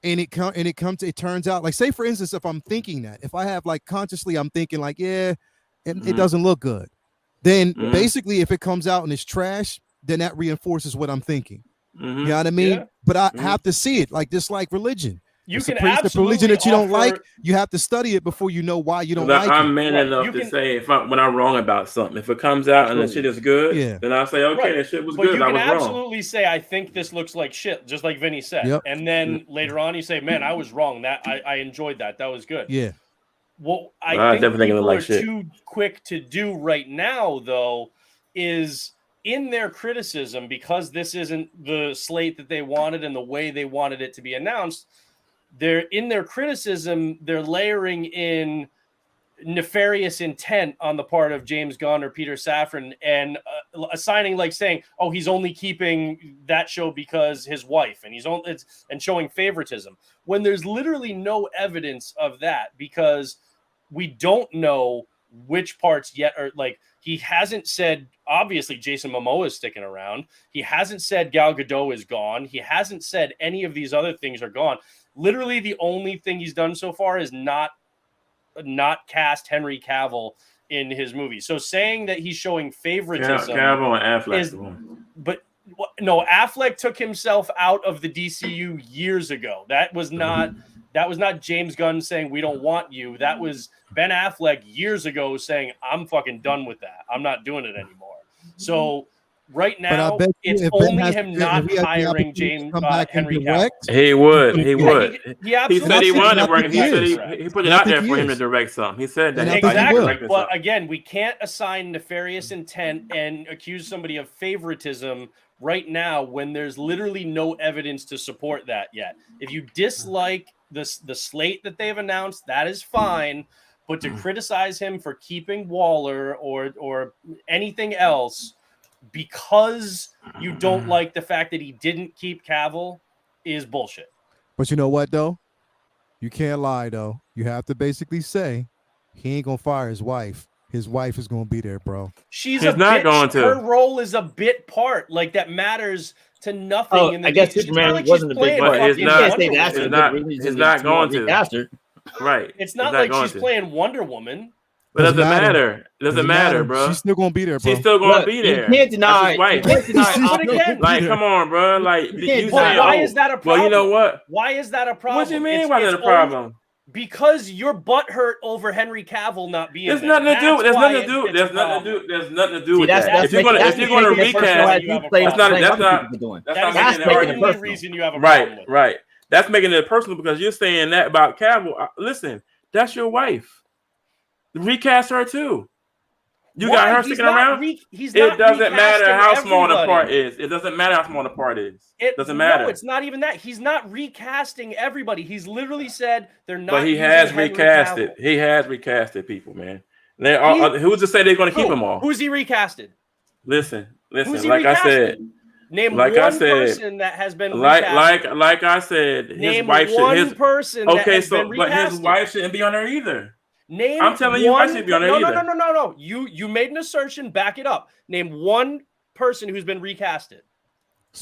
And it turns out, like, say for instance, if I'm thinking that, if I have like consciously, I'm thinking like, it doesn't look good, then basically if it comes out and it's trash, then that reinforces what I'm thinking. You know what I mean? Yeah. But I have to see it, like just like religion. You can absolutely the religion that you don't like, you have to study it before you know why you don't like it. I'm man enough to say when I'm wrong about something. If it comes out and the shit is good, then I'll say, okay, that shit was good. You I can was absolutely say, I think this looks like shit, just like Vinny said. And then later on, you say, man, I was wrong. That I enjoyed that. That was good. Yeah. What I think people are too quick to do right now, though, is in their criticism, because this isn't the slate that they wanted and the way they wanted it to be announced, they're in their criticism, they're layering in nefarious intent on the part of James Gunn or Peter Safran, and assigning, like saying, oh, he's only keeping that show because his wife, and he's only and showing favoritism, when there's literally no evidence of that, because we don't know which parts yet are, like, he hasn't said, obviously Jason Momoa is sticking around. He hasn't said Gal Gadot is gone. He hasn't said any of these other things are gone. Literally the only thing he's done so far is not cast Henry Cavill in his movie. So saying that he's showing favoritism, Cavill and Affleck, but no, Affleck took himself out of the DCU years ago. That was not James Gunn saying we don't want you. That was Ben Affleck years ago saying I'm fucking done with that. I'm not doing it anymore. So right now it's only him not hiring James Henry Cavill. He would. He said he wanted to work. He put it out there for him to direct something. He said that. Exactly. But again, we can't assign nefarious intent and accuse somebody of favoritism right now when there's literally no evidence to support that yet. If you dislike the slate that they've announced, that is fine. But to criticize him for keeping Waller or anything else because you don't like the fact that he didn't keep Cavill is bullshit. But you know what, though? You can't lie, though. You have to basically say he ain't going to fire his wife. His wife is going to be there, bro. She's not going to. Her role is a bit part. Like, that matters to nothing. Oh, I guess Superman wasn't a big part. He's not going to. Right. It's not like she's playing Wonder Woman. But doesn't matter. It doesn't matter, bro. She's still gonna be there, bro. She's still gonna be there. You can't deny. Like, come on, bro. Like, why is that a problem? Well, you know what? Why is that a problem? What do you mean? Why is that a problem? Because you're butthurt over Henry Cavill not being. There's nothing to do. There's nothing to do. There's nothing to do with that. If you're gonna recast, that's not the only reason you have a problem. Right. That's making it personal because you're saying that about Cavill. Listen, that's your wife. Recast her too. You got her sticking around. It doesn't matter how small the part is. It doesn't matter how small the part is. It doesn't matter. No, it's not even that. He's not recasting everybody. He's literally said they're not. But he has recasted. He has recasted people, man. Who's to say they're going to keep them all? Who's he recasted? Listen. Like I said. Name one person that has been recasted. Like I said, his wife should. Person. Okay, so but his wife shouldn't be on there either. I'm telling you, I shouldn't be on there either. No. You made an assertion. Back it up. Name one person who's been recasted.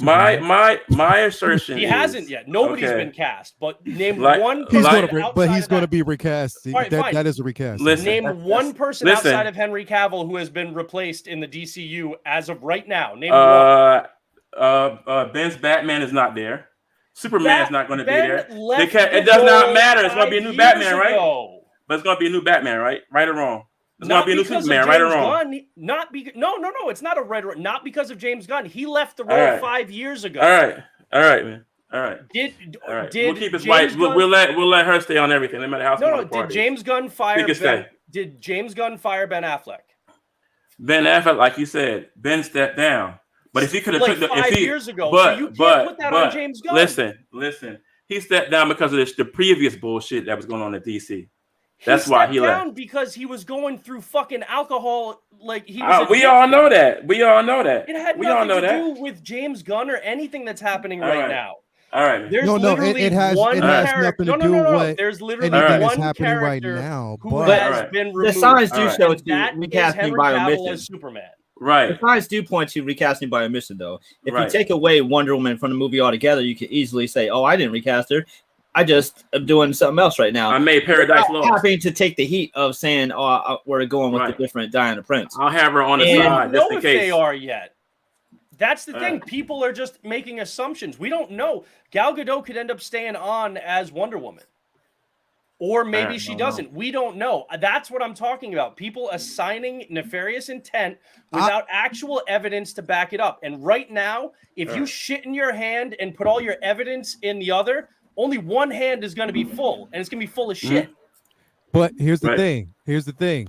My assertion. He hasn't yet. Nobody's been cast. But name one. He's going to be recast. Right, that is a recast. Name one person outside of Henry Cavill who has been replaced in the DCU as of right now. Name one. Ben's Batman is not there. Superman is not going to be there. It does not matter. It's going to be a new Batman, right? But it's going to be a new Batman, right? Right or wrong? It's going to be a new Superman, right or wrong? No, it's not a right or wrong. Not because of James Gunn. He left the role 5 years ago. All right, man. All right. We'll keep his wife. We'll let her stay on everything. No matter how small the part is. Did James Gunn fire Ben Affleck? Ben Affleck, like you said, Ben stepped down. But if he could have took 5 years ago, so you can't put that on James Gunn. Listen. He stepped down because of the previous bullshit that was going on at DC. That's why he left. Because he was going through fucking alcohol. Like he was. We all know that. It had nothing to do with James Gunn or anything that's happening right now. All right. There's it has nothing to do with there's literally one happening right now. Has been removed. The signs do show to recasting by omission. Superman. Right. The signs do point to recasting by omission, though. If you take away Wonder Woman from the movie altogether, you can easily say, "Oh, I didn't recast her. I just am doing something else right now." I made Paradise Lost. Having to take the heat of saying, "Oh, we're going with the different Diana Prince." I'll have her on the side just in case. They are yet. That's the thing. People are just making assumptions. We don't know. Gal Gadot could end up staying on as Wonder Woman. Or maybe she doesn't. We don't know. That's what I'm talking about. People assigning nefarious intent without actual evidence to back it up. And right now, if you shit in your hand and put all your evidence in the other, only one hand is going to be full, and it's going to be full of shit. But here's the thing.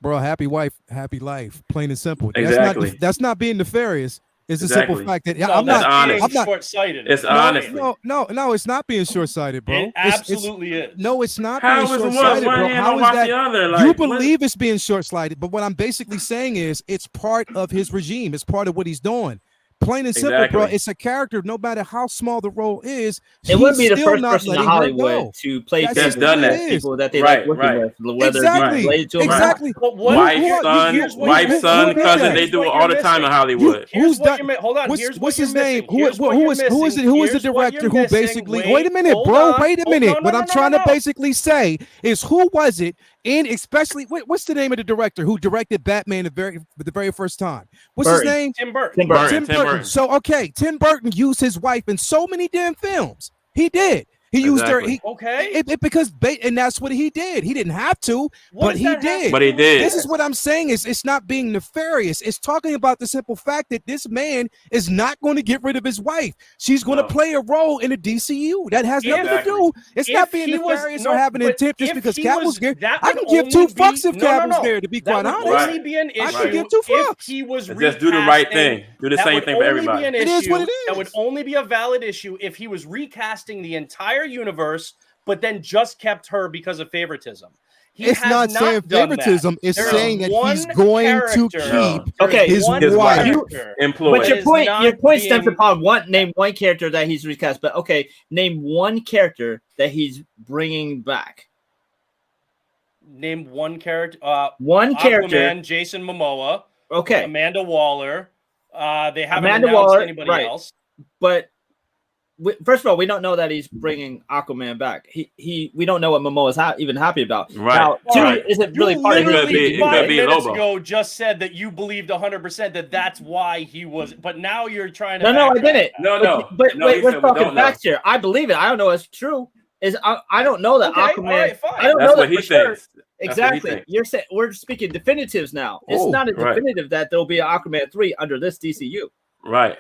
Bro, happy wife, happy life. Plain and simple. Exactly. That's not being nefarious. It's Exactly. the simple fact that No, I'm that's not. honest. I'm not. short-sighted. It's No, honestly. no, it's not being short-sighted, bro. It absolutely is. No, it's not How being is one short-sighted, bro. hand How don't is watch that? the other? You Like, believe it's being short-sighted, but what I'm basically saying is it's part of his regime. It's part of what he's doing. Plain and simple, bro. Exactly. It's a character. No matter how small the role is, It wouldn't be the he's first still not person in letting her Hollywood go. to play That's just people, done what that. it is. people that they Right, like working right. with, whether Exactly. it be related to them or not. Exactly. But what? Wife, Here's son, what wife, you're son, missing. cousin. They Here's do it what all you're the time in missing. Hollywood. Here's Who's what done? you're mi- Hold on. What's his name? Who is you're the missing. director Here's who what you're basically? missing. Wait a minute, hold bro. on. Wait a Oh, minute. no, What no, I'm no, trying no, to no. basically say is who was it? And especially, what's the name of the director who directed Batman the very first time? What's his Burton. name? Tim Burton. Burton. Tim Burton. So okay, Tim Burton used his wife in so many damn films. He did. He used her. Okay. And that's what he did. He didn't have to, What but does he that have did. to But he do with did. This is what I'm saying is it's not being nefarious. It's talking about the simple fact that this man is not going to get rid of his wife. She's going to play a role in the DCU. That has nothing to do. It's not being nefarious or having intent just because Cap was there. I can give two fucks if Cap was there, to be quite honest. That would only be an issue I can give two if fucks. he was Just do the right thing. Do the That same would thing for only be everybody. an It is what issue. it That would is. only be a valid issue if he was recasting the entire universe, but then just kept her because of favoritism. He It's has not saying done favoritism. that. It's There is saying that he's one going to character. keep Okay, his one wife. character Employed. But that is your not point stems being- upon name one character that he's recast. But okay, name one character that he's bringing back. Name one character. One character. Aquaman, Jason Momoa. Okay, Amanda Waller. They haven't Amanda announced Waller, anybody right. else. but first of all, we don't know that he's bringing Aquaman back. We don't know what Momoa is even happy about. Right. Now, two, Right. is it You really part of his? It literally could 5 be minutes Lobo. ago just said that you believed 100% that that's why he was. But now you're trying to. No, I backtrack. didn't. No. But No, wait, he we're said we talking don't know. facts here. I believe it. I don't know if it's true. I don't know that Okay, Aquaman. all right, fine. I don't That's know what that he for sure. thinks. That's what he Exactly. thinks. You're saying we're speaking definitives now. It's Oh, not a right. definitive that there'll be an Aquaman 3 under this DCU. Right.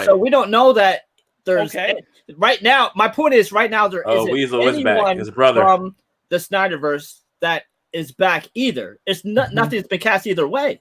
So we don't know that there's Okay. right now. My point is right now there isn't Weasel is back. anyone His brother. from the Snyderverse that is back either. It's not nothing's been cast either way.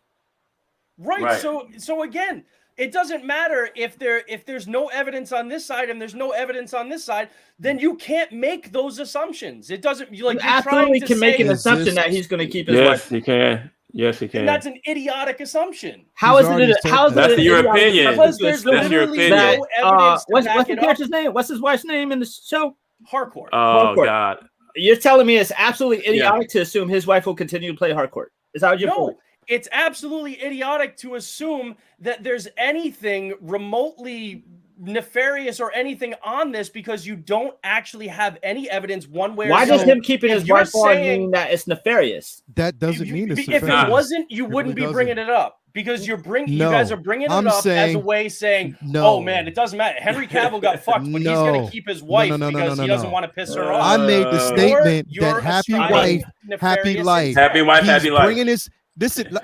Right. So again, it doesn't matter if there's no evidence on this side and there's no evidence on this side, then you can't make those assumptions. It doesn't You you're absolutely trying to can make an say- assumption that he's going to keep his Yes, wife. he can. Yes, he and can. that's an idiotic assumption. How He's is already it? said How is that. it? That's an your idiotic opinion. assumption Because to there's assume That's your literally opinion. that, no evidence to what's back the it up. character's name? What's his wife's name in the show? Harcourt. Oh Hardcore. God. You're telling me it's absolutely idiotic to assume his wife will continue to play hardcore. Is that what you're No, it's absolutely idiotic to assume that there's anything remotely nefarious or anything on this because you don't actually have any evidence one way or Why the does other. him keeping If his you're wife on saying- mean that it's nefarious? That doesn't mean it's if nefarious. it wasn't, you It wouldn't really be bringing doesn't. it up because you No, guys are bringing I'm it up as a saying- way saying, No. "Oh man, it doesn't matter. Henry Cavill got fucked, but he's going No. to keep his wife No, because he doesn't want to piss her off." I made the statement You're that happy ascribing wife, happy nefarious life. intent. Happy wife, He's happy life. bringing this.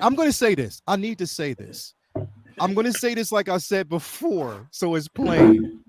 I'm going to say this. I need to say this. I'm going to say this like I said before, so it's plain.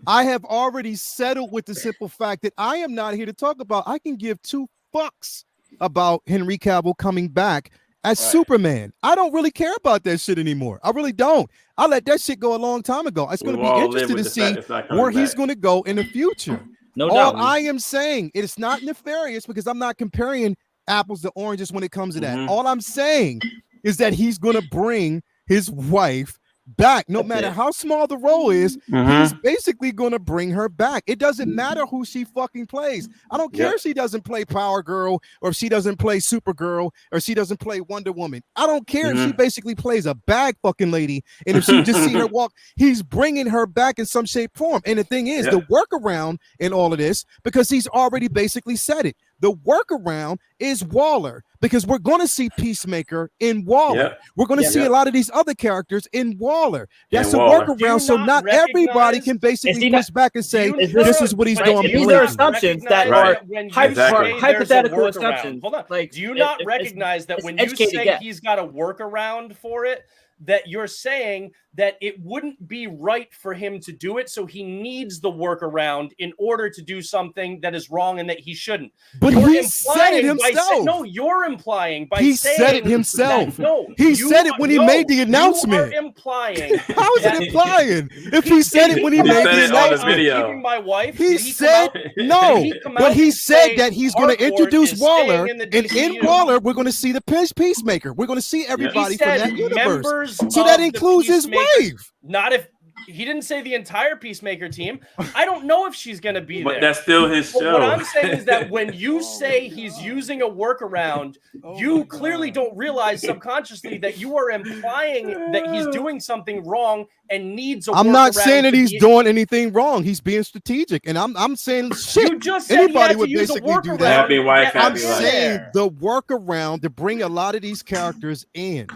I have already settled with the simple fact that I am not here to talk about. I can give two fucks about Henry Cavill coming back as Superman. I don't really care about that shit anymore. I really don't. I let that shit go a long time ago. It's going to We've be all interesting lived to with the fact see it's not coming where he's back. going to go in the future. No All doubt. I am saying, it's not nefarious because I'm not comparing apples to oranges when it comes to that. Mhm. All I'm saying is that he's going to bring his wife back, no That's matter it. how small the role is. Mhm. He's basically going to bring her back. It doesn't matter who she fucking plays. I don't care Yep. if she doesn't play Power Girl or if she doesn't play Supergirl or she doesn't play Wonder Woman. I don't care if she basically plays a bag fucking lady. And if she just see her walk, he's bringing her back in some shape, form. And the thing is, Yep. the workaround in all of this, because he's already basically said it. The workaround is Waller because we're going to see Peacemaker in Waller. Yep. We're going to Yep. see a lot of these other characters in Waller. That's In a Waller. workaround. Do So you not not everybody recognize- can Is basically he push back and say, Do you this not- is what he's but doing. these are blatantly. assumptions that recognize are when you Exactly. say there's a hypothetical workaround- assumptions. Hold on. Like, Do you not it's recognize that it's when you educated say guess. he's got a workaround for it, that you're saying that it wouldn't be right for him to do it, so he needs the workaround in order to do something that is wrong and that he shouldn't. But You're he said it himself. No, you're implying by he saying said it himself. that, no, he said it when he made the announcement. You are implying. How is it implying? If he said it when he made the announcement, keeping my wife. He said no, but he said that he's going to introduce Waller, and in Waller, we're going to see the Peacemaker. We're going to see everybody from that universe. So that includes his wife. Not if he didn't say the entire Peacemaker team. I don't know if she's going to be there. But that's still his show. What I'm saying is that when you say he's using a workaround, you clearly don't realize subconsciously that you are implying that he's doing something wrong and needs a workaround. I'm not saying that he's doing anything wrong. He's being strategic, and I'm saying shit. You just said anybody would use basically do that. Happy wife, I'm happy life. saying the workaround to bring a lot of these characters in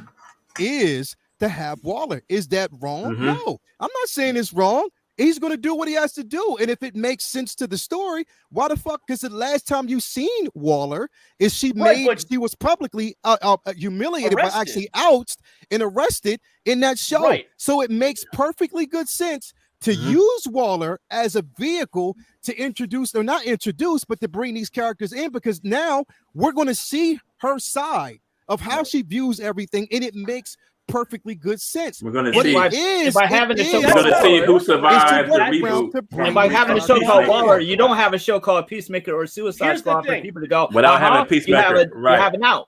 is to have Waller. Is that wrong? No, I'm not saying it's wrong. He's going to do what he has to do. And if it makes sense to the story, why the fuck? Because the last time you seen Waller is she was publicly humiliated by actually ousted and arrested in that show. Right. So it makes perfectly good sense to use Waller as a vehicle to introduce, or not introduce, but to bring these characters in, because now we're going to see her side of how she views everything, and it makes perfectly good sense. We're going to see by having the show we're going to see who survives the reboot. And by having a show called Waller, you don't have a show called Peacemaker or Suicide Squad for people to go without having a Peacemaker. You have an out.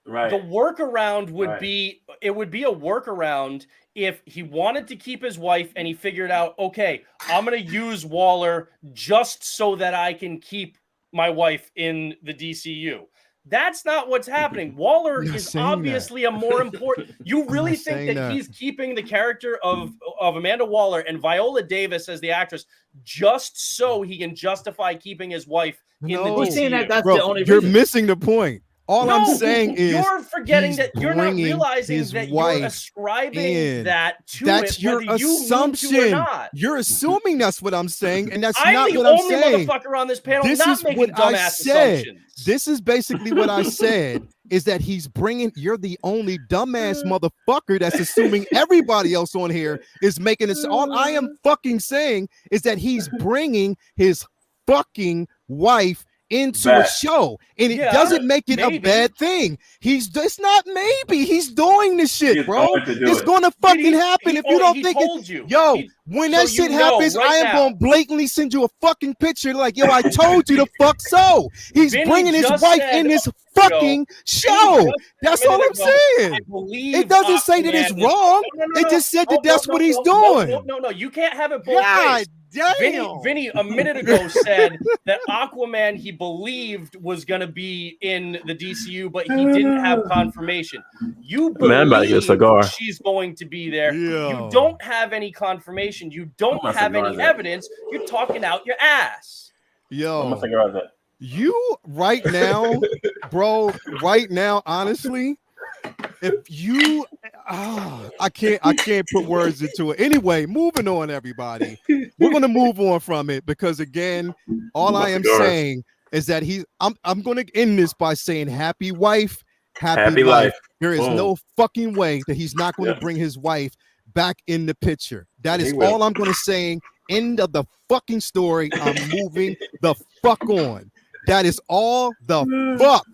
Right. The workaround would be, it would be a workaround if he wanted to keep his wife and he figured out, okay, I'm going to use Waller just so that I can keep my wife in the DCU. That's not what's happening. Waller is obviously a more important. You really think that he's keeping the character of Amanda Waller and Viola Davis as the actress just so he can justify keeping his wife in the DCU? Saying that's the only you're reason. missing the point. All I'm saying is you're forgetting that you're not realizing that you're ascribing that to that's it, your whether you assumption. mean to or not. You're assuming that's what I'm saying, and that's I'm not the what I'm only saying. motherfucker on this panel This not is making what I dumbass said. assumptions. This is basically what I said. Is that he's bringing? You're the only dumbass motherfucker that's assuming everybody else on here is making this. All I am fucking saying is that he's bringing his fucking wife into a show, and it doesn't make it a bad thing. It's not maybe. He's doing this shit, bro. It's gonna fucking happen if you don't think it. When that shit happens, I am gonna blatantly send you a fucking picture like, yo, I told you the fuck so. He's bringing his wife in this fucking show. That's all I'm saying. It doesn't say that it's wrong. It just said that that's what he's doing. No, you can't have it both ways. Vinny a minute ago said that Aquaman he believed was going to be in the DCU, but he didn't have confirmation. You believe she's going to be there. You don't have any confirmation. You don't have any evidence. You're talking out your ass. Yo, you right now, bro, right now, honestly, if you I can't put words into it. Anyway, moving on, everybody. We're gonna move on from it because again, all I am saying is that I'm gonna end this by saying happy wife, happy life. There is no fucking way that he's not going to bring his wife back in the picture. That is all I'm gonna say. End of the fucking story. I'm moving the fuck on. That is all the fuck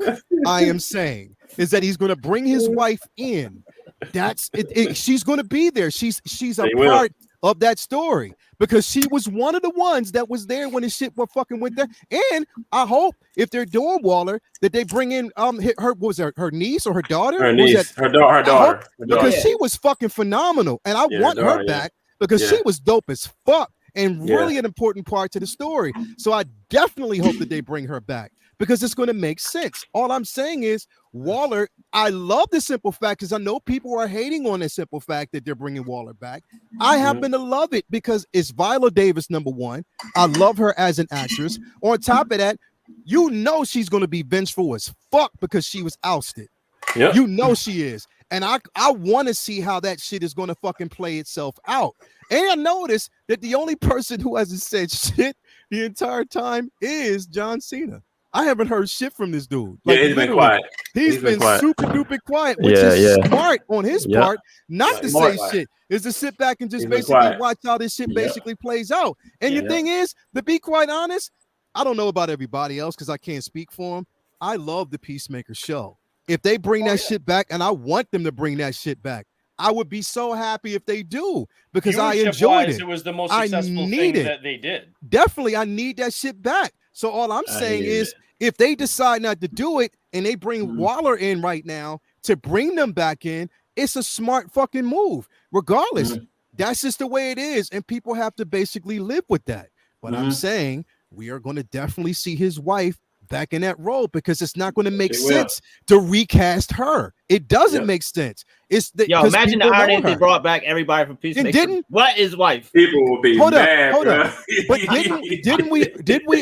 I am saying. Is that he's going to bring his wife in. That's it. She's going to be there. She's a part of that story because she was one of the ones that was there when the shit were fucking went there. And I hope if they're doing Waller that they bring in her her niece or her daughter. Her niece, her daughter. Because she was fucking phenomenal, and I want her back because she was dope as fuck and really an important part to the story. So I definitely hope that they bring her back. Because it's going to make sense. All I'm saying is Waller, I love the simple fact because I know people are hating on the simple fact that they're bringing Waller back. I happen to love it because it's Viola Davis, number one. I love her as an actress. On top of that, you know she's going to be vengeful as fuck because she was ousted. Yep. You know she is. And I want to see how that shit is going to fucking play itself out. And I noticed that the only person who hasn't said shit the entire time is John Cena. I haven't heard shit from this dude. Yeah, he's been quiet. He's been quiet. super duper quiet, which is smart on his Yep. part, not to Smart. say shit. Is to sit back and just He's been basically quiet. watch how this shit basically plays out. And the thing is, to be quite honest, I don't know about everybody else because I can't speak for him. I love the Peacemaker show. If they bring that shit back, and I want them to bring that shit back, I would be so happy if they do because I enjoyed it. It was the most successful thing that they did. Definitely, I need that shit back. So all I'm saying is, if they decide not to do it and they bring Waller in right now to bring them back in, it's a smart fucking move. Regardless, that's just the way it is, and people have to basically live with that. But I'm saying we are going to definitely see his wife back in that role because it's not going to make sense to recast her. It doesn't make sense. It's the, imagine the irony if they brought back everybody from Peacemaker. What is wife? People will be mad. Hold up. But did we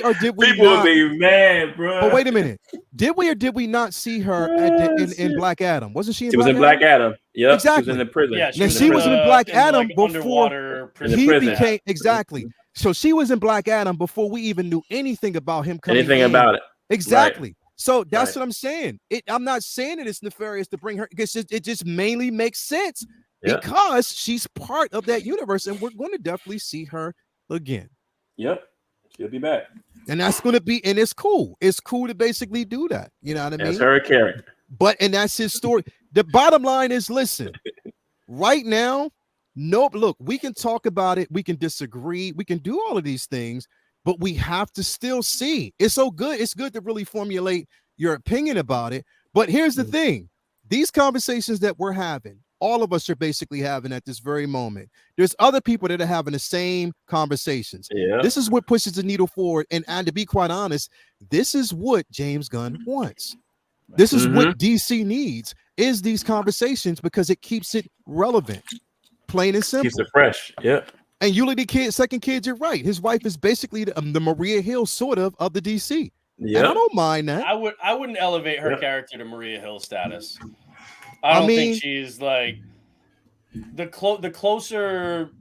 or did we People will be mad, bro. But wait a minute. Did we or did we not see her in Black Adam? Wasn't she in She was in Black Adam. Yep. Exactly. She was in the prison. Yeah, she was in Black Adam before he became exactly. So she was in Black Adam before we even knew anything about him coming anything in. about it. Exactly. Right. So that's what I'm saying. I'm not saying that it's nefarious to bring her because it just mainly makes sense because she's part of that universe, and we're going to definitely see her again. Yep, she'll be back, and that's going to be, and it's cool. It's cool to basically do that. You know what I mean? That's her character. And that's his story. The bottom line is, listen, right now, look, we can talk about it, we can disagree, we can do all of these things. But we have to still see. It's so good. It's good to really formulate your opinion about it. But here's the thing. These conversations that we're having, all of us are basically having at this very moment. There's other people that are having the same conversations. Yeah. This is what pushes the needle forward. And to be quite honest, this is what James Gunn wants. This is what DC needs, is these conversations because it keeps it relevant. Plain and simple. Keeps it fresh. Yeah. And Usually second kid, you're right. His wife is basically the Maria Hill sort of the DC. Yeah, I don't mind that. I wouldn't elevate her character to Maria Hill status. I don't think she's like the closer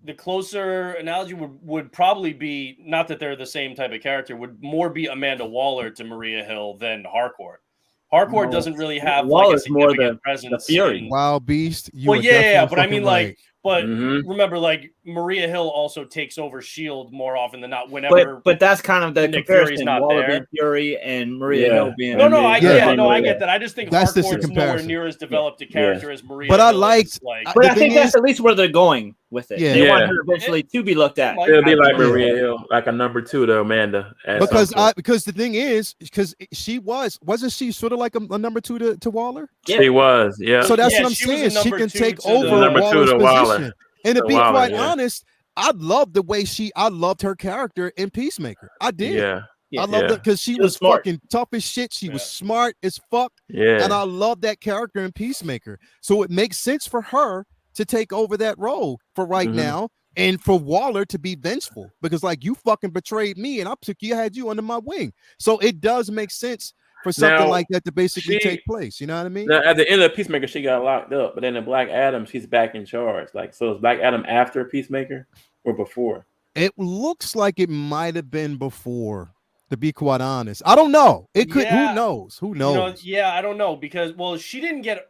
analogy would probably be, not that they're the same type of character, would more be Amanda Waller to Maria Hill than Harcourt. Harcourt doesn't really have like a significant presence. The Fury. Wild Beast. Well, yeah, but I mean, like, but remember, like, Maria Hill also takes over S.H.I.E.L.D. more often than not. Whenever, but that's kind of the Nick comparison. Fury's not Waller there. being Fury and Maria Hill being. I get that. I just think that's Harcourt's nowhere near as developed a character as Maria. But Hill I liked, but I think that's at least where they're going with it. Yeah. They want her eventually to be looked at. It'll be like Maria Hill, like a number 2 to Amanda. Because the thing is, because she wasn't she sort of like a number 2 to Waller? Yeah. She was, yeah. So that's what I'm saying. She can take over Waller's position. And to be quite honest, I loved the way I loved her character in Peacemaker. I did. Yeah. I loved it because she was fucking tough as shit. She was smart as fuck. Yeah. And I love that character in Peacemaker. So it makes sense for her to take over that role for right now, and for Waller to be vengeful because, like, you fucking betrayed me and I had you under my wing. So it does make sense for something like that to basically take place. You know what I mean? Now, at the end of Peacemaker, she got locked up, but then in Black Adam, she's back in charge. Like, so is Black Adam after Peacemaker or before? It looks like it might have been before, to be quite honest. I don't know. It could. Who knows? Who knows? I don't know because she didn't get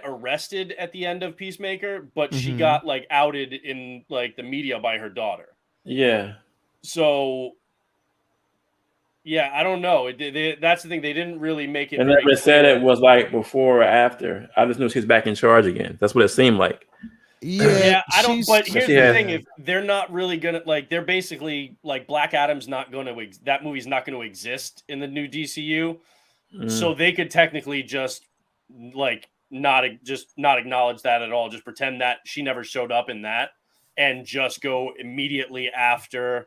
arrested at the end of Peacemaker, but she got like outed in like the media by her daughter. Yeah. So. Yeah, I don't know. That's the thing. They didn't really make it. And never said it was like before or after. I just knew she's back in charge again. That's what it seemed like. Yeah, I don't. But here's the thing: if they're not really gonna they're basically like Black Adam's not going to. That movie's not going to exist in the new DCU, so they could technically just like not acknowledge that at all. Just pretend that she never showed up in that, and just go immediately after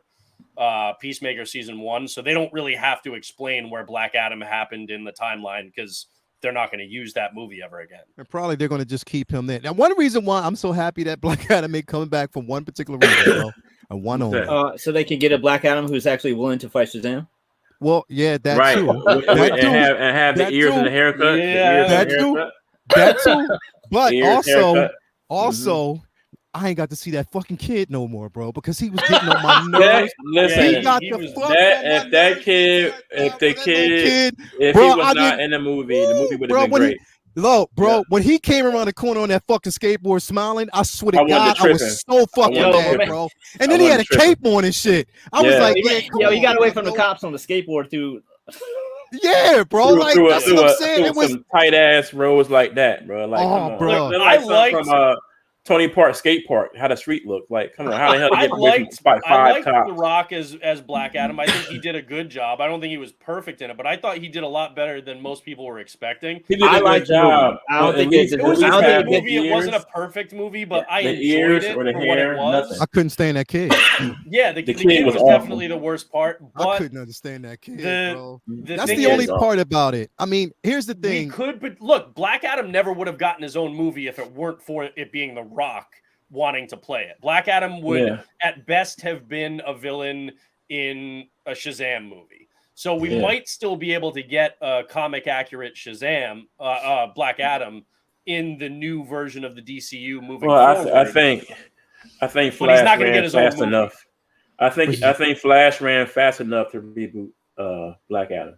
Peacemaker season 1, so they don't really have to explain where Black Adam happened in the timeline because they're not going to use that movie ever again. And probably they're going to just keep him there. Now, one reason why I'm so happy that Black Adam ain't coming back for one particular reason, and one only. So they can get a Black Adam who's actually willing to fight Shazam. Well, yeah, that right. too. That too. And have the ears and the haircut. Yeah, that too. But also, I ain't got to see that fucking kid no more, bro, because he was getting on my nerves. Listen, he got he the was- fuck that on my if that nerves. kid, if the That little kid, if bro, he was I not didn't- in the movie would bro, have been when he- great. Look, bro, Yeah. when he came around the corner on that fucking skateboard smiling, I swear to I wanted God, to I trip was so fucking Yo, mad, man. bro. And then he wanted had a to trip him. cape on and shit. I was Yeah. like, Yo, yeah, come on, you got away bro. from the cops on the skateboard too. Yeah, bro. Like that's what I'm saying. It was some tight ass roads like that, bro. Like, Oh, come on, bro. Look I like liked- from Tony Park Skate Park. How the street look like? Come on, how the hell I you get away from liked spot I five liked cops? The Rock as Black Adam. I think he did a good job. I don't think he was perfect in it, but I thought he did a lot better than most people were expecting. He did a I good liked the movie. job. I don't but think at least- it It at was a least I don't good have think the movie. It wasn't a ears- perfect movie, but I the enjoyed ears it or the for what hair, it was. nothing. I couldn't stand that kid. Yeah, the The kid kid was was awful. definitely the worst part. I But couldn't understand that kid, the- bro. the That's thing the only is, part about it. I mean, here's the we thing. could, but look, Black Adam never would have gotten his own movie if it weren't for it being The Rock wanting to play it. Black Adam would, Yeah. at best, have been a villain in a Shazam movie. So we Yeah. might still be able to get a comic accurate Shazam, Black Adam, in the new version of the DCU moving Well, forward. I think But he's Flash not gonna ran get his own fast movie. enough. I think Flash ran fast enough to reboot Black Adam.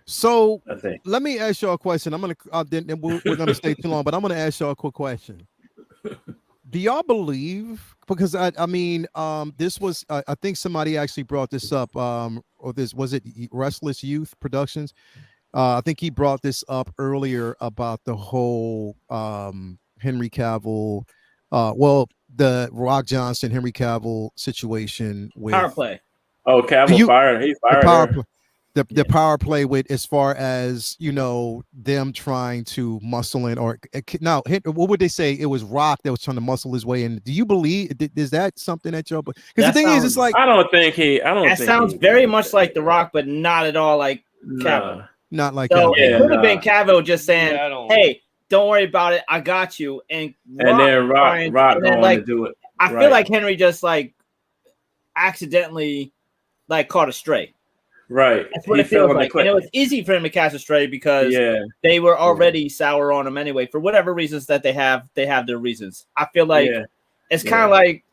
So I think. let me ask y'all a question. I'm gonna then we're gonna stay too long, but I'm gonna ask y'all a quick question. Do y'all believe? Because I mean, this was I think somebody actually brought this up. Or this was it Restless Youth Productions. I think he brought this up earlier about the whole Henry Cavill, the Rock Johnson Henry Cavill situation with Power play. Oh, Cavill fired. He the fired power her. play. The power play with as far as them trying to muscle in or now what would they say it was Rock that was trying to muscle his way in. Do you believe is that something that y'all because the That thing is it's sounds- like I don't think That sounds very much like The Rock, but not at all like Cavill. not like So that. it could have been Cavill just saying, Yeah, I don't- "Hey, don't worry about it. I got you." And then Rock and going then, like, to do it. I feel Right. like Henry just like accidentally like caught a stray. Right. That's what He it feels fell in the like. And it was easy for him to catch a stray because Yeah. they were already sour on him anyway. For whatever reasons that they have their reasons. I feel like Yeah. it's kind of like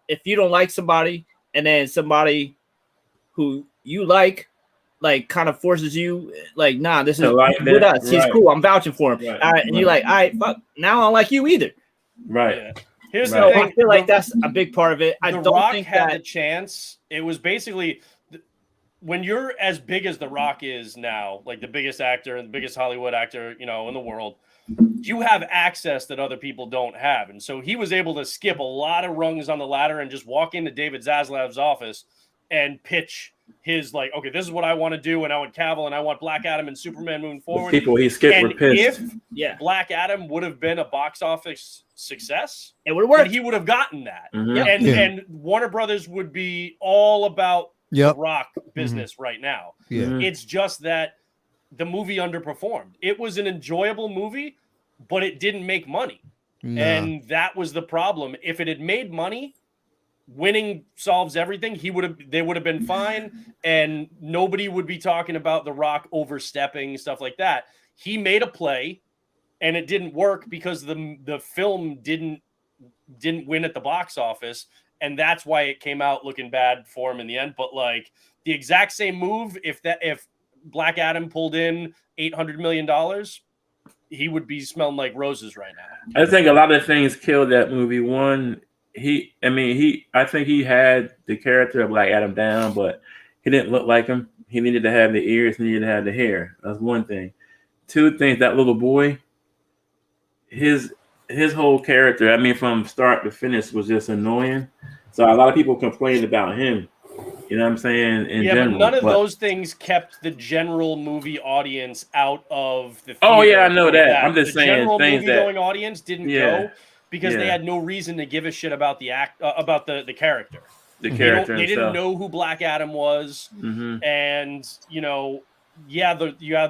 if you don't like somebody and then somebody who you like kind of forces you like, nah, this is like with that. us. He's Right. cool. I'm vouching for him. Right. All right, and you're like, all right, fuck. Now I don't like you either. Right. Yeah. Here's So the thing. I feel like that's a big part of it. I The don't Rock think had that the chance. It was basically when you're as big as The Rock is now, like the biggest actor and the biggest Hollywood actor, in the world, you have access that other people don't have. And so he was able to skip a lot of rungs on the ladder and just walk into David Zaslav's office and pitch his like, okay, this is what I want to do, and I want Cavill, and I want Black Adam and Superman moving forward. People he skipped were And pissed. if Black Adam would have been a box office success, it would have then worked. he would have gotten that. Mhm. And Yeah. and Warner Brothers would be all about Yep. the Rock business right now. Yeah. Mhm. It's just that the movie underperformed. It was an enjoyable movie, but it didn't make money. Nah. And that was the problem. If it had made money, winning solves everything. They would have been fine, and nobody would be talking about The Rock overstepping, stuff like that. He made a play, and it didn't work because the film didn't win at the box office, and that's why it came out looking bad for him in the end. But like the exact same move, if Black Adam pulled in $800 million, he would be smelling like roses right now. I think a lot of things killed that movie. One, I think he had the character of Black Adam down, but he didn't look like him. He needed to have the ears, he needed to have the hair. That's one thing. Two things, that little boy, his whole character, from start to finish was just annoying. So a lot of people complained about him. You know what I'm saying? In Yeah, general. but none of those things kept the general movie audience out of the theater. Oh, yeah, I know for that. I'm just the saying general things that- movie-going audience didn't go because they Yeah. had no reason to give a shit about the about the character. The They character didn't himself. know who Black Adam was, Mhm. and you have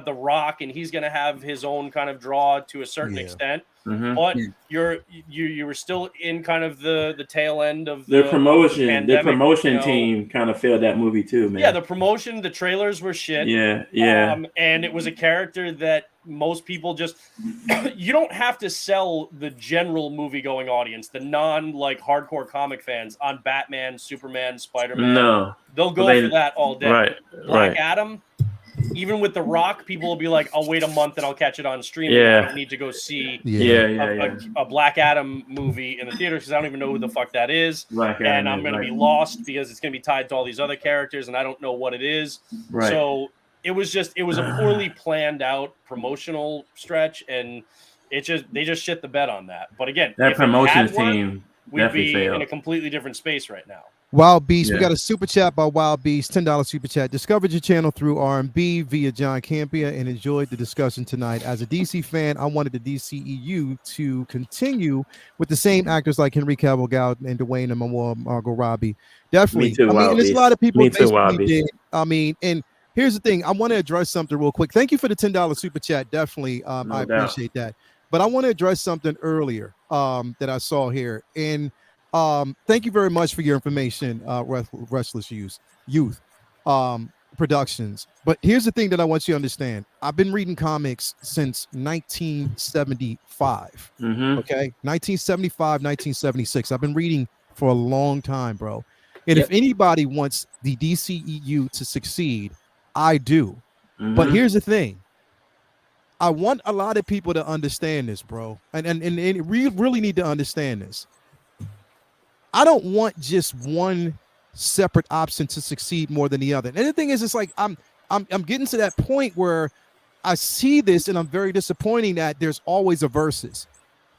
the Rock, and he's going to have his own kind of draw to a certain Yeah. extent. Mhm. But you were still in kind of the tail end of The the promotion pandemic, team kind of failed that movie too, man. Yeah, the promotion, the trailers were shit. yeah. And it was a character that most people just you don't have to sell the general movie going audience, the non like hardcore comic fans on Batman, Superman, Spider-Man. No, they'll go for that all day. Right, Black Adam, even with The Rock, people will be like, I'll wait a month and I'll catch it on streaming. Yeah. I don't need to go see a Black Adam movie in the theater because I don't even know who the fuck that is. And I'm going to be lost because it's going to be tied to all these other characters and I don't know what it is. Right. So it was a poorly planned out promotional stretch and they just shit the bed on that. But again, that if promotions it had worked, team we'd be failed. in a completely different space right now. Wild Beast, we got a super chat by Wild Beast, $10 super chat. Discovered your channel through R&B via John Campia and enjoyed the discussion tonight. As a DC fan, I wanted the DCEU to continue with the same actors like Henry Cavill and Dwayne and Margot Robbie. Definitely. Me too, and there's a lot of people Me too, Wild did. And here's the thing. I want to address something real quick. Thank you for the $10 super chat. Definitely. I appreciate that. But I want to address something earlier that I saw here. And thank you very much for your information, Restless Youth Productions. But here's the thing that I want you to understand. I've been reading comics since 1975. Okay, 1975, 1976. I've been reading for a long time, bro. And if anybody wants the DCEU to succeed, I do. But here's the thing. I want a lot of people to understand this, bro. And we really need to understand this. I don't want just one separate option to succeed more than the other. And the thing is, it's like I'm getting to that point where I see this and I'm very disappointing that there's always a versus.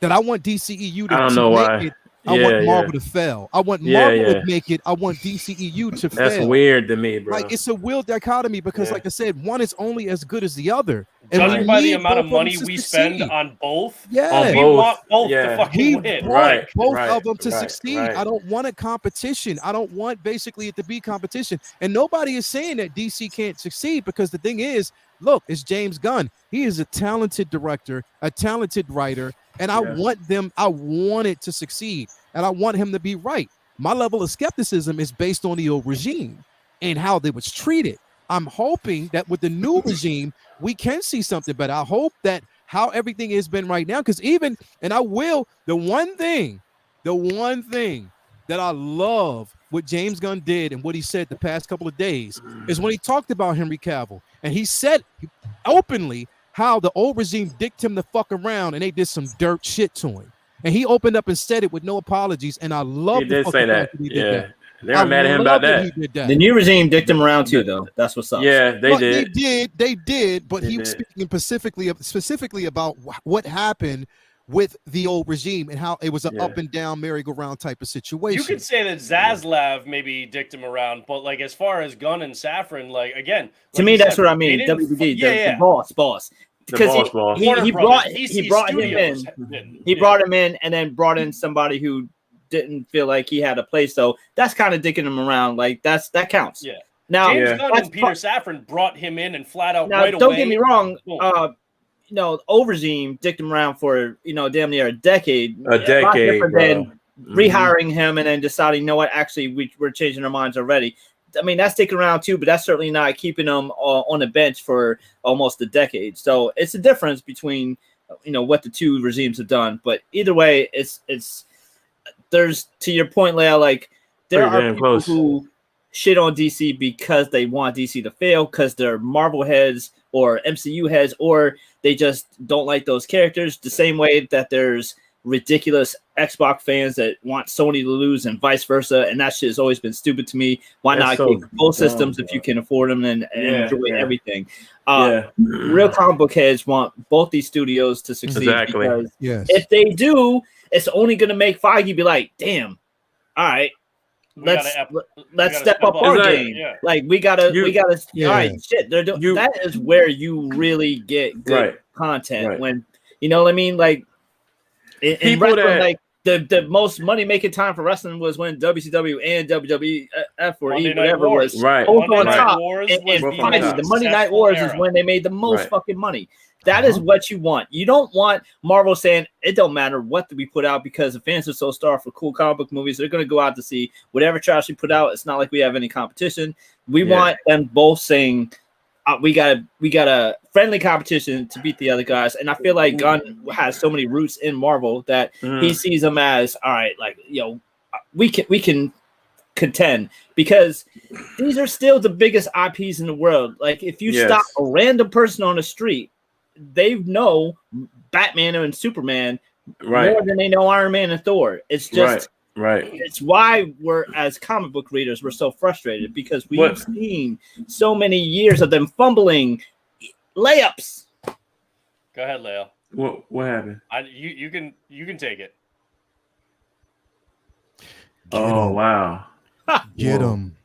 That I want DCEU to, I don't know why. It. I want Marvel to fail. I want Marvel to make it. I want DCEU to fail. That's weird to me, bro. Like it's a weird dichotomy because, like I said, one is only as good as the other. Judging by the amount of money we spend on both, we want both to fucking win. Both of them to succeed. I don't want a competition. I don't want basically it to be competition. And nobody is saying that DC can't succeed because the thing is, look, it's James Gunn. He is a talented director, a talented writer, and I want it to succeed, and I want him to be right. My level of skepticism is based on the old regime and how they was treated. I'm hoping that with the new regime, we can see something better. I hope that how everything has been right now, because the one thing that I love what James Gunn did and what he said the past couple of days is when he talked about Henry Cavill, and he said openly how the old regime dicked him the fuck around and they did some dirt shit to him. And he opened up and said it with no apologies, and I love he did say that. They were mad at him about that. The new regime dicked him around too, though. That's what's up. Yeah, they did. They did. But he was speaking specifically about what happened with the old regime and how it was an up and down merry-go-round type of situation. You could say that Zaslav maybe dicked him around, but like as far as Gunn and Safran, like again, to me that's what I mean. WBD, the boss. Because he brought him in. He brought him in and then brought in somebody who didn't feel like he had a place, so that's kind of dicking him around. Like that counts. Yeah. Now James Gunn and Peter Safran brought him in and flat out right away. Don't get me wrong. Old regime dicked him around for damn near a decade. A decade, bro. Than rehiring him and then deciding, you know what, actually we're changing our minds already. I mean, that's sticking around too, but that's certainly not keeping them on the bench for almost a decade. So it's a difference between what the two regimes have done. But either way, it's there's, to your point, Leia, like there are people who shit on DC because they want DC to fail because they're Marvel heads or MCU heads, or they just don't like those characters. The same way that there's ridiculous Xbox fans that want Sony to lose and vice versa, and that shit has always been stupid to me. Why not keep both systems if you can afford them and enjoy everything? Real comic book heads want both these studios to succeed because if they do, it's only going to make Feige be like, damn, all right, let's step up our game. Like we gotta all right, shit. That is where you really get good content when you know what I mean. Like in wrestling, like the most money making time for wrestling was when WCW and WWF or whatever was both on top. And finally, the Monday Night Wars is when they made the most fucking money. That is what you want. You don't want Marvel saying it don't matter what we put out because the fans are so starved for cool comic book movies. They're going to go out to see whatever trash we put out. It's not like we have any competition. We want them both saying, we got a friendly competition to beat the other guys, and I feel like Gunn has so many roots in Marvel that he sees them as all right. Like we can contend because these are still the biggest IPs in the world. Like if you stop a random person on the street, they know Batman and Superman more than they know Iron Man and Thor. It's just right. It's why we're as comic book readers we're so frustrated because we've seen so many years of them fumbling layups. Go ahead, Leo. What happened? You can take it. Wow. Get him.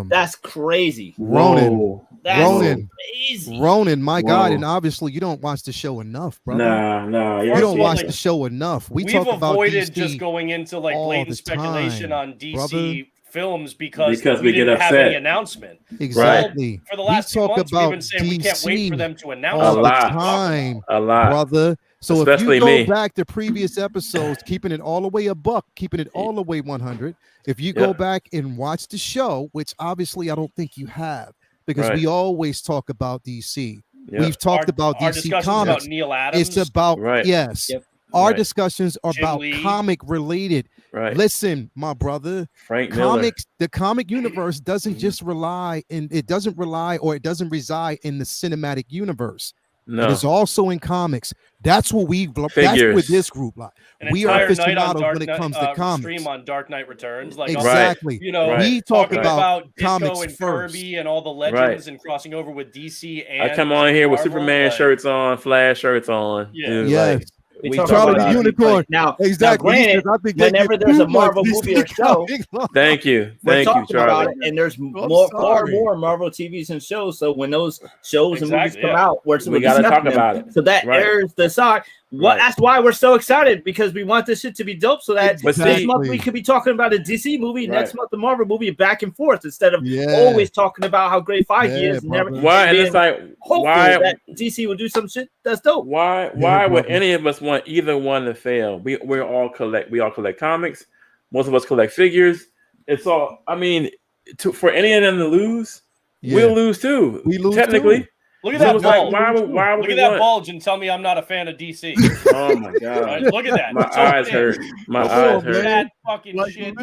That's crazy. Ronan. Crazy. Ronan, my God, and obviously you don't watch the show enough, brother. Nah. You don't watch the show enough. We've talk about avoided DC just going into like blatant speculation on DC films because we didn't get have upset. any announcement. Exactly. For the last 2 months, we've been saying we can't wait for them to announce all the time, brother. So especially if you go me. back to previous episodes, keeping it all the way a buck, keeping it all the way 100, if you go back and watch the show, which obviously I don't think you have, because we always talk about DC. We've talked about DC Comics. About Neil Adams. It's about our discussions are Jim about Lee. comic related. Listen, my brother, Frank Miller. The comic universe doesn't just rely in it doesn't reside in the cinematic universe. No. It is also in comics. That's what that's what this group like. We are aficionados when it comes to comics. Stream on Dark Knight Returns, like exactly. We talk about comics Ditko and first. Kirby and all the legends and crossing over with DC. And I come on here with Marvel, Superman shirts on, Flash shirts on. Dude, yes. We Charlie the Unicorn. Now, exactly. Granted, whenever there's a Marvel movie or show, thank you, Charlie. About it, and there's far more Marvel TVs and shows. So when those shows and movies come out, we got to talk about it. So that airs the sock. That's why we're so excited because we want this shit to be dope. So that this month we could be talking about a DC movie, next month a Marvel movie, back and forth instead of always talking about how great Feige is. And why? And it's like why that DC will do some shit that's dope. Why would any of us want either one to fail? We all collect comics. Most of us collect figures. It's all. I mean, for any of them to lose, we'll lose too. We lose technically. Too. Look at that bulge. Look at that bulge and tell me I'm not a fan of DC. Oh my God! Look at that. My eyes hurt. My eyes hurt. That fucking shit.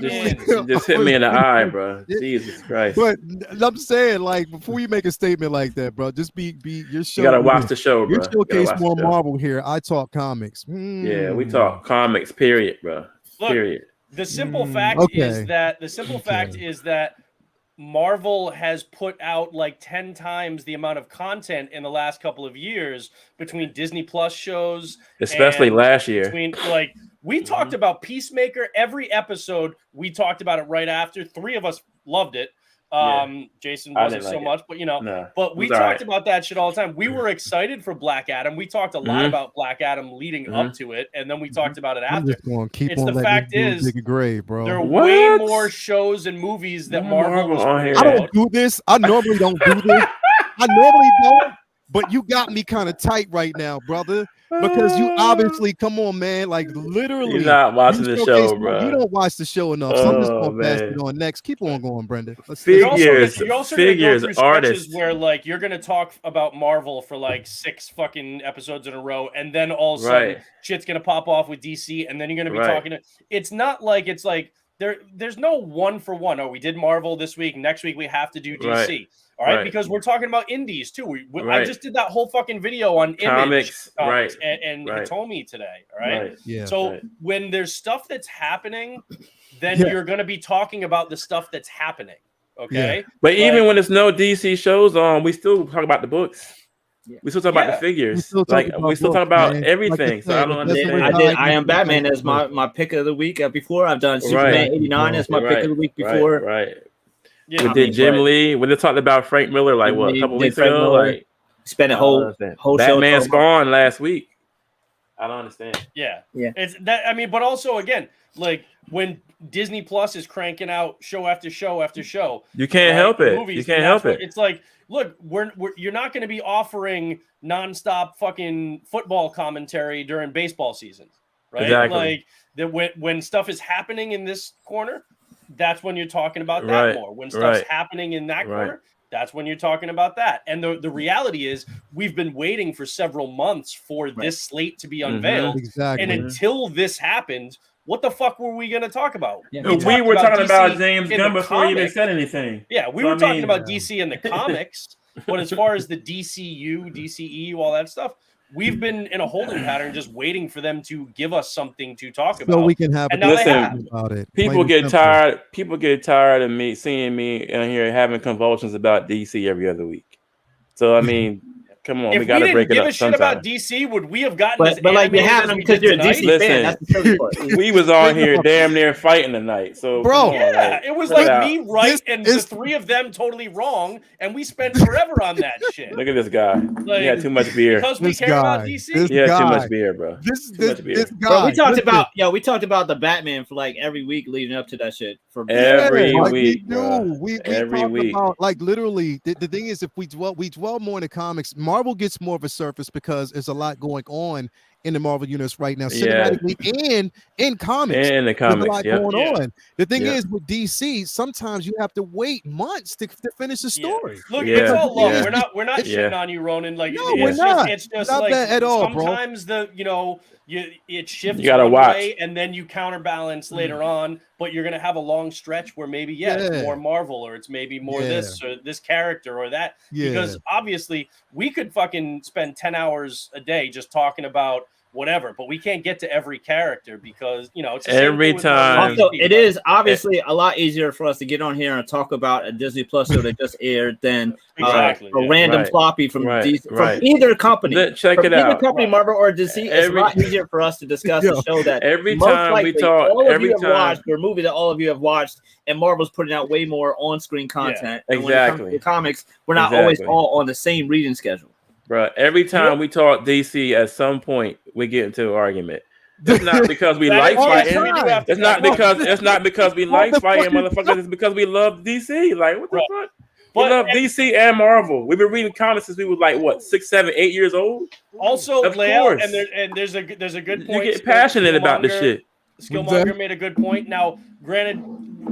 Just hit me in the eye, bro. Jesus Christ! But I'm saying, like, before you make a statement like that, bro, just be your show. You gotta watch the show, bro. You showcase more Marvel here. I talk comics. Yeah, we talk comics. Period, bro. Period. The simple fact is that Marvel has put out like 10 times the amount of content in the last couple of years between Disney Plus shows, especially last year. We talked about Peacemaker every episode. We talked about it right after. 3 of us loved it. Jason wasn't so much, but but we talked about that shit all the time. We were excited for Black Adam. We talked a lot about Black Adam leading up to it, and then we talked about it after. The fact is, there are way more shows and movies that Marvel was I don't do this. I normally don't do this. But you got me kind of tight right now, brother. Because you obviously, come on, man. Like literally, you're not watching the show, bro. You don't watch the show enough. So I'm just gonna pass it on next. Keep on going, Brendan. Figures, artists. Where like you're gonna talk about Marvel for like 6 fucking episodes in a row, and then all of a sudden shit's gonna pop off with DC, and then you're gonna be talking. It's not like it's like there's no 1-for-1. Oh, we did Marvel this week. Next week we have to do DC. All right, because we're talking about indies too. I just did that whole fucking video on comics, and Hitomi today. All right, when there's stuff that's happening, then you're going to be talking about the stuff that's happening. Okay, but even when there's no DC shows on, we still talk about the books. We still talk about the figures. We still talk about everything. So I don't understand. I Am Batman as my pick of the week. Before I've done Superman 89 as my pick of the week before. Yeah, we did Jim Lee. We just talked about Frank Miller a couple weeks ago. Spent a whole Batman Spawn last week. I don't understand. Yeah. It's that. I mean, but also again, like when Disney Plus is cranking out show after show after show, you can't help it. Movies, you can't help it. It's like, look, you're not going to be offering nonstop fucking football commentary during baseball season, right? Exactly. Like that when stuff is happening in this corner. That's when you're talking about that more. When stuff's happening in that corner, That's when you're talking about that. And the reality is we've been waiting for several months for this slate to be unveiled. Exactly. And until this happened, what the fuck were we going to talk about? Yeah. We were talking about James in Gunn the before he even comics. said anything. Yeah, we were talking about DC in the comics, but as far as the DCU, DCEU, all that stuff, we've been in a holding pattern just waiting for them to give us something to talk about. So we can have And a now they Listen, have. about it. People Plain get and simple. tired. People get tired of me seeing me in here having convulsions about DC every other week. So I mean, come on, If we got to break it give up a shit about sometime. DC, would we have gotten as But like you animated have as them we because did you're a tonight? DC fan. That's the silly part. We was on here damn near fighting tonight. So Bro. come on, Yeah, like, it was chill like out. me right This and is- the three of them totally wrong, and we spent forever on that shit. Look at this guy. Like, He had too much beer. Because we This care about guy. DC. This He had too guy. much beer, bro. This much beer. this guy. Bro, we talked listen, about the Batman for like every week leading up to that shit. For Every like week, we bro. do. We Every talk week. about like literally the thing is if we dwell more in the comics, Marvel gets more of a surface because there's a lot going on in the Marvel universe right now, Yeah. cinematically and in comics. And the There's a comics, lot yeah. going on. The thing Yeah. is with DC, sometimes you have to wait months to finish the Yeah. story. Look, Yeah. it's all love. Yeah. We're not Yeah. shitting on you, Ronan. Like, No, we're it's not. It's just Not like that at all, bro. sometimes it shifts You gotta one watch. way, and then you counterbalance later on. But you're gonna have a long stretch where maybe it's Yeah. more Marvel, or it's maybe more Yeah. this or this character or that. Yeah. Because obviously we could fucking spend 10 hours a day just talking about whatever, but we can't get to every character because it's the same Every thing with Marvel time. and Also, DC, it but- is obviously a lot easier for us to get on here and talk about a Disney Plus show that just aired than Exactly, a yeah. random Right. floppy from Right, DC, right. from either company. Check From it either out. company, Right. Marvel or DC, it's a Every- lot easier for us to discuss Yo. a show that Every most time we likely talk, all of every you have time- watched, or a movie that all of you have watched, and Marvel's putting out way more on-screen content. And when it comes Exactly. to the comics, we're not always Exactly. all on the same reading schedule. Bro, every time we talk DC, at some point we get into an argument. It's not because we That like is true. fighting. We do have to It's not catch up. because we All like the fighting, fucking motherfuckers. It's because we love DC. Like what the Right. fuck? But- we love DC and Marvel. We've been reading comics since we were like what 6, 7, 8 years old. Also, Of layout, course. and there's a good You point. get passionate about this shit. Skillmonger made a good point. Now, granted,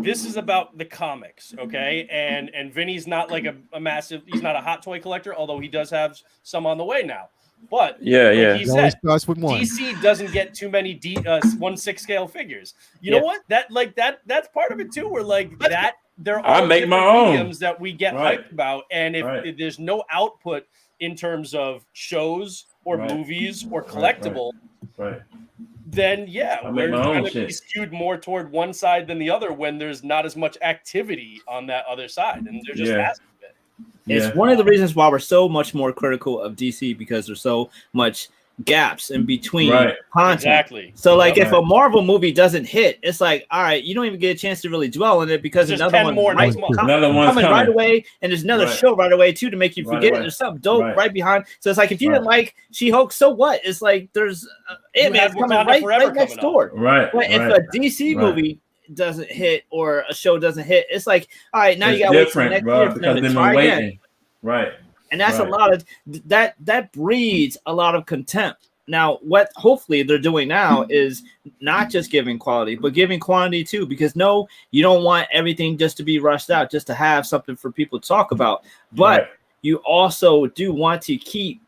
this is about the comics, okay? And Vinny's not like a massive. He's not a hot toy collector, although he does have some on the way now. But Yeah, like yeah. he It always said, starts with one. DC doesn't get too many 1/6 scale figures. You know Yeah. what? That's part of it too. We're like that. They're I all make my different own. mediums that we get Right. hyped about, and if Right. there's no output in terms of shows or Right. movies or Right, collectible, Right. then yeah, I make we're my own going to be shit. skewed more toward one side than the other when there's not as much activity on that other side, and there just Yeah. hasn't been. It's one of the reasons why we're so much more critical of DC because there's so much gaps in between Right. content. Exactly. So, like, Right. if a Marvel movie doesn't hit, it's like, all right, you don't even get a chance to really dwell on it because There's another 10 one more might next month. come- Another one's coming right coming. away, and there's another Right. show right away too to make you Right forget away. there's something dope Right. right behind. So it's like if you didn't Right. like She-Hulk, so what? It's like there's Ant-Man's have coming Wakanda right Forever next coming up. door. Right. But if right. a DC Right. movie doesn't hit or a show doesn't hit, it's like, all right, now It's you gotta wait till different, next bro, year for them because to they've try been again. waiting. Right. And that's a Right. lot of that breeds a lot of contempt. Now, what hopefully they're doing now is not just giving quality, but giving quantity too. Because no, you don't want everything just to be rushed out, just to have something for people to talk about. But Right. you also do want to keep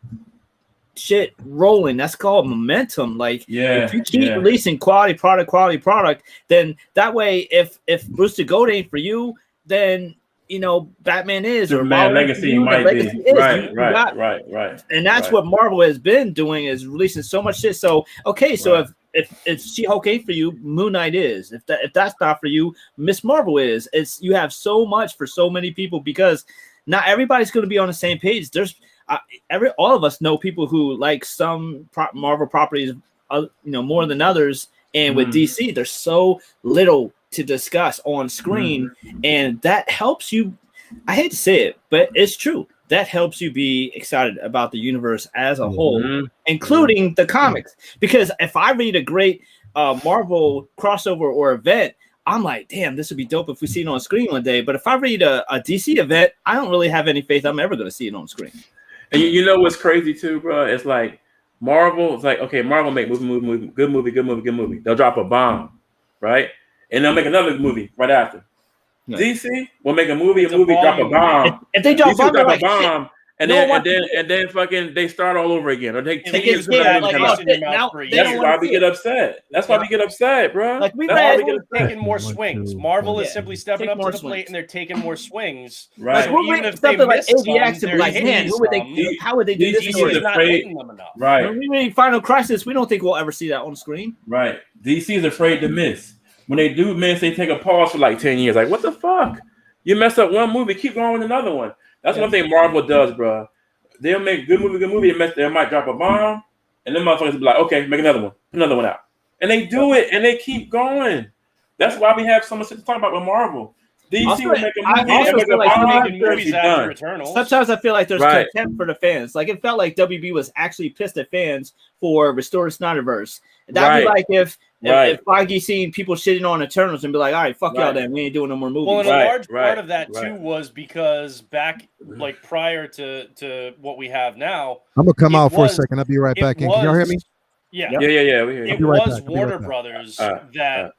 shit rolling. That's called momentum. Like Yeah. if you keep yeah. releasing quality product, then that way, if Bruce the Goat ain't for you, then Batman is, or Superman Marvel Legacy you, might Legacy be. is. Right. You got- Right. Right. and that's Right. what Marvel has been doing, is releasing so much shit. So okay, so Right. if She-Hulk ain't for you, Moon Knight is. If that's not for you, Miss Marvel is. It's you have so much for so many people because not everybody's going to be on the same page. There's all of us know people who like some Marvel properties, more than others. And with DC, there's so little to discuss on screen, and that helps you. I hate to say it, but it's true. That helps you be excited about the universe as a whole, including the comics. Because if I read a great Marvel crossover or event, I'm like, damn, this would be dope if we see it on screen one day. But if I read a DC event, I don't really have any faith I'm ever going to see it on screen. And you know what's crazy too, bro? It's like Marvel. It's like, okay, Marvel make movie, good movie. They'll drop a bomb, right? And they'll make another movie right after. DC will make a movie drop a volume. bomb. If they drop DC will drop like, a bomb, and no then fucking they start all over again, or they It take leaves years a bad to taste in your mouth now for a they That's don't year. why wanna we see get it. upset. That's why we get upset, bro. Like we That's why read, we get upset. Taking more swings. Marvel is Yeah. simply stepping Take up to more the plate swings. and they're taking more swings. Right. So we're even reading if they something like miss some, AVX and be they're like, man, hitting who would some. they? How would they do this DC story? DC is not afraid- hitting them enough. Right. When we read Final Crisis, we don't think we'll ever see that on screen. Right. DC is afraid to miss. When they do miss, they take a pause for like 10 years. Like, what the fuck? You mess up one movie, keep going with another one. That's one thing Marvel does, bro. They'll make good movie. They might drop a bomb, and then motherfuckers will be like, okay, make another one out. And they do it, and they keep going. That's why we have so much to talk about with Marvel. DC Also, will make a I movie also and make feel a like bomb, Making movies she's after done. Eternals. Sometimes I feel like there's Right. contempt for the fans. Like it felt like WB was actually pissed at fans for restoring Snyderverse. That'd be like if Feige seen people shitting on Eternals and be like, all right, fuck y'all then. We ain't doing no more movies. Well, and a large Right, part of that too right. was because back like prior to what we have now, I'm gonna come It out for a was- second. I'll be right it back in. Can y'all hear was- me? yeah, Yeah. We hear you. it be right was back, I'll be Warner right back. Brothers that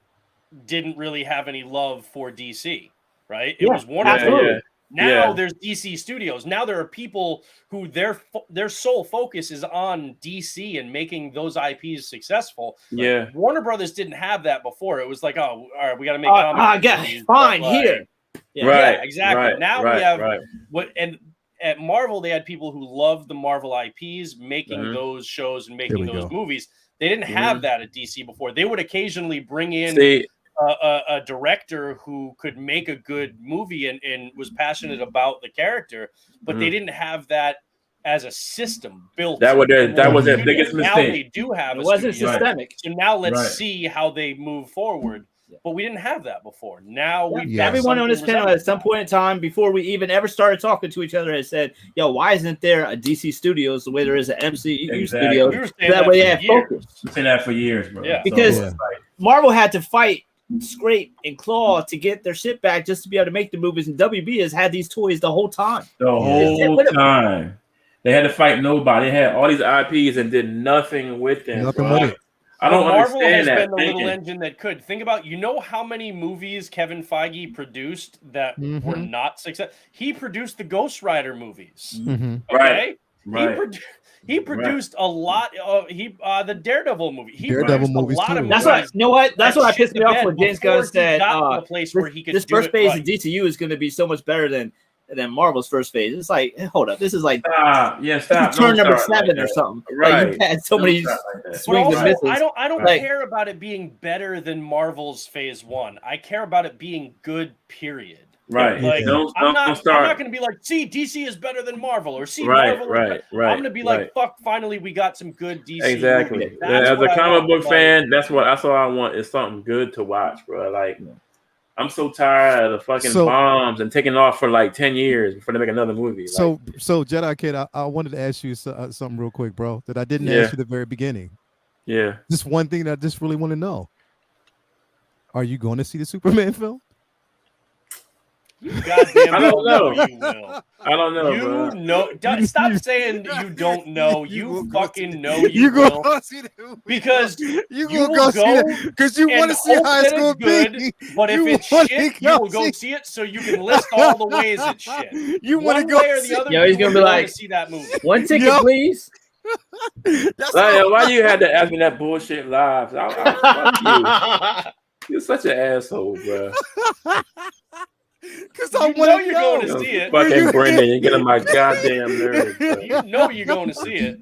didn't really have any love for DC, right? It Yeah, was Warner absolutely. Brothers. Now Yeah. there's DC Studios. Now there are people who their sole focus is on DC and making those IPs successful. Yeah. Warner Brothers didn't have that before. It was like, oh, all right, we got to make comic movies, but, fine like, here. Yeah. Right. Yeah, exactly. Right, Now right, we have right. what and at Marvel they had people who loved the Marvel IPs making Mhm. those shows and Here making we those go. movies. They didn't have that at DC before. They would occasionally bring in See, a director who could make a good movie and was passionate about the character, but they didn't have that as a system built. that was their Studio. biggest Now mistake. they do have It a wasn't studio. systemic. So now let's Right. see how they move forward. But we didn't have that before. Now we've Yeah. got Everyone on this something panel at some resembling point in time, before we even ever started talking to each other, has said, yo, why isn't there a DC Studios the way there is an MCU Exactly. Studios? We were saying That that way for they have years. focus. I've seen that for years, bro. Yeah. Because Yeah. Marvel had to fight, scrape, and claw to get their shit back just to be able to make the movies, and WB has had these toys the whole time. The whole time. They had to fight nobody. They had all these IPs and did nothing with them. Nothing bro. with it. I don't Marvel has understand that been the thinking. little engine that could. Think about, you know how many movies Kevin Feige produced that were not successful? He produced the Ghost Rider movies. Mhm. Okay? Right. He produced a lot of the Daredevil movie. He Daredevil produced movies a lot too. of That's movies. what, you know what? That's that what I shit pissed me the off bed when James before Gunn said, he got to the place where he could this do first it phase right. of DCU is going to be so much better than Marvel's first phase. It's like, hold up, this is like Stop. Yeah, stop. turn Don't number start 7 like or that. something. Right. Like, you've had so Don't many start like that. But swings and also, misses. I don't Like- care about it being better than Marvel's Phase 1. I care about it being good, period. Right. Like, Don't I'm not start. going to be like, see, DC is better than Marvel, or see, Right, Marvel. right, right. I'm going to be like, fuck, finally we got some good DC. Exactly. movies. Yeah, That's as what a I comic want. book Like, fan, that's all I want is something good to watch, bro. Like, I'm so tired of fucking bombs and taking off for like 10 years before they make another movie. So Jedi Kid, I wanted to ask you something real quick, bro, that I didn't Yeah. ask you at the very beginning. Yeah. Just one thing that I just really want to know. Are you going to see the Superman film? Goddamn, I don't know. You will. I don't know, You bro. know. Stop saying you don't know. You fucking know you You will. go see the movie. Because you you gonna will go see go it because you want and to see hope how it's that gonna good, be. but if You it's wanna shit, go you will go see it so you can list all the ways it's shit. You want to One go way or see the other. Yo, he's you gonna be will like, to see that movie. one ticket, Yo. please. That's Like, all. why you had to ask me that bullshit live? Fuck you. You're such an asshole, bro. Because I You want know to you're know. going to see it. Fucking Brendan, you're getting my goddamn nerves, bro. You know you're going to see it.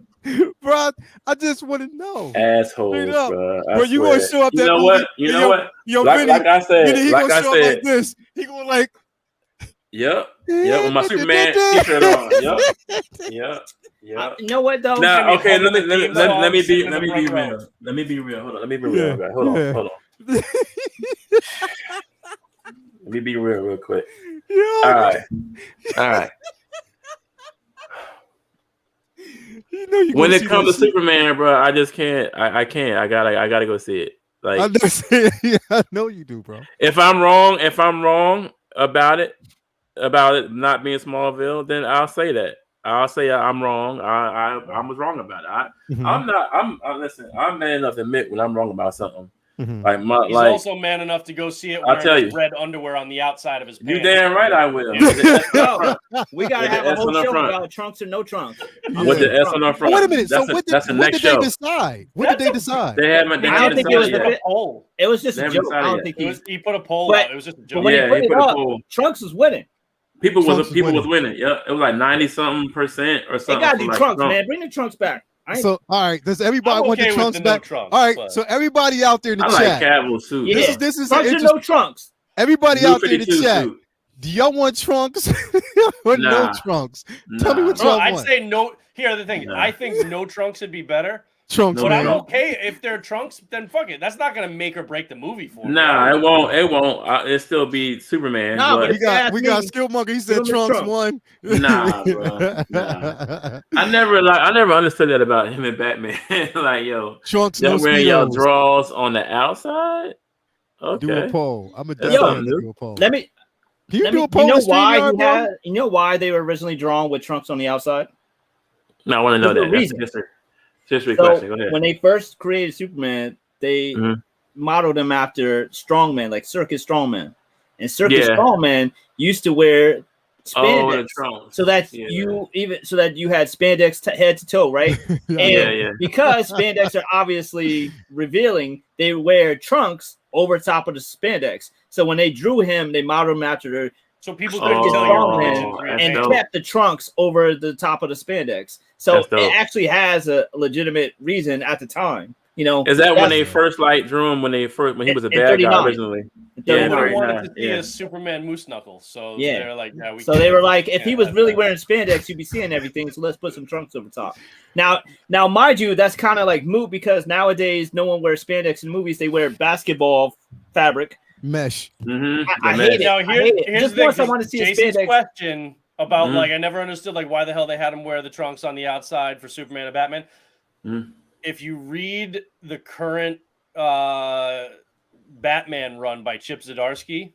Bro, I just want to know. Assholes, Straight up. bro. I Bro, you gonna swear. show up You that know movie? what? You and know what? Yo, Like, Vinny, like I said, Vinny, he like gonna I show up said, like this. He gonna like. yep, yep, with my Superman t-shirt on. Yep. You know what though? Now, Jimmy, okay, hold let me the theme let song, me sing be in let the me front be row. real. Let me be real. Hold on. Let me be Yeah, real. Okay, hold on. yeah. Hold on. Let me be real quick. Yo, All right. you know you When gonna it see comes that to shit. Superman, bro, I just can't. I can't. I gotta go see it. I Like, know, yeah, I know you do, bro. if I'm wrong about it not being Smallville, then I'll say that. I'll say I'm wrong. I was wrong about it. Mhm. I'm listen. I'm man enough to admit when I'm wrong about something. Like He's also man enough to go see it wearing his red underwear on the outside of his pants. You damn right I will. Yo, we gotta have a whole show about trunks or no trunks. With the S on the front. Wait a minute. So that's the next show. They decide? When did they decide? They haven't. I don't think it was a poll. It was just a joke. I don't think he put a poll out. It was just a joke. When he put a poll. Trunks was winning. People was winning. Yeah, it was like 90-something% or something. They gotta do trunks, man. Bring the trunks back. So all right, does everybody want the trunks back? All right, so everybody out there in the chat. I like casual suits. This is trunks or no trunks. Everybody out there in the chat. Do y'all want trunks or no trunks? Tell me what y'all want. I'd say no. Here, the thing. I think no trunks would be better. Trunks, but I'm okay if they're trunks. Then fuck it. That's not gonna make or break the movie for me. Nah, it won't. It won't. It'll still be Superman. Nah, but we got Skill Monkey. He said trunks won. Nah, bro. Nah. I never understood that about him and Batman. Like, yo, trunks. They're wearing y'all draws on the outside. Okay. Do a poll. I'm a do a poll. Let me. Can you do a poll? You know why they were originally drawn with trunks on the outside? No, I want to know that. Reason. History question. Go ahead. When they first created Superman, they modeled him after strongman, like circus strongman, and circus strongman used to wear spandex, so that you had spandex head to toe, right? Because spandex are obviously revealing, they wear trunks over top of the spandex. So when they drew him, they modeled him after so people couldn't tell and kept the trunks over the top of the spandex. So it actually has a legitimate reason at the time. You know, is that when they first drew him when he was a bad guy originally? Yeah, they wanted to see a Superman moose knuckles. So they're like, they were like, if he was really wearing spandex, you'd be seeing everything. So let's put some trunks over top. Now, mind you, that's kind of like moot because nowadays no one wears spandex in movies. They wear basketball fabric. Mesh. I hate it. Now here's the thing. I want to see Jason's question about I never understood why the hell they had him wear the trunks on the outside for Superman and Batman. If you read the current Batman run by Chip Zdarsky,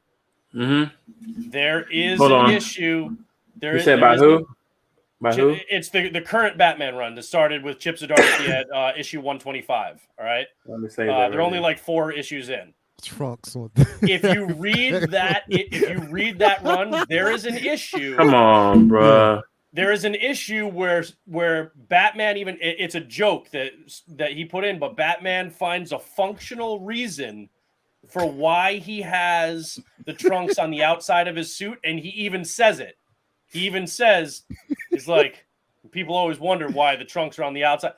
there is an issue. You said by who? By who? It's the current Batman run that started with Chip Zdarsky at issue 125. All right. Let me say that. They're only 4 issues in. Trunks. If you read that run, there is an issue. Come on, bro. There is an issue where Batman it's a joke that he put in, but Batman finds a functional reason for why he has the trunks on the outside of his suit, and he even says it. He even says, "It's like people always wonder why the trunks are on the outside."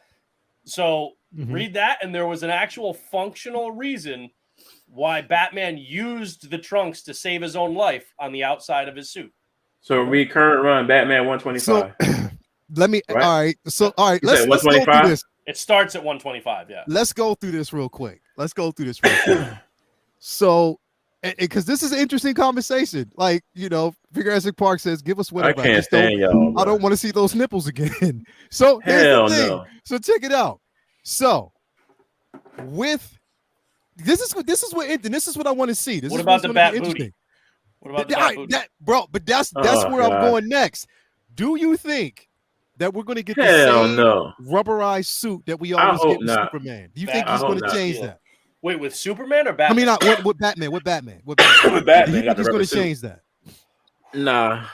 So read that, and there was an actual functional reason why Batman used the trunks to save his own life on the outside of his suit. So current run Batman 125. So, let me. Right? All right. So all right. Let's go through this. It starts at 125. Yeah. Let's go through this real quick. So, because this is an interesting conversation. Like, Figurassic Park says, "Give us whatever." I can't stand y'all. I don't want to see those nipples again. So hell here's the thing. No. So check it out. So with this is what I want to see. What about the bat booty? What about the bat booty? Bro, but that's where I'm going next. Do you think that we're going to get the same rubberized suit that we always get with Superman? Do you think he's going to change that? Wait, with Superman or Batman? I mean, with Batman. With Batman. Do you think he's going to change that? Nah.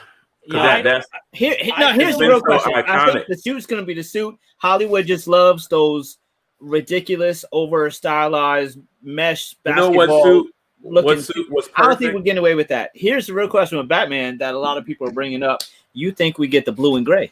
Here's the real question. I think the suit's going to be the suit. Hollywood just loves those ridiculous, over stylized mesh basketball. What suit was perfect? I don't think we're getting away with that. Here's the real question with Batman that a lot of people are bringing up. You think we get the blue and gray?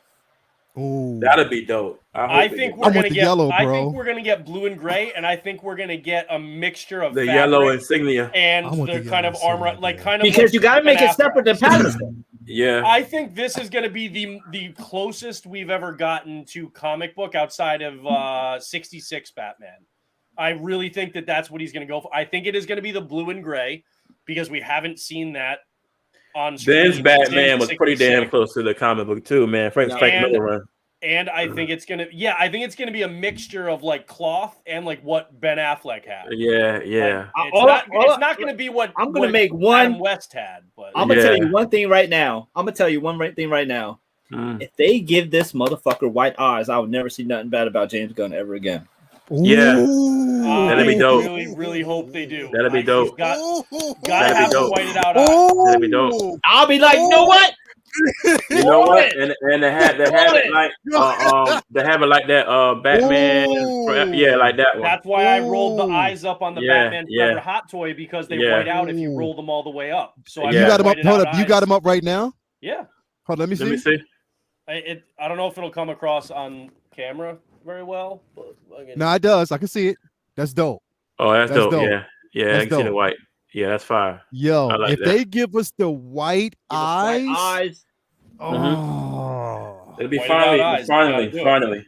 Ooh, that'd be dope. I think we're gonna get yellow, bro. I think we're gonna get blue and gray, and I think we're gonna get a mixture of the yellow insignia and the kind of armor, because you got to make it separate than Patterson. Yeah, I think this is gonna be the closest we've ever gotten to comic book outside of 66 Batman. I really think that's what he's gonna go for. I think it is gonna be the blue and gray because we haven't seen that on screen. Ben's Batman was pretty damn close to the comic book too, man. Frank Miller run. And I think it's gonna be a mixture of cloth and what Ben Affleck had. Yeah. It's not gonna be what I'm gonna make one Adam West had, but I'm gonna tell you one thing right now. If they give this motherfucker white eyes, I would never see nothing bad about James Gunn ever again. Yeah. That'd be I dope. really hope they do. That'd be dope. Gotta That'd be have the dope. whited out eyes. That'd be dope. I'll be like, you know what? You know what? And they have it like they have it like that Batman. Yeah, like that one. That's why I rolled the eyes up on the Batman Forever yeah. Hot Toy, because they white out if you roll them all the way up. So I You got them up. whited Hold out up. You eyes. got them up right now. Yeah. Hold on, let me Let me see. see. I don't know if it'll come across on camera very well. But No, it does. I can see it. That's dope. Oh, that's dope. Yeah, That's I can see the dope. white. Yeah, that's fire. Yo, I like if that. they give us the white eyes, It'll be Whited out eyes, finally.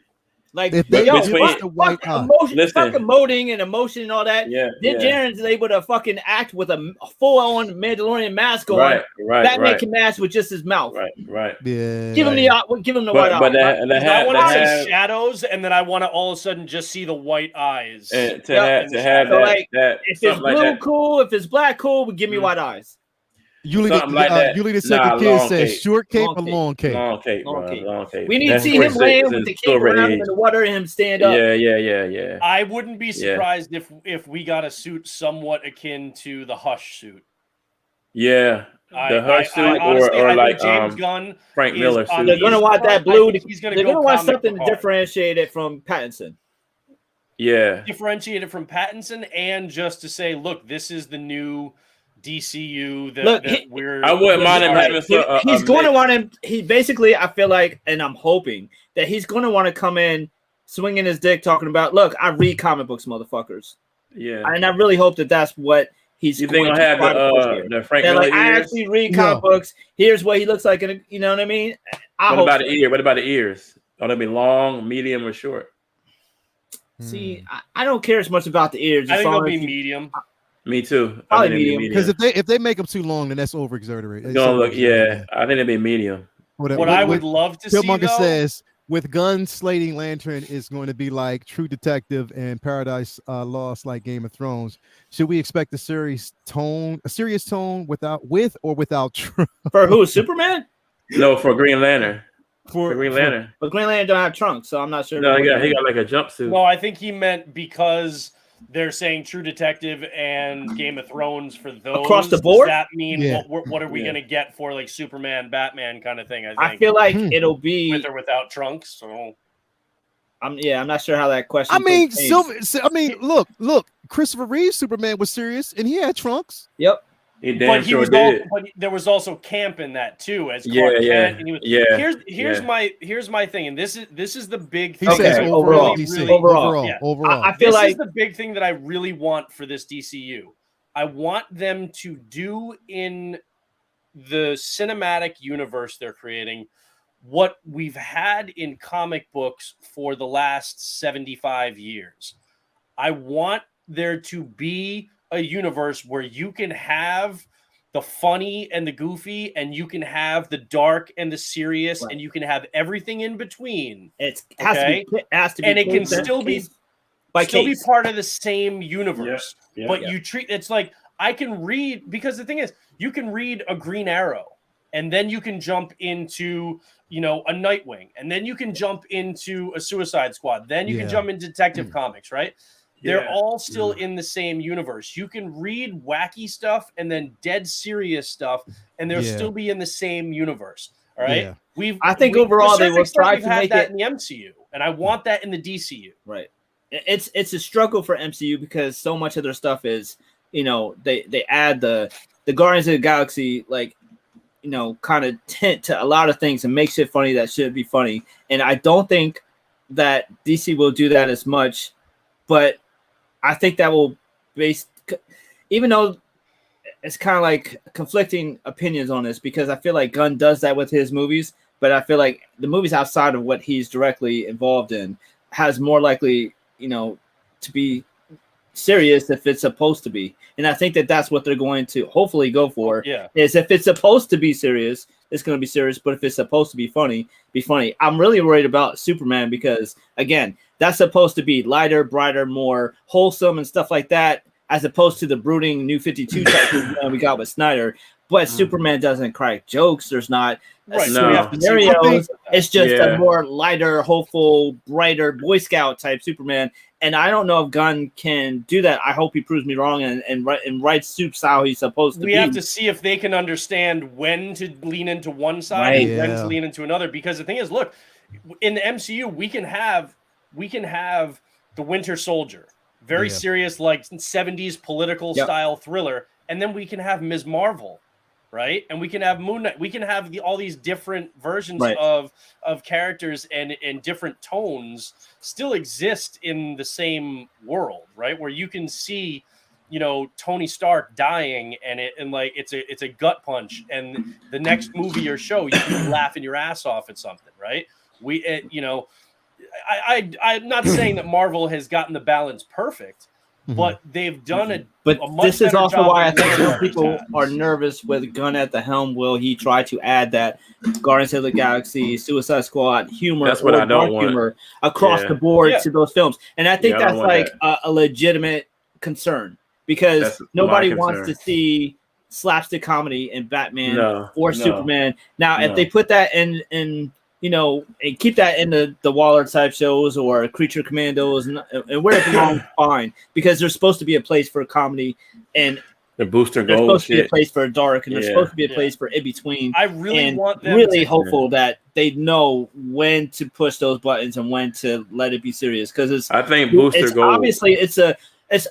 Like, if they yo, give us the white eye. emotion, fuck emoting and emotion and all that. Yeah, Then Jaren's able to fucking act with a full-on Mandalorian mask on. Right. Batman can match with just his mouth. Right. Yeah. Give him the white eye. But I want to see shadows, and then I want to all of a sudden just see the white eyes. And to have So, that, like, that if it's something blue, like that. cool. If it's black, cool. But give me white eyes. Yuli Something like that. Yuli the second Nah, kid long says cape. short cape Long or cape. long cape. Long cape, Long bro. cape. Long cape. We need to That's see him 46 laying with is the cape still around him age. in the water and him stand up. Yeah. I wouldn't be surprised if we got a suit somewhat akin to the Hush suit. Yeah. The Hush suit honestly, or I like think James Gunn Frank is Miller on suit. They're gonna want that I blue. think he's They're gonna gonna want comic something book hard. differentiated from Pattinson. Yeah. Differentiated from Pattinson, and just to say, look, this is the new DCU that, Look, that we're. I wouldn't mind him having He's going to want him. He basically, I feel like, and I'm hoping that he's going to want to come in swinging his dick, talking about, look, I read comic books, motherfuckers. Yeah. And I really hope that that's what he's. You think going he'll to have try to push here. the Frank That, Miller like, I ears? actually read comic books. Here's what he looks like, and you know what I mean. What about the ear? What about the ears? Are they be long, medium, or short? See, I don't care as much about the ears. I think they'll be he, medium. Me too. Probably medium. medium. Because if they make them too long, then that's over exaggerated. It's gonna look, I think it'd be medium. What I would love to see, Killmonger though, says with Gunn slating Lantern is going to be like True Detective and Paradise Lost, like Game of Thrones. Should we expect a serious tone with or without Trump? For who? Superman? No, for Green Lantern. For Green Lantern. But Green Lantern don't have trunks, so I'm not sure. No, he got like a jumpsuit. No, I think he meant because they're saying True Detective and Game of Thrones for those. Across the board? Does that mean what are we going to get for like Superman, Batman kind of thing? I think. I feel like it'll be with or without trunks. So I'm not sure how that question. I mean, look, Christopher Reeve's Superman was serious and he had trunks. Yep. He damn sure did. But there was also camp in that too, as Clark Kent. And here's my thing, and this is the big thing. Overall. I feel like this is the big thing that I really want for this DCU. I want them to do in the cinematic universe they're creating what we've had in comic books for the last 75 years. I want there to be a universe where you can have the funny and the goofy, and you can have the dark and the serious, and you can have everything in between. It has to be, and it can still be part of the same universe. You treat it's like I can read, because the thing is, you can read a Green Arrow, and then you can jump into a Nightwing, and then you can jump into a Suicide Squad, then you can jump into Detective Comics, right? They're all still in the same universe. You can read wacky stuff and then dead serious stuff, and they'll still be in the same universe. All right. I think overall they will try to make that it in the MCU, and I want that in the DCU. Right. It's a struggle for MCU because so much of their stuff is, they add the Guardians of the Galaxy kind of tint to a lot of things and makes it funny that shouldn't be funny. And I don't think that DC will do that as much, but I think that will even though it's kind of like conflicting opinions on this, because I feel like Gunn does that with his movies, but I feel like the movies outside of what he's directly involved in has more likely, to be serious if it's supposed to be. And I think that that's what they're going to hopefully go for. Is if it's supposed to be serious, it's going to be serious. But if it's supposed to be funny, be funny. I'm really worried about Superman because, again, that's supposed to be lighter, brighter, more wholesome and stuff like that, as opposed to the brooding New 52 type we got with Snyder. but Superman doesn't crack jokes. There's not Right. No. scenarios. It's just Yeah. a more lighter, hopeful, brighter Boy Scout type Superman. And I don't know if Gunn can do that. I hope he proves me wrong and writes Supes how he's supposed to We be. have to see if they can understand when to lean into one side Right. and when Yeah. to lean into another. Because the thing is, look, in the MCU, we can have the Winter Soldier, very Yeah. serious, like 70s political Yep. style thriller, and then we can have Ms. Marvel, right? And we can have Moon Knight. We can have all these different versions Right. of characters and different tones still exist in the same world, right? Where you can see, you know, Tony Stark dying and like it's a gut punch, and the next movie or show you can be laughing your ass off at something, right? I'm not saying that Marvel has gotten the balance perfect, but they've done it. But a much this is better also job why I than think many some others people have. are nervous with Gunn at the helm. Will he try to add that Guardians of the Galaxy, Suicide Squad humor, That's what or I don't dark want. humor across Yeah. the board Yeah. to those films? And I think Yeah, I that's don't want like a legitimate concern because That's my nobody wants concern. to see slapstick comedy in Batman No, or no, Superman. Now, if no. they put that in you know, and keep that in the Waller type shows or Creature Commandos and where it belongs, fine, because there's supposed to be a place for comedy and The Booster there's Gold supposed to be a shit. place for dark and there's Yeah. supposed to be a Yeah. place for in between. I really and want them really to, hopeful that they know when to push those buttons and when to let it be serious because it's I think Booster it's Gold. obviously it's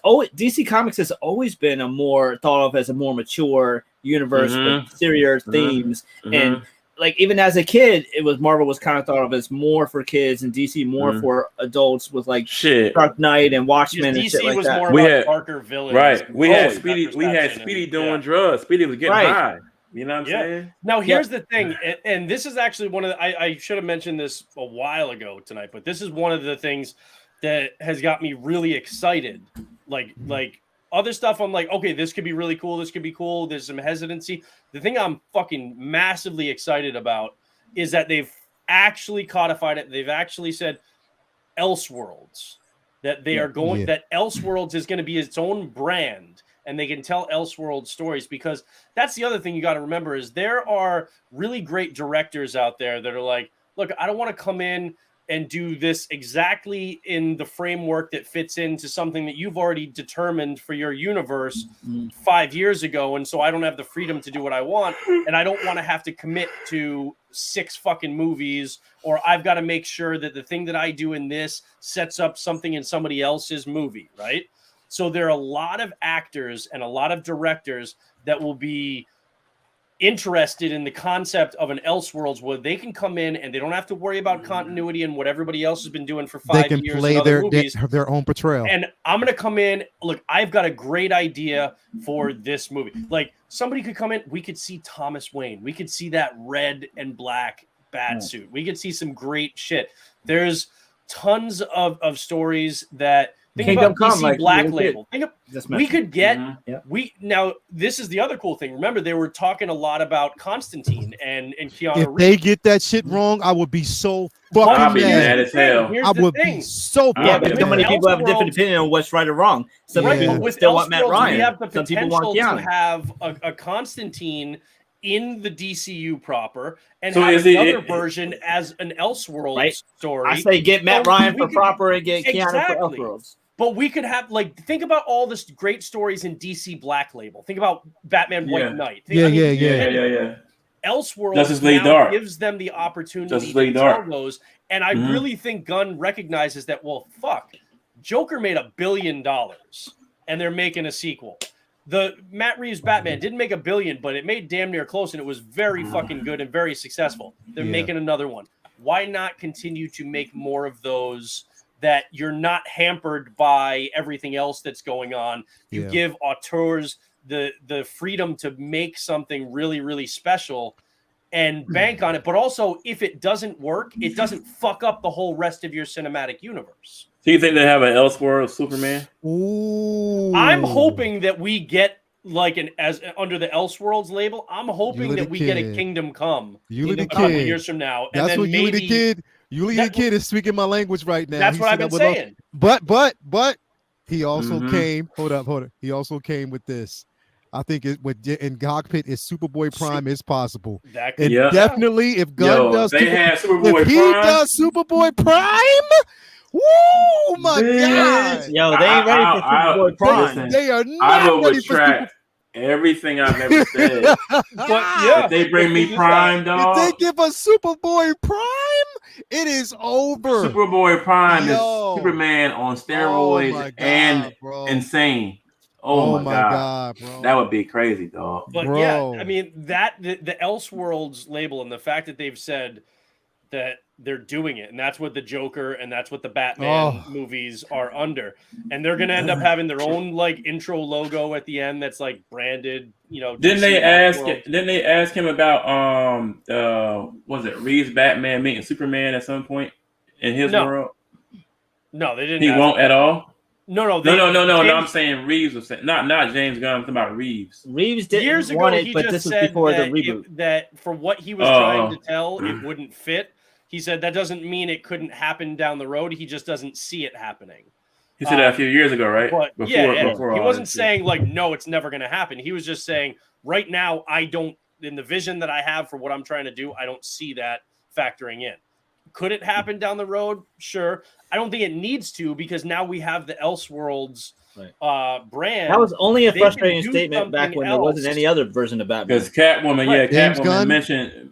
always DC Comics has always been a more thought of as a more mature universe with serious themes and like even as a kid, it was Marvel was kind of thought of as more for kids and DC more for adults with like shit. Dark Knight and Watchmen and DC shit like was that. more We about had- darker villains. Right. We had that Speedy. We had perception Speedy and- doing yeah. drugs. Speedy was getting Right. high. You know what I'm Yeah. saying? Now here's the thing, and this is actually one of the, I should have mentioned this a while ago tonight, but this is one of the things that has got me really excited. Like other stuff, I'm like, okay, this could be really cool. This could be cool. There's some hesitancy. The thing I'm fucking massively excited about is that they've actually codified it. They've actually said Elseworlds, that they are going, that Elseworlds is going to be its own brand. And they can tell Elseworld stories because that's the other thing you got to remember is there are really great directors out there that are like, look, I don't want to come in and do this exactly in the framework that fits into something that you've already determined for your universe 5 years ago. And so I don't have the freedom to do what I want. And I don't want to have to commit to 6 fucking movies, or I've got to make sure that the thing that I do in this sets up something in somebody else's movie, right? So there are a lot of actors and a lot of directors that will be interested in the concept of an Elseworlds where they can come in and they don't have to worry about continuity and what everybody else has been doing for 5 They can years. play in other movies. their own portrayal. And I'm going to come in. Look, I've got a great idea for this movie. Like somebody could come in. We could see Thomas Wayne. We could see that red and black bat suit. We could see some great shit. There's tons of stories that think Kingdom about Come, DC like Black you did. Label. Think of, Just we mentioned. could get Yeah. now this is the other cool thing. Remember, they were talking a lot about Constantine and Keanu If Reeves. they get that shit wrong, I would be so But I'll fucking be here's mad the as thing, hell. here's I the would thing. be so Yeah, Yeah, fucking but so many mad. people have a different Elseworlds- opinion on what's right or wrong. Some Yeah. people With still want Matt Elseworlds, Ryan. we have the Some people want potential to Keanu. have a Constantine in the DCU proper and So have is it- another version as an Elseworlds Right. story. I say get Matt So Ryan we for could- proper and get Keanu Exactly. for Elseworlds. But we could have, like, think about all this great stories in DC Black Label. Think about Batman White Yeah. Knight. Yeah. Yeah. Elseworlds Justice League now Dark. gives them the opportunity Justice to League tell Dark. those. And I Mhm. really think Gunn recognizes that, well, fuck, Joker made $1 billion and they're making a sequel. The Matt Reeves Batman didn't make $1 billion, but it made damn near close and it was very fucking good and very successful. They're Yeah. making another one. Why not continue to make more of those that you're not hampered by everything else that's going on? You Yeah. give auteurs the freedom to make something really, really special and bank on it. But also, if it doesn't work, it doesn't fuck up the whole rest of your cinematic universe. So you think they have an Elseworld Superman? Ooh. I'm hoping that we get like as under the Elseworlds label. I'm hoping Yuli that the we get a Kid. Kingdom Come Yuli in the a couple Kid. years from now, and That's then what Yuli the maybe Kid. Yuli the that- Kid is speaking my language right now. that's He what I've said, been "I would love-" saying. But he also Mhm. came. Hold up. He also came with this. I think in Cockpit is Superboy Prime is possible. That could, And definitely if Gunn does they have Superboy if he Prime. does Superboy Prime, woo my God. Yo, they ain't ready for Superboy Prime. Listen, They are I not will ready for retract everything I've ever said. but yeah, If they bring me Prime, dog. If they give us Superboy Prime, it is over. Superboy Prime Yo. is Superman on Oh my steroids God, and bro. insane. Oh my God, bro. That would be crazy, dog. but Bro. yeah, I mean the Elseworlds label and the fact that they've said that they're doing it, and that's what the Joker and that's what the Batman movies are under, and they're gonna end up having their own like intro logo at the end that's like branded. You know, Didn't DC they ask him about was it Reeves Batman meeting Superman at some point in his world? No, they didn't. He won't at all. No. I'm saying Reeves was saying, not James Gunn. I'm talking about Reeves. Reeves didn't years ago, want it, he but just this was said before the that reboot. that for what he was trying to tell, it wouldn't fit. He said that doesn't mean it couldn't happen down the road. He just doesn't see it happening. He said that a few years ago, right? But Before he all wasn't this saying like no, it's never going to happen. He was just saying right now, I don't, in the vision that I have for what I'm trying to do, I don't see that factoring in. Could it happen down the road? Sure. I don't think it needs to because now we have the Elseworlds brand. That was only a They frustrating can do statement back when there something wasn't any other version of Batman. Because Catwoman, James Gunn?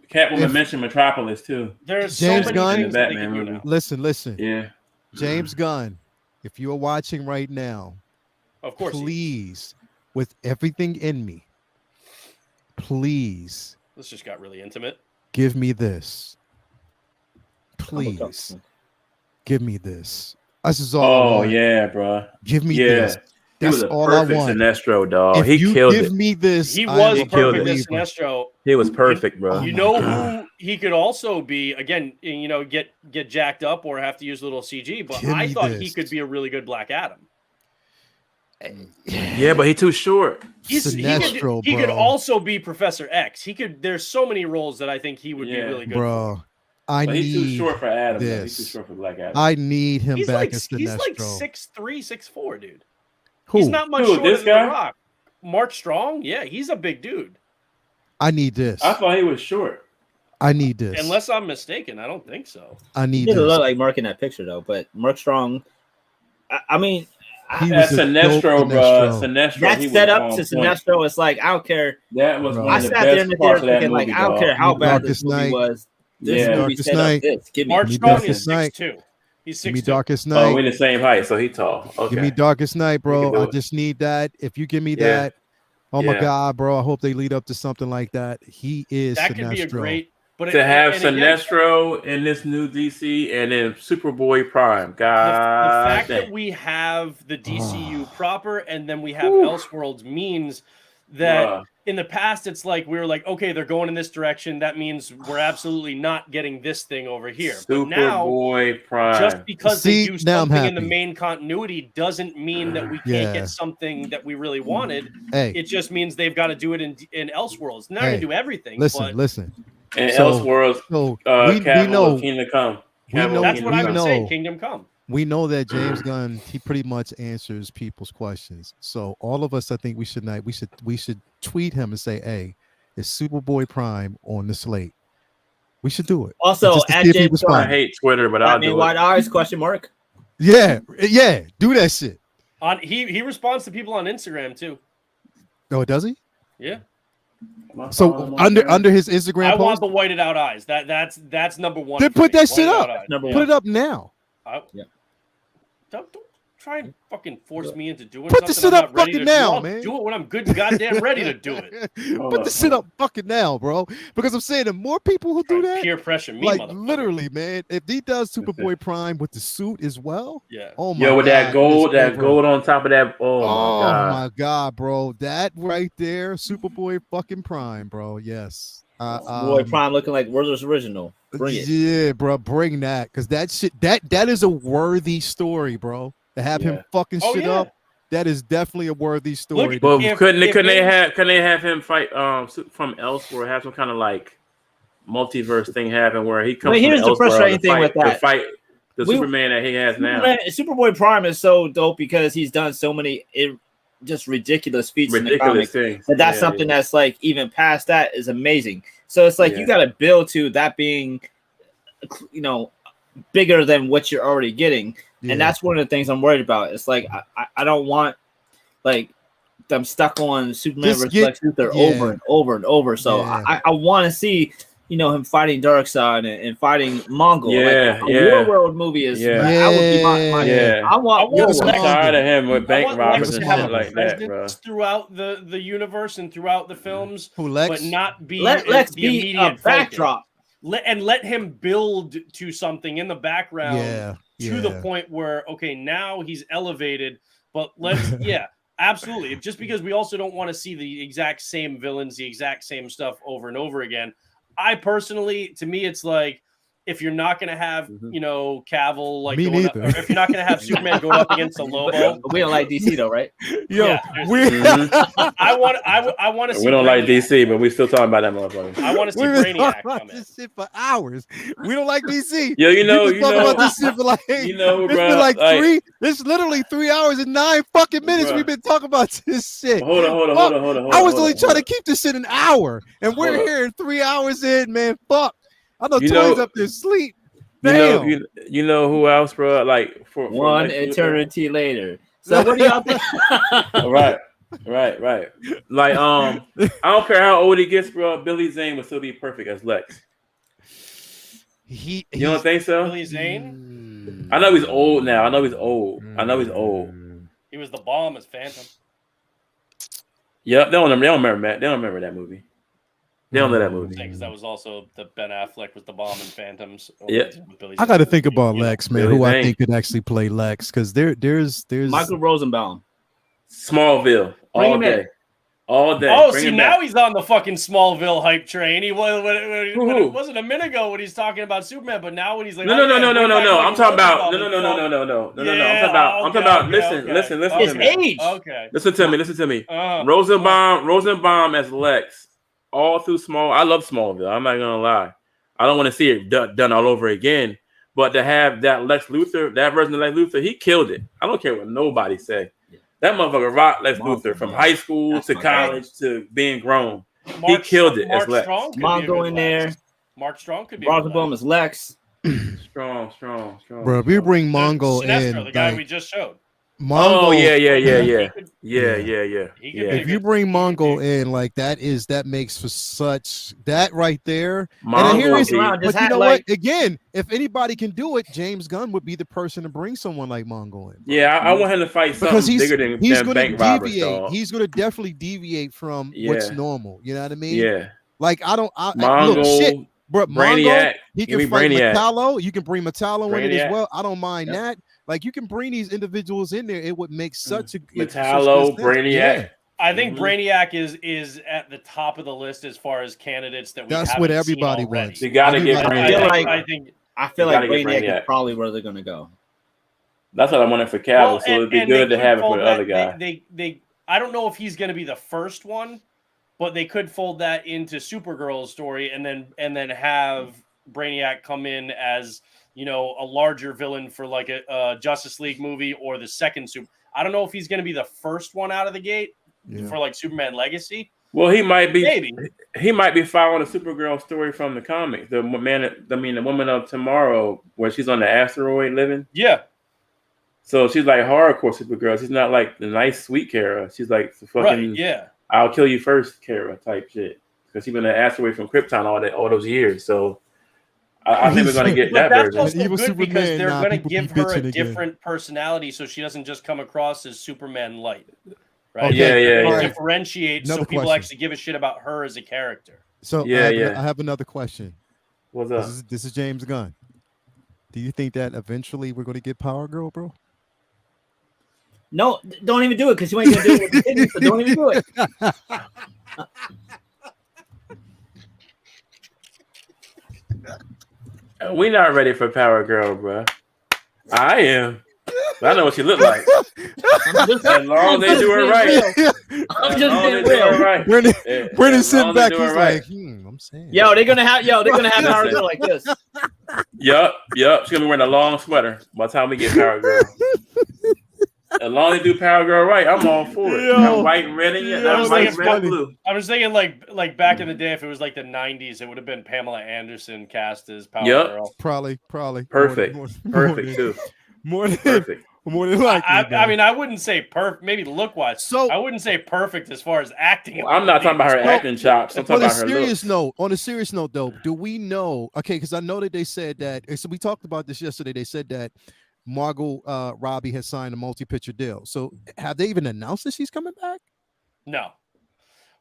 Catwoman mentioned Metropolis too. There's James so many Gunn? things that they Batman can do movie. now. Listen. Yeah. James Gunn, if you are watching right now, Of course. please, with everything in me, please This just got really intimate. give me this. Please give me this. This is all I want. Yeah, bro. Give me Yeah. this. He was That's a all I perfect want. Sinestro, dog. If He you killed give it. me this, He I was am a perfect as believer. Sinestro. He was perfect, bro. You know who he could also be, again, you know, get jacked up or have to use a little CG, but Give I me thought this. he could be a really good Black Adam. Yeah, but he's too short. Sinestro, he could bro. also be Professor X. He could. There's so many roles that I think he would be really good. Bro, I But need he's too short for Adam. Though. He's too this. short for Black Adam. I need him He's back like as he's Sinestro. like 6'3", 6'4", dude. Who? He's not much Who, shorter this than guy? The Rock. Mark Strong, yeah, he's a big dude. I need this. I thought he was short. I need this. Unless I'm mistaken, I don't think so. I He need didn't this. look like Mark in that picture though, but Mark Strong. I mean, He That's was a Sinestro, dope bro. Sinestro. Sinestro. that he was set up on to point. Sinestro. It's like I don't care. That was Bro. one I of the sat there in best the parts theater of that thinking movie, like, I don't dog. care how bad Darkest this movie Night. was. This Yeah. movie Darkest set Night. up this. Give me. Mark Give me Strong Darkest is Night. 6'2". He's Give me 6'2". Darkest Oh, Night. we're the same height, so he tall. Okay. Give me Darkest Night, We bro. can do I it. just need that. If you give me Yeah. that, oh my Yeah. God, bro. I hope they lead up to something like that. He is That Sinestro. could be a great. But To have and again, Sinestro in this new DC and then Superboy Prime. the God fact dang. that we have the DCU proper and then we have Elseworlds means that Bruh. in the past it's like we were like, okay, they're going in this direction. That means we're absolutely not getting this thing over here. But now, Superboy Prime. just because See, they do now I'm something in the happy. main continuity doesn't mean that we can't Yeah. get something that we really wanted. Hey, It just means they've got to do it in Elseworlds. They're not Hey, going to do everything. listen. and So- Elseworlds, So Cavill we know of Kingdom Come. we Cavill know- of that's Kingdom what I Come. would say. know. Kingdom Come. we know that James Gunn, he pretty much answers people's questions. So all of us, I think we should tweet him and say, hey, is Superboy Prime on the slate? We should do it. Also, Just to at see if he James was I fine. hate Twitter, but I'll Batman do White it. Eyes? Question mark. Yeah, do that shit. He responds to people on Instagram too. Oh, does he? Yeah. So under his Instagram I want post, the whited out eyes. That's number one. then for put me. that shit Whited up. out eyes. Number Put one. it up now. Don't try and fucking force me into doing Put the something shit I'm up not ready fucking to do. now, I'll man. do it when I'm good and goddamn ready to do it. Put the shit up fucking now, bro. Because I'm saying the more people who do Try and that, peer pressure me, like motherfucker. literally, man. If he does Superboy Prime with the suit as well, Yeah. oh my Yo, with God, that gold, it's over. on top of that. Oh, my God, bro. That right there, Superboy fucking Prime, bro. Yes. Boy, Prime looking like Werther's original. Bring it. Yeah, bro. Bring that. Because that shit, that is a worthy story, bro. To have him fucking Oh, shit yeah. up, that is definitely a worthy story. But If- couldn't if they they- have him fight from elsewhere? Have some kind of like multiverse thing happen where he comes. But here's from the frustrating Elseworld thing with to that. fight the Superman that he has now. Superboy Prime is so dope because he's done so many just ridiculous feats in the Ridiculous comic. things. But that's Yeah, something yeah. that's like even past that is amazing. So it's like you Yeah. got to build to that being, you know, bigger than what you're already getting. Yeah. And that's one of the things I'm worried about. It's like I don't want like them stuck on Superman Just versus get- Lex Luthor yeah. over and over and over. So Yeah. I want to see, you know, him fighting Darkseid and fighting Mongol. Yeah, like, a yeah. Warworld movie is Yeah. that would be my Yeah. I want I want I'm Warworld. tired of him with I bank want robbers Lex and to have shit a like that, bro. presence throughout the universe and throughout the films, Who Lex? but not be Let Lex the be immediate a backdrop. Let him build to something in the background Yeah. to the point where, okay, now he's elevated, but let's absolutely. Just because we also don't want to see the exact same villains, the exact same stuff over and over again. I personally, to me, it's like, if you're not going to have, you know, Cavill, like, Me going up, neither. or if you're not going to have Superman going up against the Lobo, We don't like DC though, right? Yo, Yeah, we I want to see. We don't like Brainiac. DC, but we still talking about that motherfucker. I want to see we've been Brainiac talking about come in. this shit for hours. We don't like DC. Yo, you know, We've been talking about this shit for like, you know, it's bro, been like like- three. It's literally 3 hours and 9 fucking minutes. Bruh. We've been talking about this shit. Hold on. I was only trying to keep this shit an hour, and we're Hold on. here 3 hours in, man. Fuck. I know You Toy's know- up there sleep. You Damn. know, you know who else, bro? Like for One Lex Luthor? eternity later. So what do y'all think? Right. Like I don't care how old he gets, bro. Billy Zane would still be perfect as Lex. You don't think so? Billy Zane, I know he's old now. I know he's old. he was the bomb as Phantom. Yep, they don't remember that. They don't remember that movie. They don't know that movie. Because that was also the Ben Affleck was the bomb in Phantoms. Yeah. I got to think about Lex, man. Billy Who I Zane. think could actually play Lex, because there's Michael Rosenbaum. Smallville Bring all him in. day. All day. Oh, Bring see, him now back. he's on the fucking Smallville hype train. He was when Who? it wasn't a minute ago when he's talking about Superman, but now when he's like, No. oh, yeah, bring back I'm Michael talking about Rosenbaum, no. I'm Yeah, talking about. okay, Listen His to me. age. Okay. Listen to me. Uh-huh. Rosenbaum as Lex, all through Small. I love Smallville. I'm not gonna lie. I don't want to see it done all over again. But to have that Lex Luthor, that version of Lex Luthor, he killed it. I don't care what nobody say. That motherfucker rocked Lex Luthor from high school to college to being grown. He killed it as Lex. Strong could be a Mongo good in Lex. there. Mark Strong could be a good Rosenbaum Lex. is Lex. Strong. bro. If we bring Mongo Sinestro, in, the guy like, we just showed. Mongo, Oh yeah. He could be If you good. bring Mongo in, like that makes for such that right there. Mongo and here would is, be- around, but just you had, know like- what? Again, if anybody can do it, James Gunn would be the person to bring someone like Mongo in. Yeah, I want him to fight Because something bigger than he's going bank to robbers, deviate. dog. He's going to definitely deviate from what's Yeah. normal. You know what I mean? Yeah, Like look, shit, Mongo, bro. Mongo, Brainiac. he Give me can fight Brainiac. Metallo. You can bring Metallo in it Brainiac. as well. I don't mind Yep. that. Like you can bring these individuals in there. It would make such a Metallo, such good sense. Brainiac. Yeah. I think Mhm. Brainiac is at the top of the list as far as candidates that we That's haven't what seen everybody already. wants. You gotta get Everybody- I feel Brainiac. like- I think I feel You like gotta get Brainiac Brainiac. is probably where they're gonna go. That's what I wanted for Cavill, so it'd be and good they to could have it for fold the that- other guy. They I don't know if he's going to be the first one, but they could fold that into Supergirl's story and then have Brainiac come in as, you know, a larger villain for like a Justice League movie or the second Super. I don't know if he's going to be the first one out of the gate for like Superman Legacy. Well, he might be. Maybe. He might be following a Supergirl story from the comics. The Woman of Tomorrow, where she's on the asteroid living. Yeah. So she's like hardcore Supergirl. She's not like the nice, sweet Kara. She's like the fucking Right. Yeah. I'll kill you first Kara type shit. Because she's been an asteroid from Krypton all those years. So I think we're gonna get But that that's version. also Evil good because Superman, they're nah, going to people give be her a bitching again. different personality so she doesn't just come across as Superman light. Right? Okay, Yeah, They all right. differentiate so Another people question. actually give a shit about her as a character. So Yeah, I have another question. What's up? This is James Gunn. Do you think that eventually we're going to get Power Girl, bro? No, don't even do it because you ain't gonna do it with the kidney, so don't even do it. We not ready for Power Girl, bro. I am. I know what she look like. I'm just, As long as they do her right. I'm As just long being as they do her real. right. Brendan's As long sitting as back. they He's do her right. like, I'm saying. They're gonna have Power Girl like this. Yup. She's gonna be wearing a long sweater by the time we get Power Girl. As long as they do Power Girl right, I'm all for it. That white and red in it. That white and red and blue. I was thinking like back in the day, if it was like the 90s, it would have been Pamela Anderson cast as Power Girl. Probably. Perfect. Perfect too. More than Perfect. More than likely. I mean, I wouldn't say perfect. Maybe look wise. So I wouldn't say perfect as far as acting. Well, I'm not talking about her acting chops. I'm talking about her looks. On a serious note, though, do we know? Okay, because I know that they said that. So we talked about this yesterday. They said that Margot Robbie has signed a multi-picture deal. So have they even announced that she's coming back? No.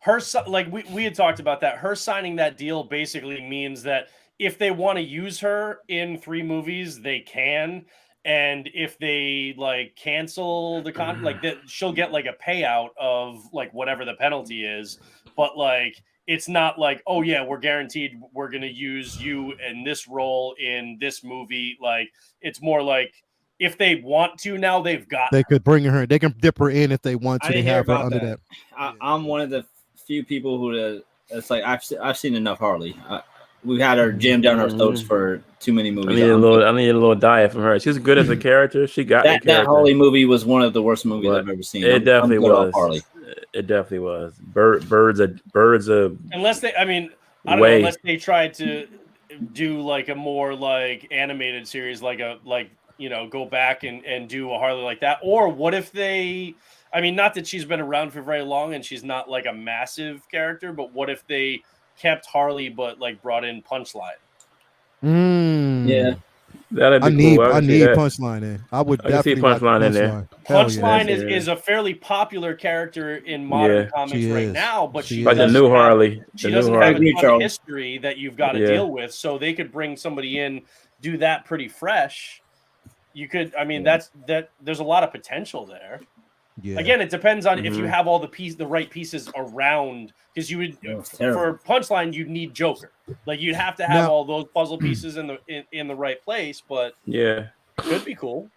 Her like we had talked about that. Her signing that deal basically means that if they want to use her in 3 movies, they can. And if they like cancel the contract, like that, she'll get like a payout of like whatever the penalty is. But like, it's not like, oh yeah, we're guaranteed we're going to use you in this role in this movie. Like, it's more like if they want to now, they've got. They could bring her. They can dip her in if they want to. They have her under that. I'm one of the few people who it's like I've seen enough Harley. We've had her jammed down our throats for too many movies. I need a little diet from her. She's good as a character. She got that Harley movie was one of the worst movies I've ever seen. It definitely was. Harley. It definitely was. Birds of unless they. I mean, I don't know. Unless they tried to do like a more like animated series, like go back and do a Harley like that. Or what if they? I mean, not that she's been around for very long and she's not like a massive character, but what if they kept Harley but like brought in Punchline? Yeah, that'd be cool. I need Punchline in. I would definitely see Punchline in there. Punchline is a fairly popular character in modern comics right now, but she like the new Harley. She doesn't have a ton of history that you've got to deal with, so they could bring somebody in, do that pretty fresh. You could, I mean, that there's a lot of potential there. Yeah. Again, it depends on if you have all the right pieces around, because you would for Punchline you'd need Joker, like you'd have to have all those puzzle pieces in the right place. But could be cool.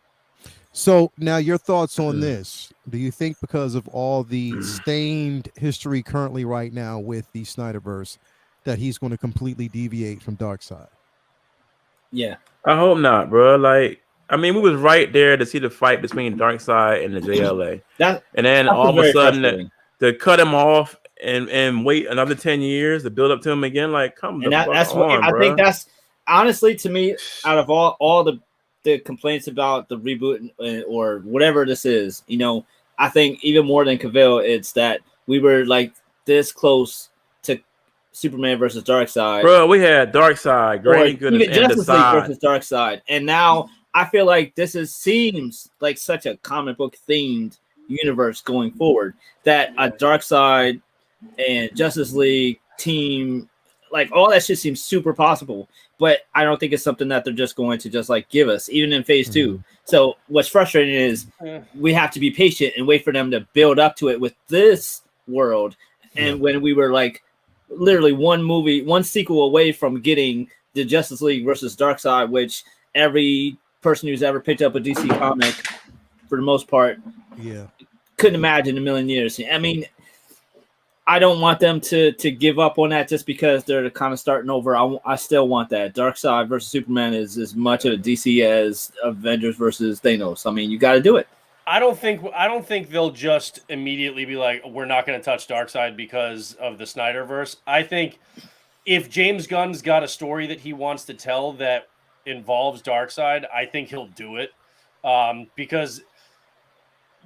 So now your thoughts on this? Do you think because of all the stained history currently right now with the Snyderverse that he's going to completely deviate from Darkseid? Yeah, I hope not, bro. Like, I mean, we was right there to see the fight between Darkseid and the JLA. And then all of a sudden to cut him off and wait another 10 years to build up to him again. Like, come on. That's what I think. That's honestly, to me, out of all the complaints about the reboot or whatever this is, you know, I think even more than Cavill, it's that we were like this close to Superman versus Darkseid. Bro, we had Darkseid, Great Goodness, and Justice League versus Darkseid, and now I feel like this seems like such a comic book themed universe going forward that a Darkseid and Justice League team, like all that shit seems super possible, but I don't think it's something that they're just going to just like give us, even in phase 2. So what's frustrating is we have to be patient and wait for them to build up to it with this world. And when we were like literally one sequel away from getting the Justice League versus Darkseid, which every person who's ever picked up a DC comic for the most part couldn't imagine in a million years. I mean, I don't want them to give up on that just because they're kind of starting over. I still want that. Darkseid versus Superman is as much of a DC as Avengers versus Thanos. I mean, you got to do it. I don't think they'll just immediately be like, we're not going to touch Darkseid because of the Snyderverse. I think if James Gunn's got a story that he wants to tell that involves Darkseid, I think he'll do it because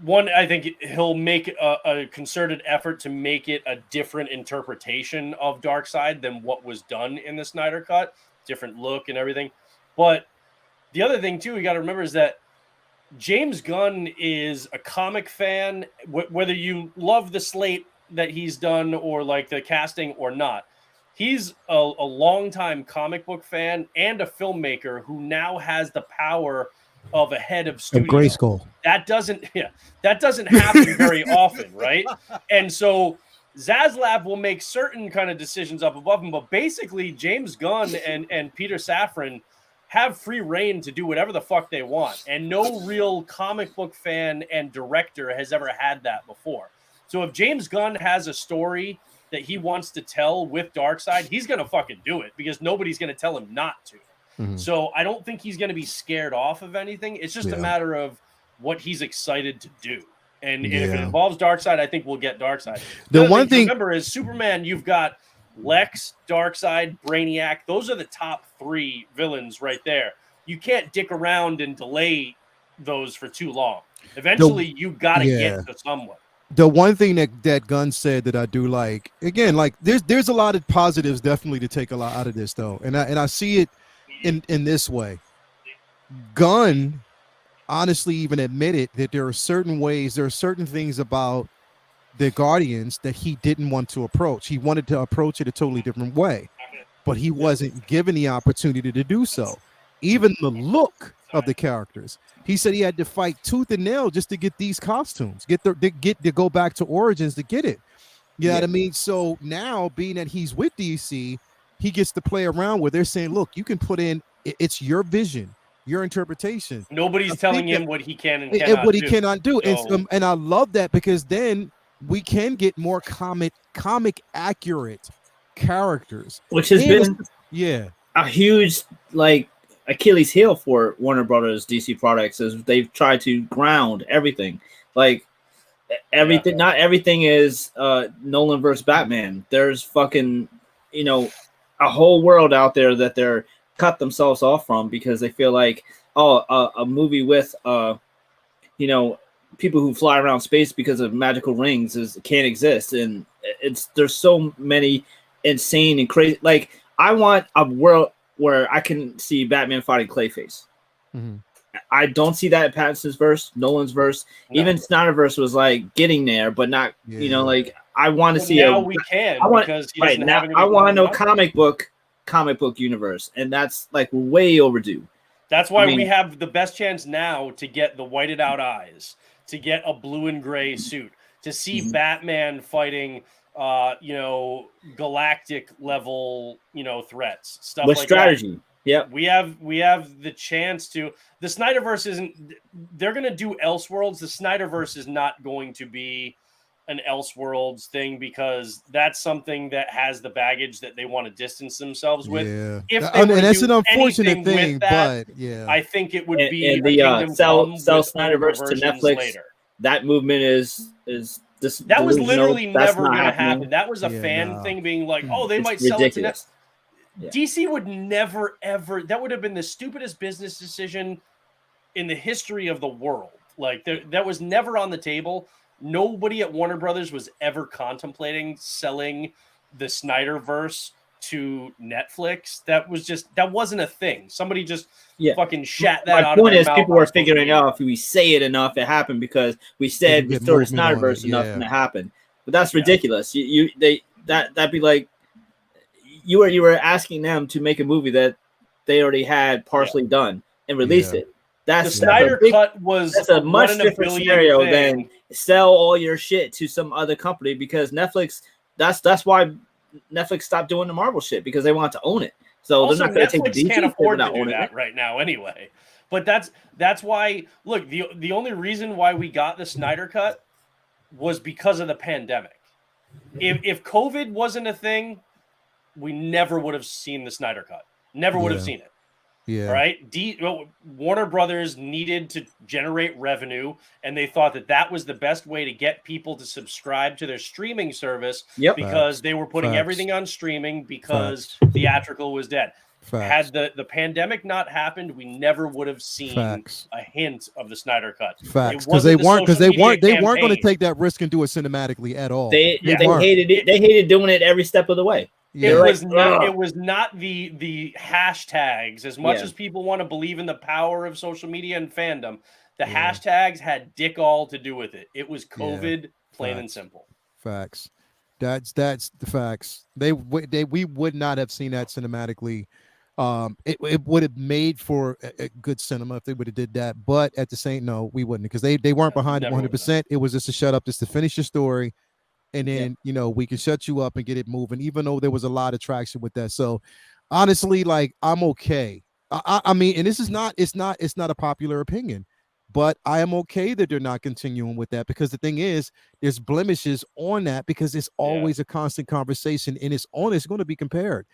I think he'll make a concerted effort to make it a different interpretation of Darkseid than what was done in the Snyder Cut, different look and everything. But the other thing too, we got to remember is that James Gunn is a comic fan, whether you love the slate that he's done or like the casting or not. He's a longtime comic book fan and a filmmaker who now has the power of a head of studio. Grayskull. That doesn't happen very often, right? And so Zaslav will make certain kind of decisions up above him, but basically James Gunn and Peter Safran have free reign to do whatever the fuck they want. And no real comic book fan and director has ever had that before. So if James Gunn has a story that he wants to tell with Darkseid, he's going to fucking do it because nobody's going to tell him not to. So I don't think he's going to be scared off of anything. It's just a matter of what he's excited to do. And if it Yeah. involves Darkseid, I think we'll get Darkseid. The other one to thing remember is Superman, you've got Lex, Darkseid, Brainiac. Those are the top 3 villains right there. You can't dick around and delay those for too long. Eventually, you got to get to someone. The one thing that Gunn said that I do like, again, like there's a lot of positives definitely to take a lot out of this though, and I see it in this way. Gunn honestly even admitted that there are certain things about the Guardians that he didn't want to approach. He wanted to approach it a totally different way, but he wasn't given the opportunity to do so. Even the look of the characters, he said he had to fight tooth and nail just to get these costumes, get to go back to Origins to get it. You know what I mean? So now, being that he's with DC, he gets to play around where they're saying, look, you can put in, it's your vision, your interpretation. Nobody's telling him what he can and cannot what he do. cannot do. So, And I love that, because then we can get more comic accurate characters, which has been a huge like Achilles heel for Warner Brothers DC products, is they've tried to ground everything. Like everything, not everything is Nolan versus Batman. There's fucking, a whole world out there that they're cut themselves off from because they feel like, a movie with people who fly around space because of magical rings can't exist. And there's so many insane and crazy, like I want a world where I can see Batman fighting Clayface. Mm-hmm. I don't see that in Pattinson's verse, Nolan's verse. No. Even Snyderverse was like getting there, but not, like I want to see. Now we can. I want, because right now, I want to know comic book universe, and that's like way overdue. That's why we have the best chance now to get the whited out eyes, to get a blue and gray suit, to see Batman fighting galactic level, threats, stuff with like strategy. That. Yeah, we have the chance to. The Snyderverse isn't. They're going to do Elseworlds. The Snyderverse is not going to be an Elseworlds thing, because that's something that has the baggage that they want to distance themselves with. Yeah, if they and that's an unfortunate thing, that, but yeah, I think it would be and the sell Snyderverse to Netflix. Later. That movement is this. That was literally never going to happen. That was a fan thing, being like, oh, they might sell it to Netflix. Yeah. DC would never, ever. That would have been the stupidest business decision in the history of the world. Like that was never on the table. Nobody at Warner Brothers was ever contemplating selling the Snyderverse to Netflix. That wasn't a thing. Somebody just fucking shat that out of their mouth. My point is, people were figuring out if we say it enough, it happened, because we said we started Snyderverse enough and it happened. But that's ridiculous. That'd be like you were asking them to make a movie that they already had partially done and release it. The Snyder Cut was a much different scenario than sell all your shit to some other company, because Netflix. That's why Netflix stopped doing the Marvel shit, because they want to own it. So also, they're not going to take the Netflix can't afford to do that right now anyway. But that's why. Look, the only reason why we got the Snyder Cut was because of the pandemic. If COVID wasn't a thing, we never would have seen the Snyder Cut. Never would have seen it. Yeah. Right. Warner Brothers needed to generate revenue, and they thought that was the best way to get people to subscribe to their streaming service, because they were putting everything on streaming, because theatrical was dead. Had the pandemic not happened, we never would have seen a hint of the Snyder Cut. Facts, because they weren't going to take that risk and do it cinematically at all. They hated it. They hated doing it every step of the way. Yeah. It was not the hashtags, as much as people want to believe in the power of social media and fandom. The hashtags had dick all to do with it. It was COVID, plain and simple. Facts. That's the facts. We would not have seen that cinematically. It would have made for a good cinema if they would have did that. But at the same, no, we wouldn't, because they weren't behind it 100%. It was just a shut up, just to finish your story. And then, we can shut you up and get it moving, even though there was a lot of traction with that. So honestly, like, I'm okay. I mean, and this is it's not a popular opinion, but I am okay that they're not continuing with that, because the thing is, there's blemishes on that, because it's always a constant conversation, and it's going to be compared.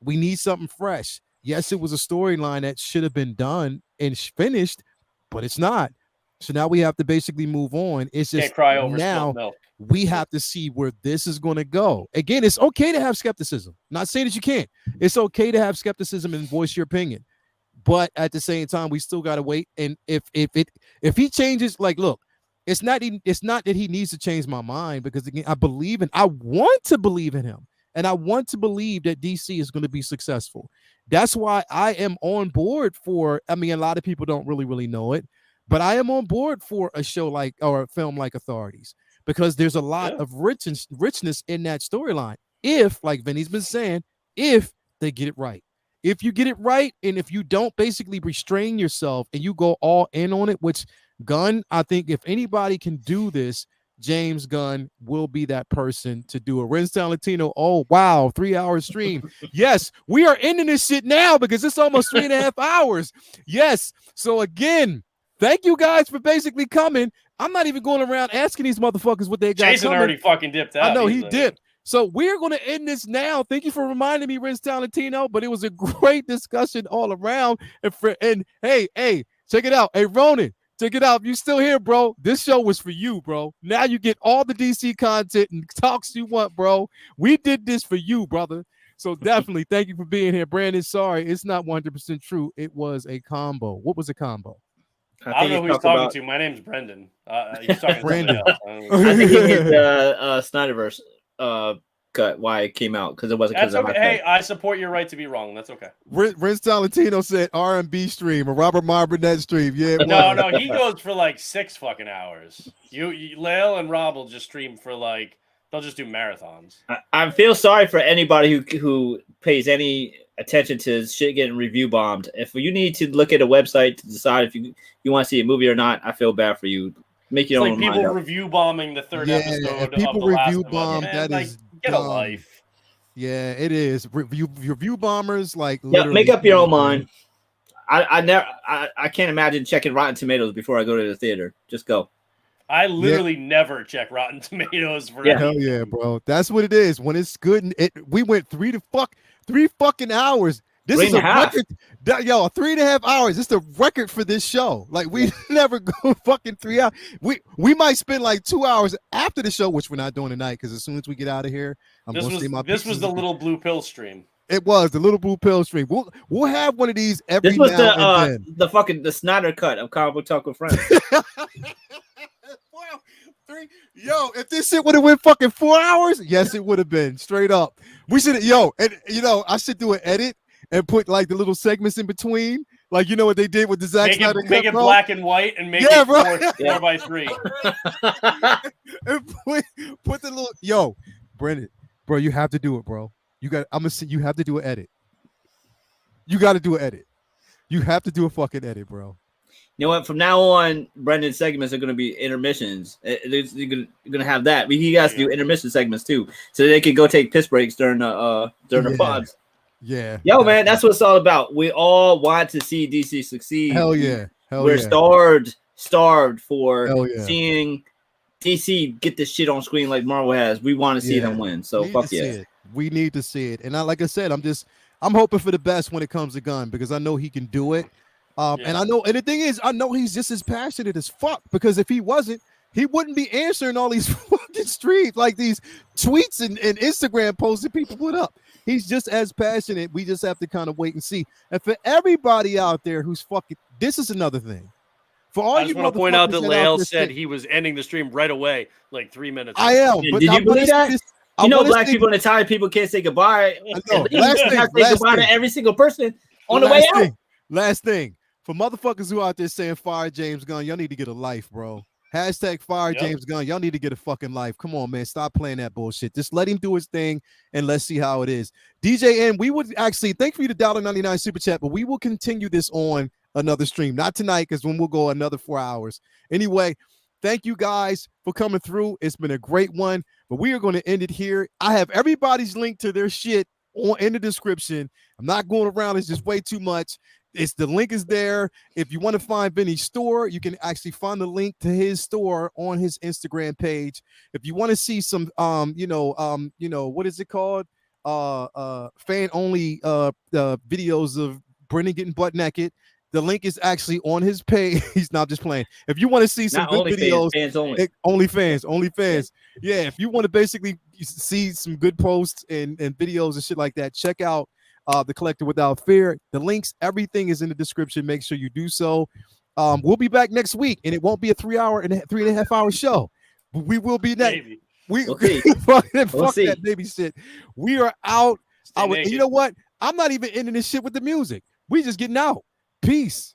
We need something fresh. Yes, it was a storyline that should have been done and finished, but it's not. So now we have to basically move on. It's just Can't cry over now spilt milk. we have to see where this is going to go. Again, it's okay to have skepticism. Not saying that you can't. It's okay to have skepticism and voice your opinion. But at the same time, we still got to wait. And if he changes, like, look, it's not that he needs to change my mind, because again, I want to believe in him, and I want to believe that DC is going to be successful. That's why I am on board for. I mean, a lot of people don't really know it, but I am on board for a show like, or a film like Authorities, because there's a lot of richness in that storyline. If, like Vinny's been saying, if they get it right. If you get it right, and if you don't basically restrain yourself and you go all in on it, which Gunn, I think if anybody can do this, James Gunn will be that person to do it. Renz Talentino, oh wow, 3-hour stream. Yes, we are ending this shit now because it's almost 3.5 hours. Yes. So again, thank you guys for basically coming. I'm not even going around asking these motherfuckers what they got. Jason coming. already fucking dipped out. I know he dipped. So we're going to end this now. Thank you for reminding me, Renz Talentino, but it was a great discussion all around. And hey, check it out. Hey, Ronan, check it out. If you still here, bro, this show was for you, bro. Now you get all the DC content and talks you want, bro. We did this for you, brother. So definitely thank you for being here. Brandon, sorry, it's not 100% true. It was a combo. What was a combo? I don't know who he's talking to. My name's Brendan. He's talking to Brandon. I think he did the Snyderverse cut, why it came out, because it wasn't. That's okay. Hey, I support your right to be wrong. That's okay. Renz Talentino said R&B stream, a Robert Ma Burnett stream. Yeah. No, he goes for like 6 fucking hours. You Lael and Rob will just stream for like, they'll just do marathons. I feel sorry for anybody who pays any attention to shit getting review bombed. If you need to look at a website to decide if you want to see a movie or not, I feel bad for you. Make your own like people mind review bombing the third episode of The people Last review of Us. bomb, Man, that like, is get a life. Yeah, it is. Review bombers, like, make up your own mind. I can't imagine checking Rotten Tomatoes before I go to the theater. Just go. I literally never check Rotten Tomatoes for hell yeah, bro. That's what it is. When it's good, and we went 3 fucking hours. This is a record. Yo, 3.5 hours. It's the record for this show. Like, we never go fucking 3 hours. We might spend like 2 hours after the show, which we're not doing tonight, because as soon as we get out of here, This was the little blue pill stream. It was the little blue pill stream. We'll have one of these every This was now and then. the Snyder cut of Comic Book Talk with Friends. Yo, if this shit would have went fucking 4 hours, yes, it would have been straight up. We should, I should do an edit and put like the little segments in between, like what they did with the Zack Snyder cut, make it bro. black and white and make it 4x3. And put the little Brendan, bro, you have to do it, bro. You have to do an edit. You got to do an edit. You have to do a fucking edit, bro. You know what? From now on, Brendan's segments are going to be intermissions. You're going to have that. But he has to do intermission segments too, so they can go take piss breaks during the pods. Yeah. Yo, man, that's what it's all about. We all want to see DC succeed. Hell yeah. We're starved for seeing DC get this shit on screen like Marvel has. We want to see them win. So fuck yeah. We need to see it. And like I said, I'm hoping for the best when it comes to Gunn, because I know he can do it. And the thing is, I know he's just as passionate as fuck, because if he wasn't, he wouldn't be answering all these fucking streams, like these tweets and Instagram posts that people put up. He's just as passionate. We just have to kind of wait and see. And for everybody out there who's fucking, this is another thing. For all I just want to point out that Lael said he was ending the stream right away, like 3 minutes ago. I am. But did you believe that? Black people and Italian people can't say goodbye. Goodbye to every single person on the way out. Last thing. For motherfuckers who out there saying fire James Gunn, y'all need to get a life, bro. Hashtag fire James Gunn. Y'all need to get a fucking life. Come on, man. Stop playing that bullshit. Just let him do his thing and let's see how it is. DJ N, we would actually thank for you the $1.99 super chat, but we will continue this on another stream. Not tonight, because when we'll go another 4 hours. Anyway, thank you guys for coming through. It's been a great one, but we are going to end it here. I have everybody's link to their shit in the description. I'm not going around. It's just way too much. The link is there. If you want to find Vinny's store, you can actually find the link to his store on his Instagram page. If you want to see some, what is it called? Fan only videos of Brendan getting butt naked. The link is actually on his page. He's not just playing. If you want to see some Not good only videos, fans only. OnlyFans. Yeah, if you want to basically see some good posts and videos and shit like that, check out The Collector Without Fear. The links, everything is in the description. Make sure you do so. We'll be back next week, and it won't be a 3.5 hour show. But we will be next. We'll see. Fuck We'll see. that baby shit. We are out. Stay And naked. you know what? I'm not even ending this shit with the music. We just getting out. Peace.